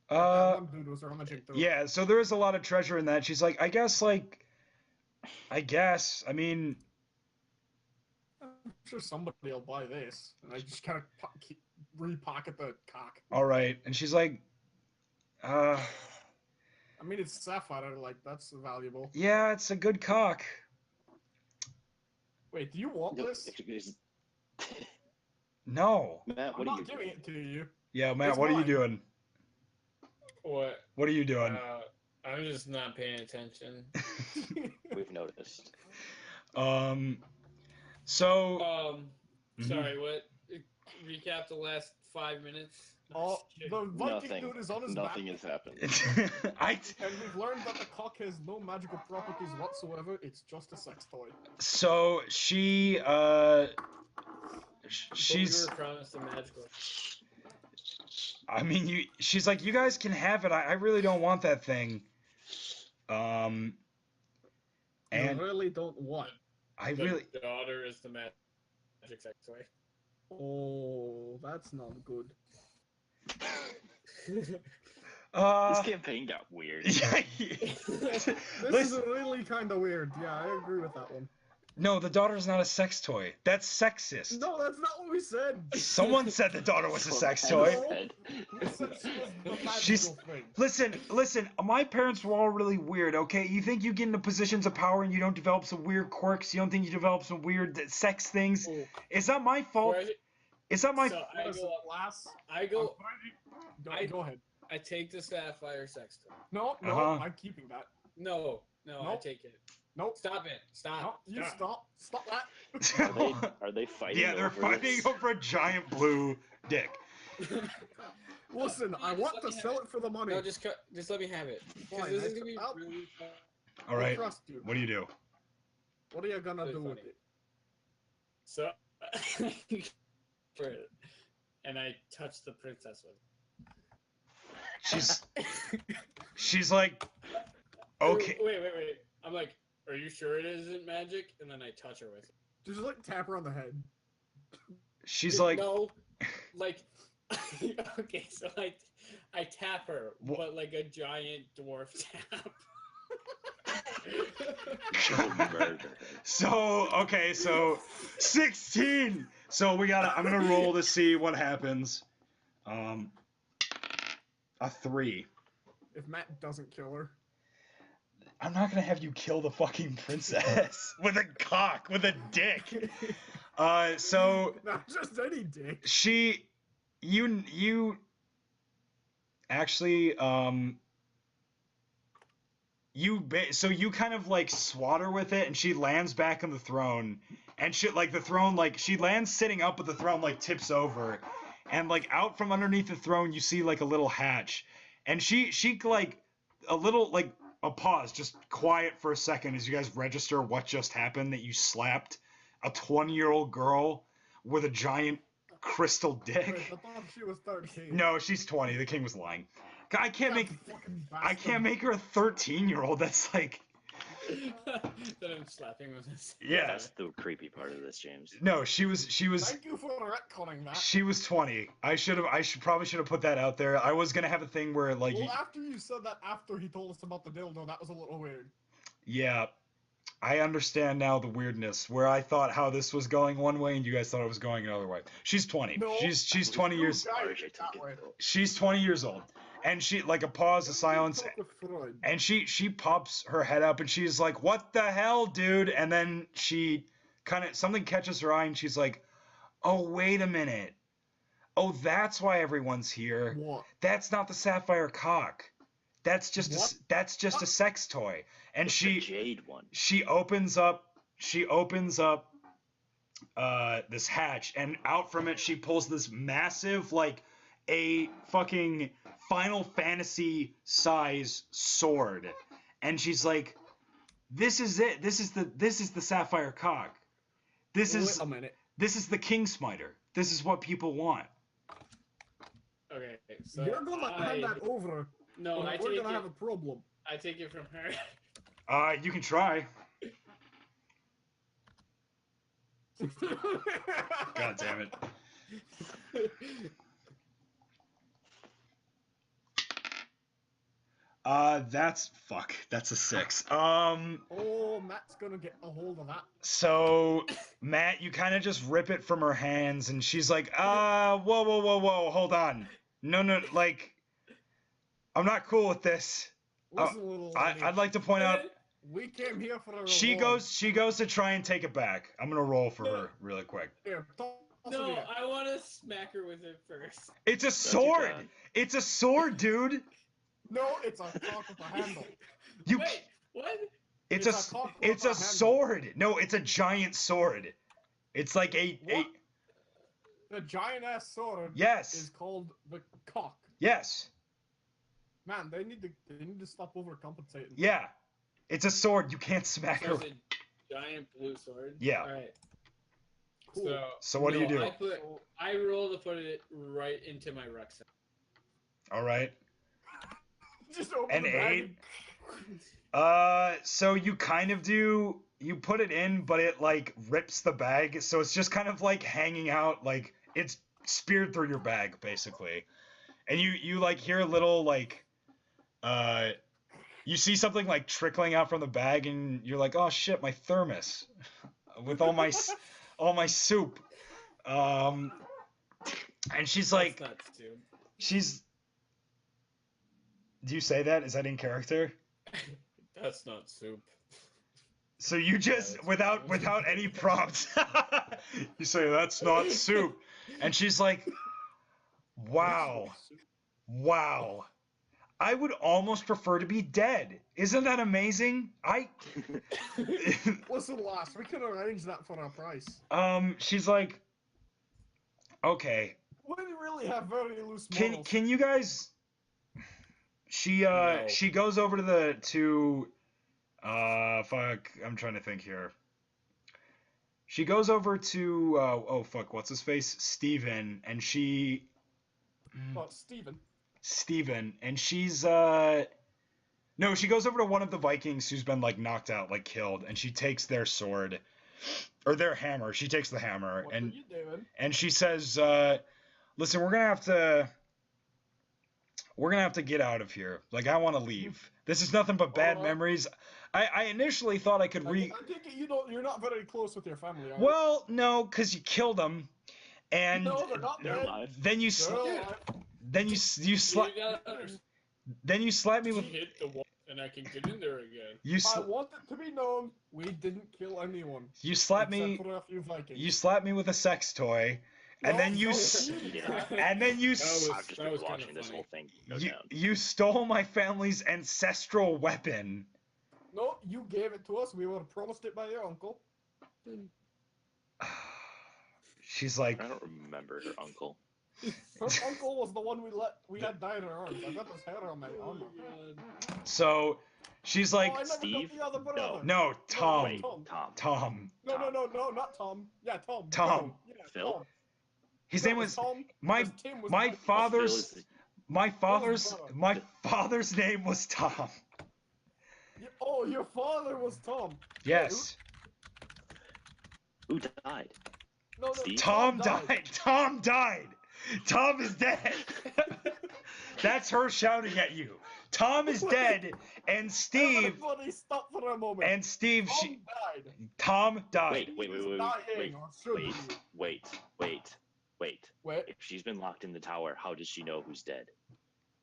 One dude was rummaging through. Yeah, so there is a lot of treasure in that. She's like, I mean, I'm sure somebody will buy this. And I just kind of re-pocket the cock. all right. And she's like, I mean, it's sapphire. Like, that's valuable. yeah, it's a good cock. Wait, do you want this? No. Matt, what I'm are you not giving doing? it to you. Yeah, Matt, It's what are you mine. doing? What? What are you doing? I'm just not paying attention. We've noticed. So. Mhm. Sorry, what? Recap the last 5 minutes. Oh, the Viking Nothing. dude is on his Nothing back, has happened. and we've learned that the cock has no magical properties whatsoever. It's just a sex toy. So she she's. We were promised a magical. I mean, she's like, you guys can have it. I really don't want that thing. And You really don't want. I The really. daughter is the magic sex toy. Oh, that's not good. This campaign got weird. Yeah. This is really kind of weird. Yeah, I agree with that one. No, the daughter's not a sex toy. That's sexist. No, that's not what we said. Someone said the daughter was a sex toy. We said she was the She's- magical thing. Listen, my parents were all really weird, okay? You think you get into positions of power and you don't develop some weird quirks? You don't think you develop some weird sex things? Oh, It's not my fault. It's not my so I Listen, go. lass, I go. go ahead. I take the sapphire sex toy. No, Uh-huh. I'm keeping that. No, I Nope. take it. Nope. Stop it. Stop. No, you stop. Stop that. Are they fighting? Yeah, they're over fighting this? over a giant blue dick. Listen, I want to sell it for the money. No, just let me have it. 'Cause Fine, this I is gonna be I'll- really fun. All I right. trust you. What do you do? What are you gonna Really do with funny. it? So, for it, and I touch the princess with She's like, okay. Wait. I'm like, are you sure it isn't magic? And then I touch her with it. Just like tap her on the head. She's like, no, like, okay, so I tap her, but like a giant dwarf tap. Murder. so 16. So I'm gonna roll to see what happens. A 3. If Matt doesn't kill her. I'm not gonna have you kill the fucking princess with a cock, with a dick. So Not just any dick. you actually so you kind of like swat her with it, and she lands back on the throne, and shit, like the throne, like she lands sitting up, but the throne like tips over, and like out from underneath the throne you see like a little hatch, and she like a little like a pause, just quiet for a second as you guys register what just happened, that you slapped a 20-year-old girl with a giant crystal Wait, dick. I thought she was 13. No, she's 20. The king was lying. I can't That make fucking I bastard. can't make her a 13-year-old. That's like, That I'm slapping with this. yeah. That's the creepy part of this, James. No, she was Thank you for retconning that. she was 20. I probably should have put that out there. I was gonna have a thing where like, Well, after you said that, after he told us about the dildo, that was a little weird. yeah, I understand now the weirdness where I thought how this was going one way and you guys thought it was going another way. She's 20. No. She's 20 years. Guys, Harsh, I took that it, way. though. She's 20 years old, and she like a pause, a silence, Talk with Freud. and she pops her head up and she's like, "What the hell, dude?" And then she kind of something catches her eye and she's like, "Oh, wait a minute. Oh, that's why everyone's here. What? That's not the sapphire cock. That's just What? that's just a sex toy." And It's the jade one. she opens up this hatch, and out from it she pulls this massive, like a fucking Final Fantasy size sword, and she's like, "This is it. This is the sapphire cock. This Wait is a minute. the king smiter. This is what people want." Okay, so You're gonna hand that over, No, or I we're take gonna it. have a problem. I take it from her. You can try. God damn it. That's a 6. Oh, Matt's gonna get a hold of that. So Matt, you kind of just rip it from her hands, and she's like, whoa, hold on. No, like, I'm not cool with this. Listen, little lady, I'd like to point out, we came here for a reward. she goes to try and take it back. I'm gonna roll for her really quick. Here, toss it No, here. I want to smack her with it first. It's a your sword. turn. It's a sword, dude. No, it's a cock with a handle. You Wait, what? It's It's a cock it's with a a handle. sword. No, it's a giant sword. It's like a What? The giant ass sword yes. is called the cock. Yes. Man, they need to stop overcompensating. Yeah. It's a sword. You can't smack So her. it's a giant blue sword. Yeah. All right. Cool. So what do you do? I roll to put it right into my rucksack. All right. Just open An the bag. 8. So you kind of do. You put it in, but it like rips the bag, so it's just kind of like hanging out, like it's speared through your bag, basically. And you like hear a little like, you see something like trickling out from the bag, and you're like, oh shit, my thermos, with all my soup. And she's like, That's nuts, dude. she's. Do you say that? Is that in character? That's not soup. So you just without any prompts, you say that's not soup, and she's like, "Wow, wow, I would almost prefer to be dead. Isn't that amazing?" Listen, lass, we could arrange that for a price. She's like, "Okay, We really have very loose can morals. you guys?" She No. she goes over to fuck, I'm trying to think here. She goes over to oh fuck, what's his face? Steven, and she But Steven, and she's no, she goes over to one of the Vikings who's been like knocked out, like killed, and she takes their sword or their hammer. She takes the hammer what are you doing? and she says, "Listen, we're gonna have to get out of here. Like, I want to leave. This is nothing but bad Alright. memories." I initially thought I could I think you're not very close with your family, are you? Well, no, because you killed them, and No, they're not They're dead. alive. then you They're alive. then you slap me with hit the wall, and I can get in there again. I want it to be known we didn't kill anyone. you slap Except me for a few Vikings. you slap me with a sex toy, and then you No, s- you did that. and then you That was- I've just been kinda watching this funny. whole thing go you, down. you stole my family's ancestral weapon. No, you gave it to us. We were promised it by your uncle. She's like, I don't remember her uncle. Her uncle was the one we had die in our arms. I got his hair on my armor. so she's like, Oh, I never Steve? got the other brother. no, Tom, Wait, Tom. Tom. No, not Tom. Yeah, Tom. Tom. No, yeah, Phil? Tom. His No, name it was Tom. my because Tim was my Mike. father's Phil is my brother. father's name was Tom. Oh, your father was Tom. Yes. who died? No, Steve? Tom died. Tom died. Tom is dead. That's her shouting at you. Tom is dead, and Steve Everybody stop for a moment. and Steve. Tom died. Tom died. Wait. Wait. If she's been locked in the tower, how does she know who's dead?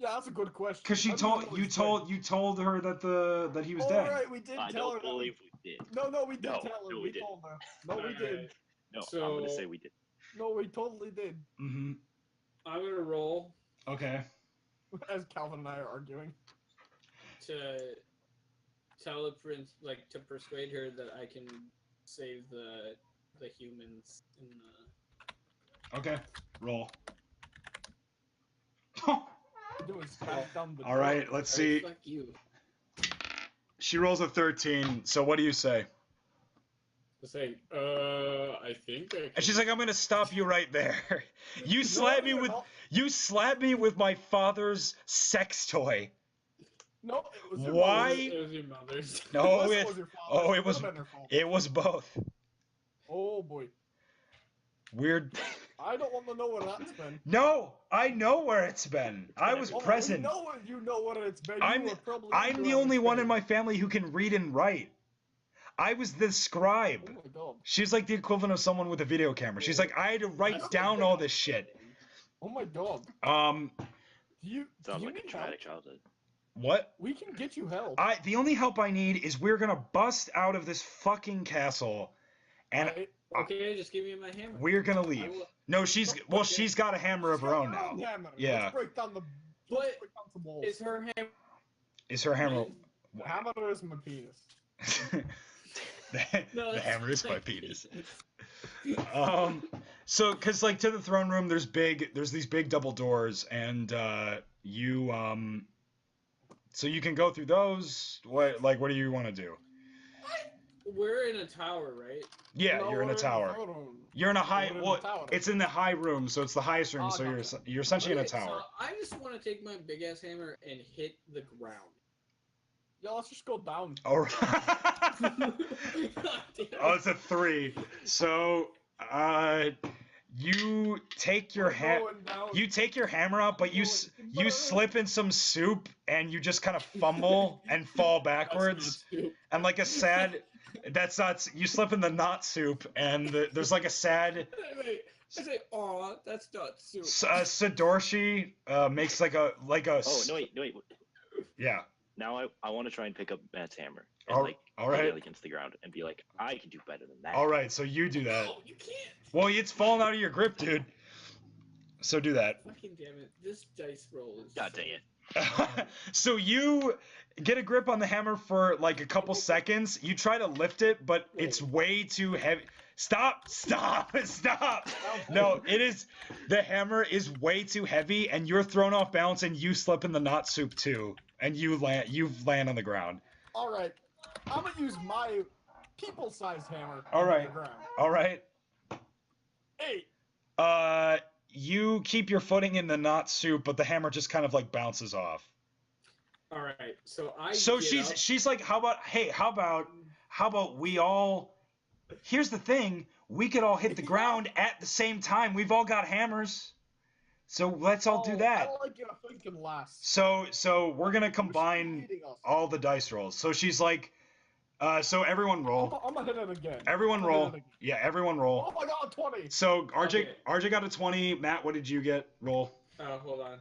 Yeah, that's a good question. Because she How do you know told he's dead? you told her that he was Oh, dead. right, we did I tell her. don't believe we did. No, we did No, tell her. no, we we didn't. told her. No, we did. No, So- I'm gonna say we did. No, we totally did. Mm-hmm. I'm gonna roll Okay. As Calvin and I are arguing. to tell the prince, like, to persuade her that I can save the humans in the. Okay. Roll. Doing smack down the All right. Let's see. Fuck you. She rolls a 13. So what do you say? To say, I think I can. And she's like, "I'm gonna stop you right there. You slapped me you're with not. you slapped me with my father's sex toy. No, it was your Why? mother's. It was your mother's. No, Unless it was your father's. oh, it Could've was been her fault. it was both. Oh boy. Weird. I don't want to know where that's been. No, I know where it's been. I was Oh, present. We know where you know where it's been. I'm You were probably I'm the only one in my family who can read and write. I was the scribe. Oh my god. She's like the equivalent of someone with a video camera. She's like, I had to write down all this shit. Oh my god. Um, Do you Sounds like need a help? traumatic childhood. what? We can get you help. The only help I need is we're gonna bust out of this fucking castle, and Okay, just give me my hammer. we're gonna leave. No, she's got a hammer of her own now. Hammer. Yeah. Let's break down the. But let's break down some walls. Is her hammer? Is her hammer? Hammer is my penis. No, the that's hammer is my fine. penis. So because like to the throne room, there's these big double doors, and so you can go through those. What do you want to do? We're in a tower, right? Yeah, No, you're in a we're tower. the throne room. You're in a high. We're in the Well, tower. it's in the high room, so it's the highest room. Ah, So gotcha. you're essentially in a Okay, tower. so I just want to take my big ass hammer and hit the ground. Yeah, let's just go down. All right. God damn Oh, it. it's a 3. So, you take your We're going down. you take your hammer out, but you slip in some soup and you just kind of fumble and fall backwards. That's not soup. And like a sad, that's not. You slip in the not soup, and there's like a sad. Wait, I say, aw, that's not soup. Sadorshi makes like a Oh no wait. yeah. Now I want to try and pick up Matt's hammer and All like right. hit it against the ground and be like, I can do better than that. All right, so you do that. No, you can't. Well, it's falling out of your grip, dude. So do that. Fucking damn it. This dice roll is. God dang it. So you get a grip on the hammer for like a couple seconds. You try to lift it, but it's way too heavy. Stop! No, the hammer is way too heavy, and you're thrown off balance, and you slip in the knot soup too, and you land on the ground. All right, I'm gonna use my people-sized hammer. All on right. the ground. All right. 8. You keep your footing in the knot soup, but the hammer just kind of like bounces off. All right, so So get up. she's like, how about we all? Here's the thing: we could all hit the ground at the same time. We've all got hammers, so let's all do that. I like your thinking last. So we're gonna combine Leading us. all the dice rolls. So she's like, so everyone roll. I'm gonna hit it again. Everyone I'm gonna hit roll. it again. Yeah, everyone roll. Oh my god, 20. So Okay. RJ got a 20. Matt, what did you get? Roll. Hold on.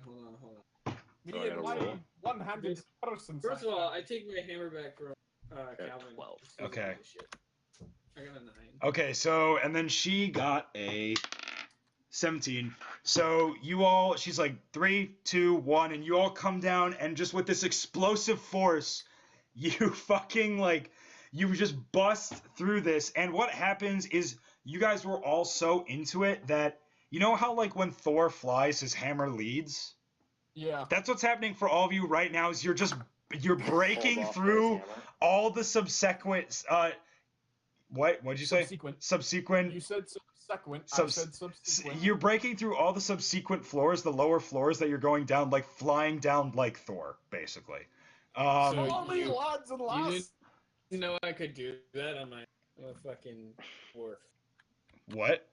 Me Oh, I and gotta my roll. one-handed person. First of all, I take my hammer back from Calvin. 12. Okay. Shit. I got a 9. Okay, so and then she got a 17. So you all, she's like 3, 2, 1, and you all come down, and just with this explosive force, you fucking like, you just bust through this. And what happens is you guys were all so into it that, you know how like when Thor flies, his hammer leads? Yeah. That's what's happening for all of you right now. Is you're breaking Hold off through first, hammer. all the subsequent. What'd you say? Subsequent. Subsequent. You said subsequent. I Subs- said subsequent. You're breaking through all the subsequent floors, the lower floors that you're going down, like flying down like Thor, basically. So Follow me, lads and You lasses. didn't know I could do that on my fucking dwarf. What?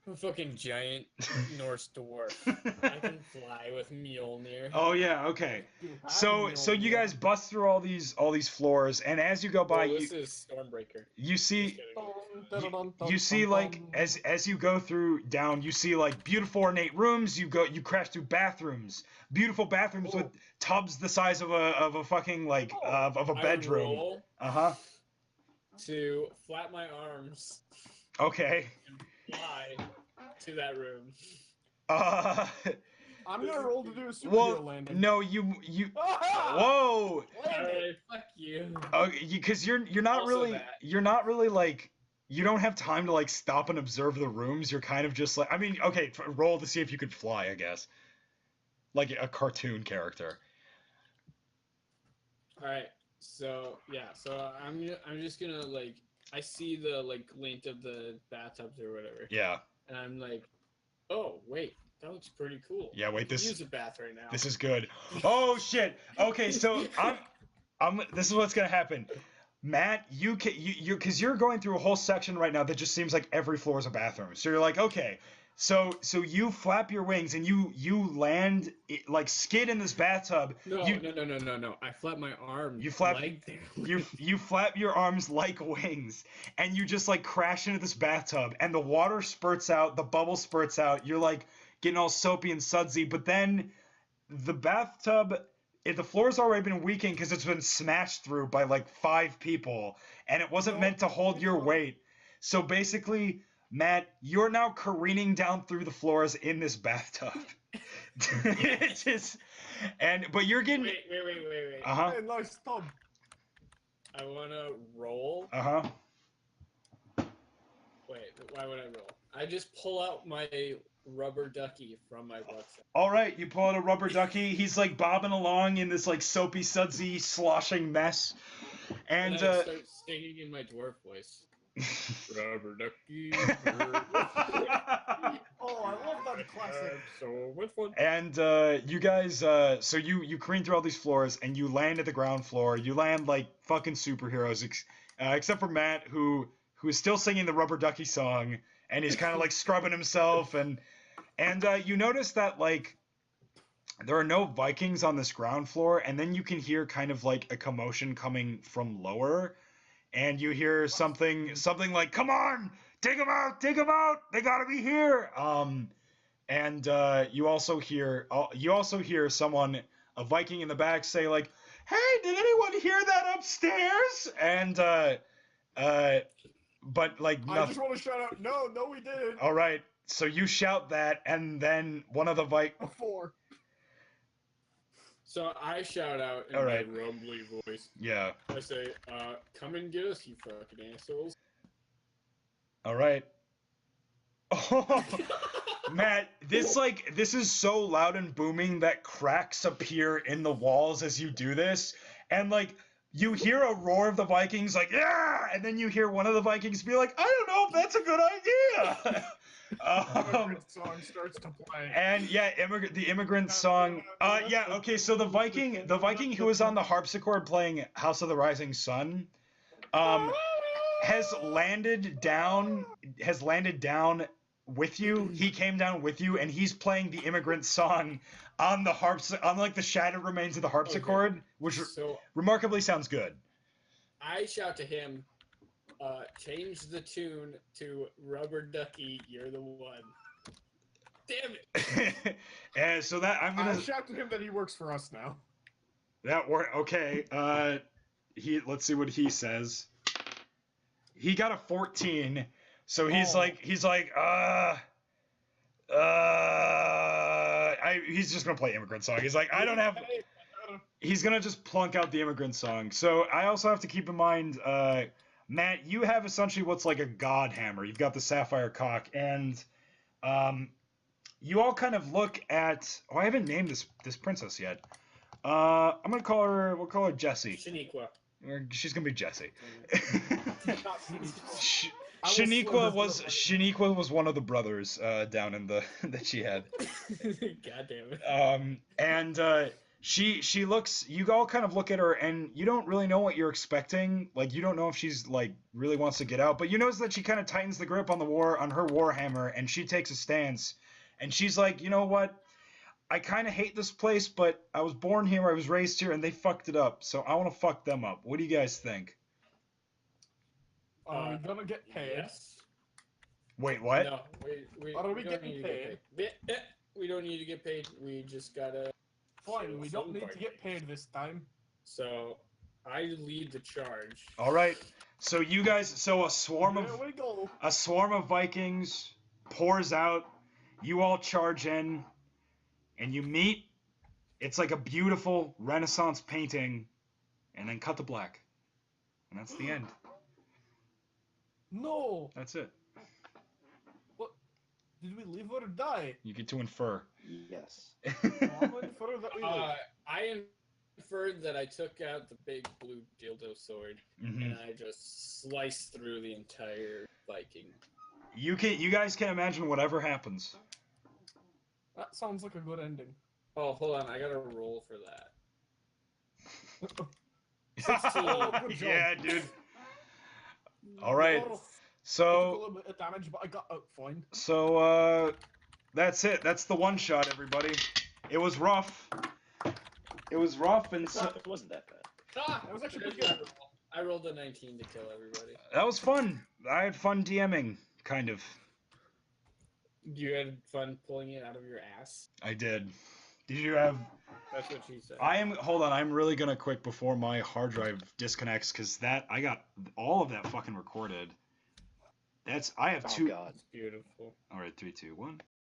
I'm a fucking giant Norse dwarf. I can fly with Mjolnir. Oh yeah, okay. You have So no you idea. guys bust through all these floors, and as you go by, Well, this is Stormbreaker. you see. Just kidding. You see like as you go through down, you see like beautiful ornate rooms. You crash through bathrooms, beautiful bathrooms with tubs the size of a fucking like of a I bedroom. roll Uh-huh. to flap my arms Okay. and fly to that room. I'm gonna roll to do a superhero Well, landing. no, you Ah! whoa. Alright, fuck you. Because you're not Also really that. you're not really like you don't have time to like stop and observe the rooms. You're kind of just like, I mean, okay, roll to see if you could fly, I guess. Like a cartoon character. Alright, so yeah, so I'm just gonna like I see the like glint of the bathtubs or whatever, Yeah. and I'm like, oh wait, that looks pretty cool. Yeah, wait, I can use a bath right now. This is good. Oh shit. Okay, so I'm this is what's gonna happen. Matt, because you're going through a whole section right now that just seems like every floor is a bathroom. So you're like, okay, so you flap your wings and you land like skid in this bathtub. No. I flap my arms. You flap- like them. You flap your arms like wings, and you just like crash into this bathtub, and the water spurts out, the bubble spurts out. You're like getting all soapy and sudsy, but then the bathtub. The floor's already been weakened because it's been smashed through by like 5 people, and it wasn't meant to hold your weight. So basically, Matt, you're now careening down through the floors in this bathtub. It's just, but you're getting. Wait. Uh huh. Hey, nice tub. I want to roll. Uh-huh. Wait, why would I roll? I just pull out my rubber ducky from my rucksack. All right, you pull out a rubber ducky. He's like bobbing along in this like soapy, sudsy, sloshing mess. And And I start singing in my dwarf voice. Rubber ducky. Oh, I love that classic. So much fun. And you guys, so you careen through all these floors, and you land at the ground floor. You land like fucking superheroes, except for Matt, who is still singing the Rubber Ducky song, and he's kind of like scrubbing himself, and you notice that like there are no Vikings on this ground floor, and then you can hear kind of like a commotion coming from lower, and you hear something like, "Come on, dig them out, they gotta be here." And you also hear someone, a Viking in the back, say like, "Hey, did anyone hear that upstairs?" And but like I nothing. just want to shout out, no, we didn't. All right, so you shout that, and then one of the Before. So I shout out in All my right. rumbly voice. Yeah. I say, come and get us, you fucking assholes. All right. Oh, Matt, this is so loud and booming that cracks appear in the walls as you do this, and like you hear a roar of the Vikings, like, "Yeah!" And then you hear one of the Vikings be like, "I don't know if that's a good idea." Immigrant song starts to play. And yeah, the immigrant song. Yeah, okay. So the Viking who was on the harpsichord playing "House of the Rising Sun," has landed down with you. He came down with you, and he's playing the immigrant song on the on like the shattered remains of the harpsichord, which So remarkably sounds good. I shout to him, change the tune to Rubber Ducky, you're the one. Damn it. And so that I'm gonna shout to him that he works for us now. that work. Okay. Let's see what he says. He got a 14, so he's like he's just gonna play immigrant song. He's like, I don't have. He's gonna just plunk out the immigrant song. So I also have to keep in mind, Matt, you have essentially what's like a god hammer. You've got the sapphire cock, and you all kind of look at. Oh, I haven't named this princess yet. I'm gonna call her. We'll call her Jessie. Shaniqua. She's gonna be Jessie. Shaniqua Shaniqua was one of the brothers down in the that she had. God damn it. And she looks. You all kind of look at her, and you don't really know what you're expecting. Like you don't know if she's like really wants to get out, but you notice that she kind of tightens the grip on her war hammer, and she takes a stance, and she's like, you know what? I kind of hate this place, but I was born here, I was raised here, and they fucked it up. So I want to fuck them up. What do you guys think? Are we gonna get paid? Yes. Wait, what? No, we Are we don't getting need to get paid. We don't need to get paid. We just gotta. Fine, we don't some need to party. get paid this time. So I lead the charge. All right. So you guys, a swarm There we go. of Vikings pours out. You all charge in, and you meet. It's like a beautiful Renaissance painting, and then cut to black, and that's the end. No. That's it. What? Did we live or die? You get to infer. Yes. I'm infer that we live. I inferred that I took out the big blue dildo sword Mm-hmm. and I just sliced through the entire Viking. You guys can imagine whatever happens. That sounds like a good ending. Oh, hold on, I gotta roll for that. 16. Oh, good job. Yeah, dude. All right. Oh, I took a So little bit of damage, but I got out fine. that's it. That's the one shot, everybody. It was rough. It was rough, and so It wasn't that bad. That was actually pretty good. I rolled a 19 to kill everybody. that was fun. I had fun DMing, kind of. You had fun pulling it out of your ass? I did. Did you have? That's what she said. Hold on. I'm really gonna quick before my hard drive disconnects, because I got all of that fucking recorded. I have Oh two. God. It's beautiful. All right, 3, 2, 1.